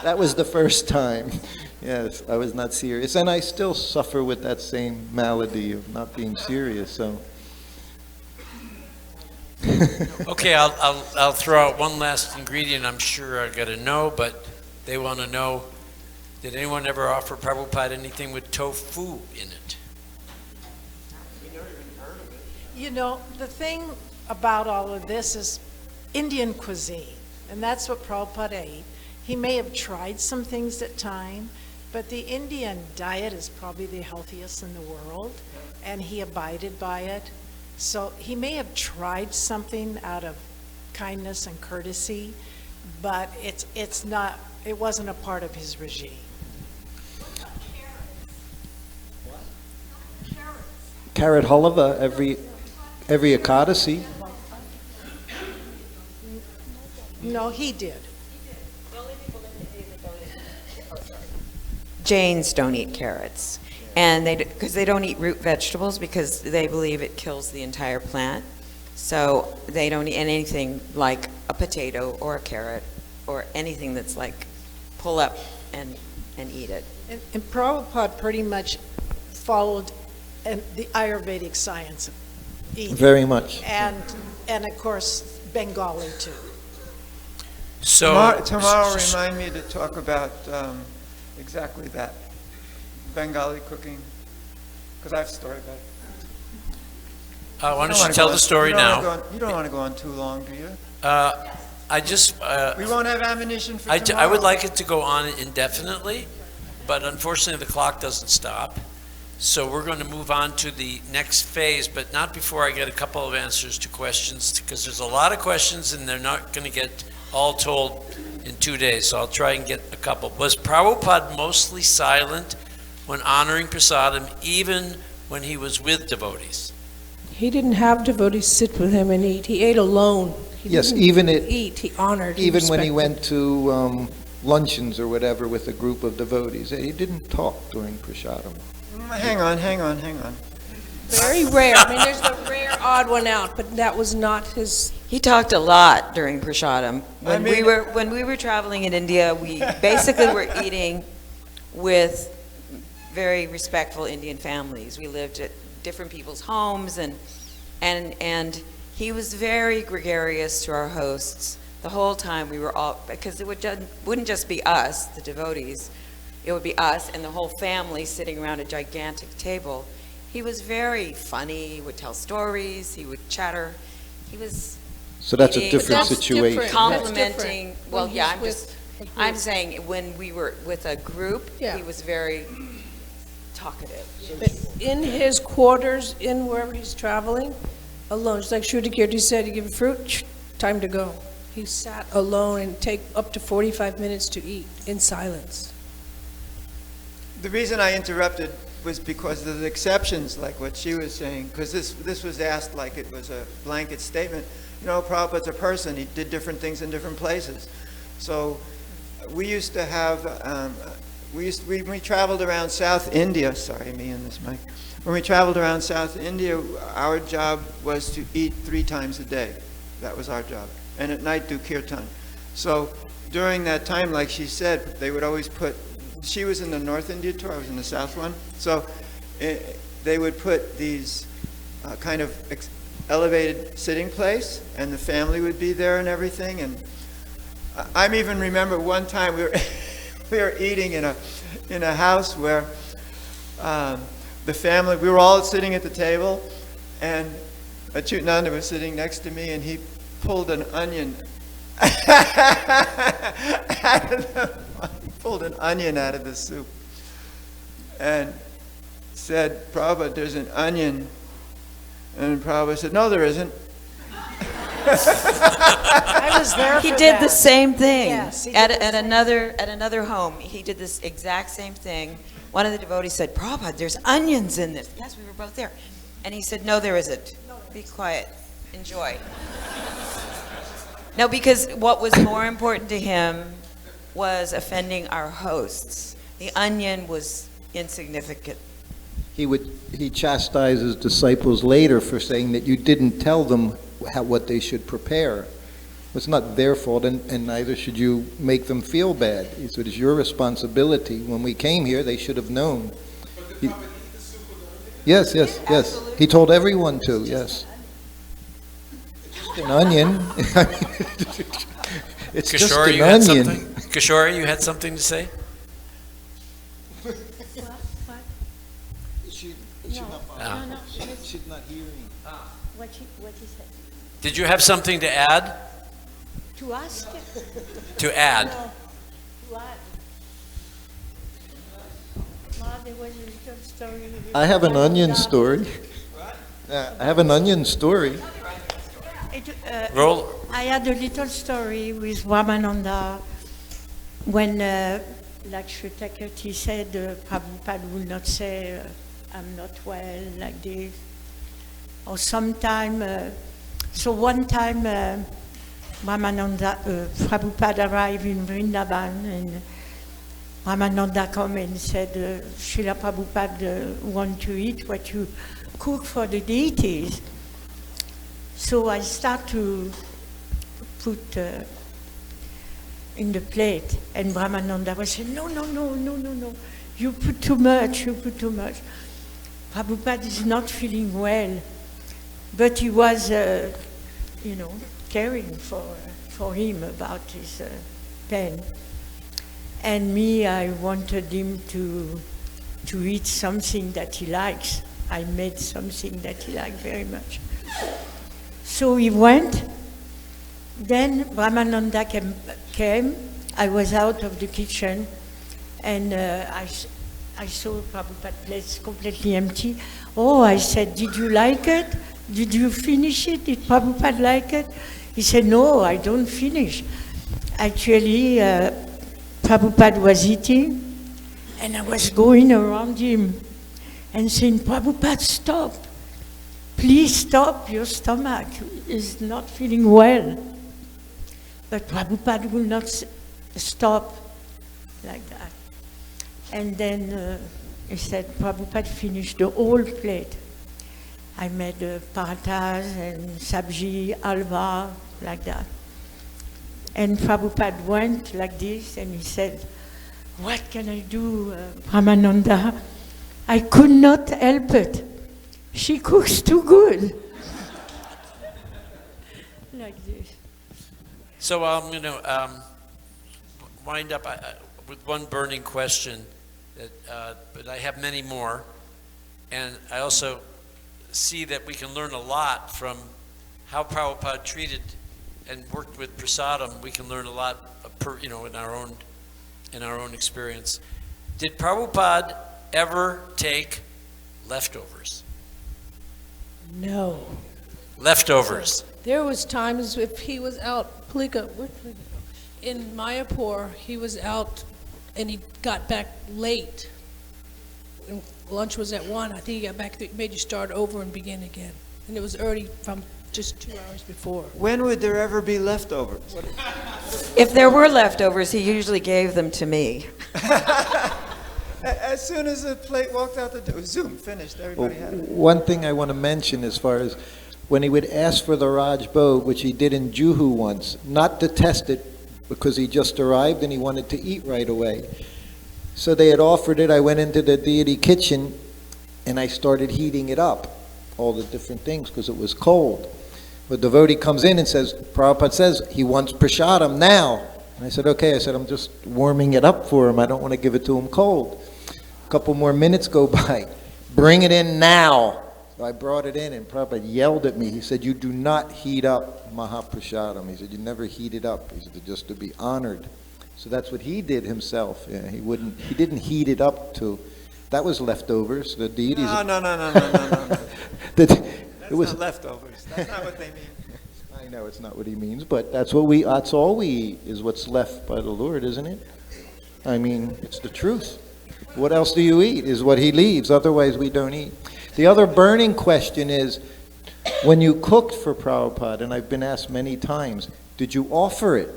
That was the first time. Yes, I was not serious. And I still suffer with that same malady of not being serious, so. Okay, I'll throw out one last ingredient I'm sure I gotta know, but they want to know, did anyone ever offer Prabhupada anything with tofu in it? You know, the thing about all of this is Indian cuisine, and that's what Prabhupada ate. He may have tried some things at time, but the Indian diet is probably the healthiest in the world, and he abided by it. So he may have tried something out of kindness and courtesy, but it wasn't a part of his regime. Carrot halava every Ekadasi. No, he did. Jains don't eat carrots. And because they don't eat root vegetables because they believe it kills the entire plant. So they don't eat anything like a potato or a carrot or anything that's like pull up and eat it. And Prabhupada pretty much followed the Ayurvedic science of eating. Very much. And of course, Bengali too. So Tomorrow remind me to talk about exactly that. Bengali cooking, because I've started that. why don't you tell the story now? You don't want to go on too long, do you? I just, We won't have ammunition for I tomorrow. would like it to go on indefinitely, but unfortunately the clock doesn't stop. So we're going to move on to the next phase, but not before I get a couple of answers to questions, because there's a lot of questions and they're not going to get all told in 2 days. So I'll try and get a couple. Was Prabhupada mostly silent when honoring prasadam, even when he was with devotees? He didn't have devotees sit with him and eat. He ate alone. He Yes, didn't even eat. He honored. Even when he respected. went to luncheons or whatever with a group of devotees, he didn't talk during prasadam. Hang on. Very rare. I mean, there's the rare odd one out, but that was not his. He talked a lot during prasadam. When mean- we were traveling in India, we basically were eating with very respectful Indian families. We lived at different people's homes, and he was very gregarious to our hosts the whole time. We were all, because it wouldn't just be us, the devotees, it would be us and the whole family sitting around a gigantic table. He was very funny. He would tell stories. He would chatter. He was So that's a eating, different That's situation. different. complimenting. Well, When yeah, he's I'm with just, a group. I'm saying when we were with a group, Yeah. he was very talkative. But in his quarters, in wherever he's traveling, alone, just like Shruti Kirti said, you give him fruit, time to go. He sat alone and take up to 45 minutes to eat in silence. The reason I interrupted was because of the exceptions, like what she was saying, because this was asked like it was a blanket statement. You know, Prabhupada's a person, he did different things in different places. So we used to have, when we traveled around South India, sorry, me and this mic. When we traveled around South India, our job was to eat 3 times a day. That was our job. And at night do kirtan. So during that time, like she said, they would always put, she was in the North India tour, I was in the South one. So they would put these kind of elevated sitting place, and the family would be there and everything. And I even remember one time we were we were eating in a house where the family, we were all sitting at the table, and Achyutananda was sitting next to me, and he pulled an onion out of the soup and said, "Prabhupada, there's an onion." And Prabhupada said, "No, there isn't." I was there He for did that. the same thing Yes, he did at, the at same another home. He did this exact same thing. One of the devotees said, "Prabhupada, there's onions in this." Yes, we were both there. And he said, "No, there isn't. Be quiet. Enjoy." No, because what was more important to him was offending our hosts. The onion was insignificant. He chastised his disciples later for saying that you didn't tell them what they should prepare. It's not their fault, and neither should you make them feel bad. He said, it's your responsibility. When we came here, they should have known. Yes. He told everyone to, yes. Just an onion. It's just Kishore, an you had onion. something? Kishore, you had something to say? No, She's not hearing. what he said. Did you have something to add? To ask? To add? No, to add. There was a little story. I have an onion story. I have an onion story. Roll. I had a little story with Ramananda when, like Shrutakirti said, Prabhupada will not say, I'm not well, like this. Or sometime, so one time Ramananda, Prabhupada arrived in Vrindavan, and Ramananda come and said, Srila Prabhupada want to eat what you cook for the deities. So I start to put in the plate, and Brahmananda was saying, no, you put too much. Prabhupada is not feeling well, but he was, caring for him about his pain. And me, I wanted him to eat something that he likes. I made something that he liked very much. So he went. Then Brahmananda came. I was out of the kitchen, and I saw Prabhupada's place completely empty. Oh, I said, did you like it? Did you finish it? Did Prabhupada like it? He said, no, I don't finish. Actually, Prabhupada was eating, and I was going around him and saying, Prabhupada, stop. Please stop, your stomach is not feeling well. But Prabhupada will not stop like that. And then he said, Prabhupada finished the whole plate. I made parathas and sabji, halwa, like that. And Prabhupada went like this, and he said, what can I do, Brahmananda? I could not help it. She cooks too good. Like this. So I'm going to wind up with one burning question, but I have many more. And I also see that we can learn a lot from how Prabhupada treated and worked with prasadam, we can learn a lot, in our own experience. Did Prabhupada ever take leftovers? No. Leftovers. There was times if he was out, Palika, in Mayapur, he was out and he got back late. And lunch was at 1. I think he got back, made you start over and begin again. And it was already from just 2 hours before. When would there ever be leftovers? If there were leftovers, he usually gave them to me. As soon as the plate walked out the door, zoom, finished, everybody had it. One thing I want to mention as far as when he would ask for the Raj Bhog, which he did in Juhu once, not to test it because he just arrived and he wanted to eat right away. So they had offered it. I went into the deity kitchen and I started heating it up, all the different things, because it was cold. The devotee comes in and says, Prabhupada says he wants prasadam now. And I said, okay. I said, I'm just warming it up for him. I don't want to give it to him cold. A couple more minutes go by. Bring it in now. So I brought it in and Prabhupada yelled at me. He said, you do not heat up Mahaprasadam. He said, you never heat it up. He said, just to be honored. So that's what he did himself. Yeah, he didn't heat it up to, that was leftovers. The deities. No. That's not leftovers. That's not what they mean. I know it's not what he means, but that's all we eat is what's left by the Lord, isn't it? I mean, it's the truth. What else do you eat is what he leaves, otherwise we don't eat. The other burning question is, when you cooked for Prabhupada, and I've been asked many times, did you offer it?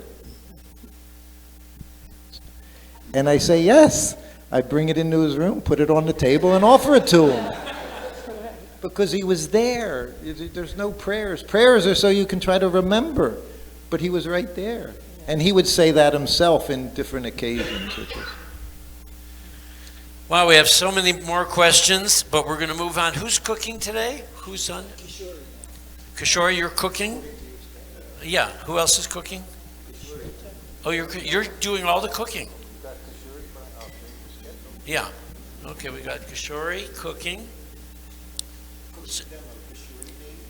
And I say yes. I bring it into his room, put it on the table, and offer it to him. Because he was there. There's no prayers. Prayers are so you can try to remember. But he was right there. And he would say that himself in different occasions. Wow, we have so many more questions, but we're going to move on. Who's cooking today? Who's on? Kishore, you're cooking? Yeah. Who else is cooking? Oh, you're doing all the cooking. Yeah. Okay, we got Kishore cooking.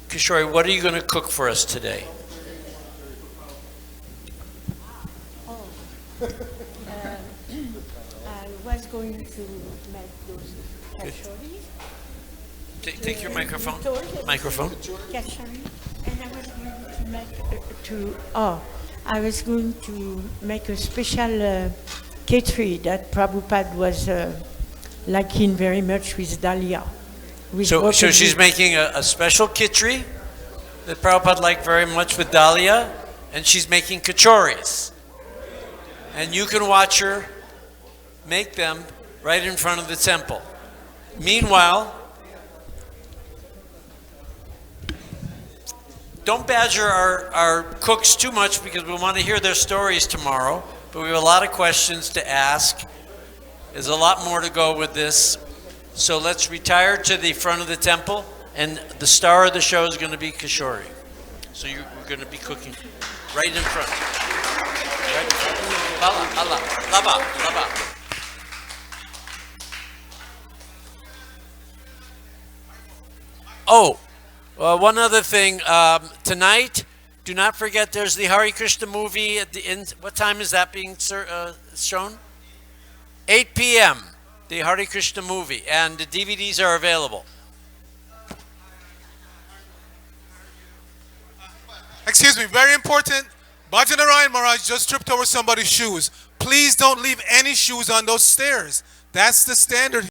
Kishore, what are you going to cook for us today? I was going to make those kashoris. Take your microphone. Microphone. Kashari, and I was going to make a special khichdi that Prabhupada was liking very much with Dahlia. So she's making a special khichdi that Prabhupada liked very much with Dahlia, and she's making kachoris. And you can watch her make them right in front of the temple. Meanwhile, don't badger our cooks too much because we want to hear their stories tomorrow, but we have a lot of questions to ask. There's a lot more to go with this. So let's retire to the front of the temple, and the star of the show is going to be Kishore. So you're going to be cooking right in front. Right in front. Allah, lava. Oh, one other thing. Tonight, do not forget there's the Hare Krishna movie at the end. What time is that being shown? 8 p.m. The Hare Krishna movie, and the DVDs are available. Excuse me, very important. Bhajanarayan Maharaj just tripped over somebody's shoes. Please don't leave any shoes on those stairs. That's the standard.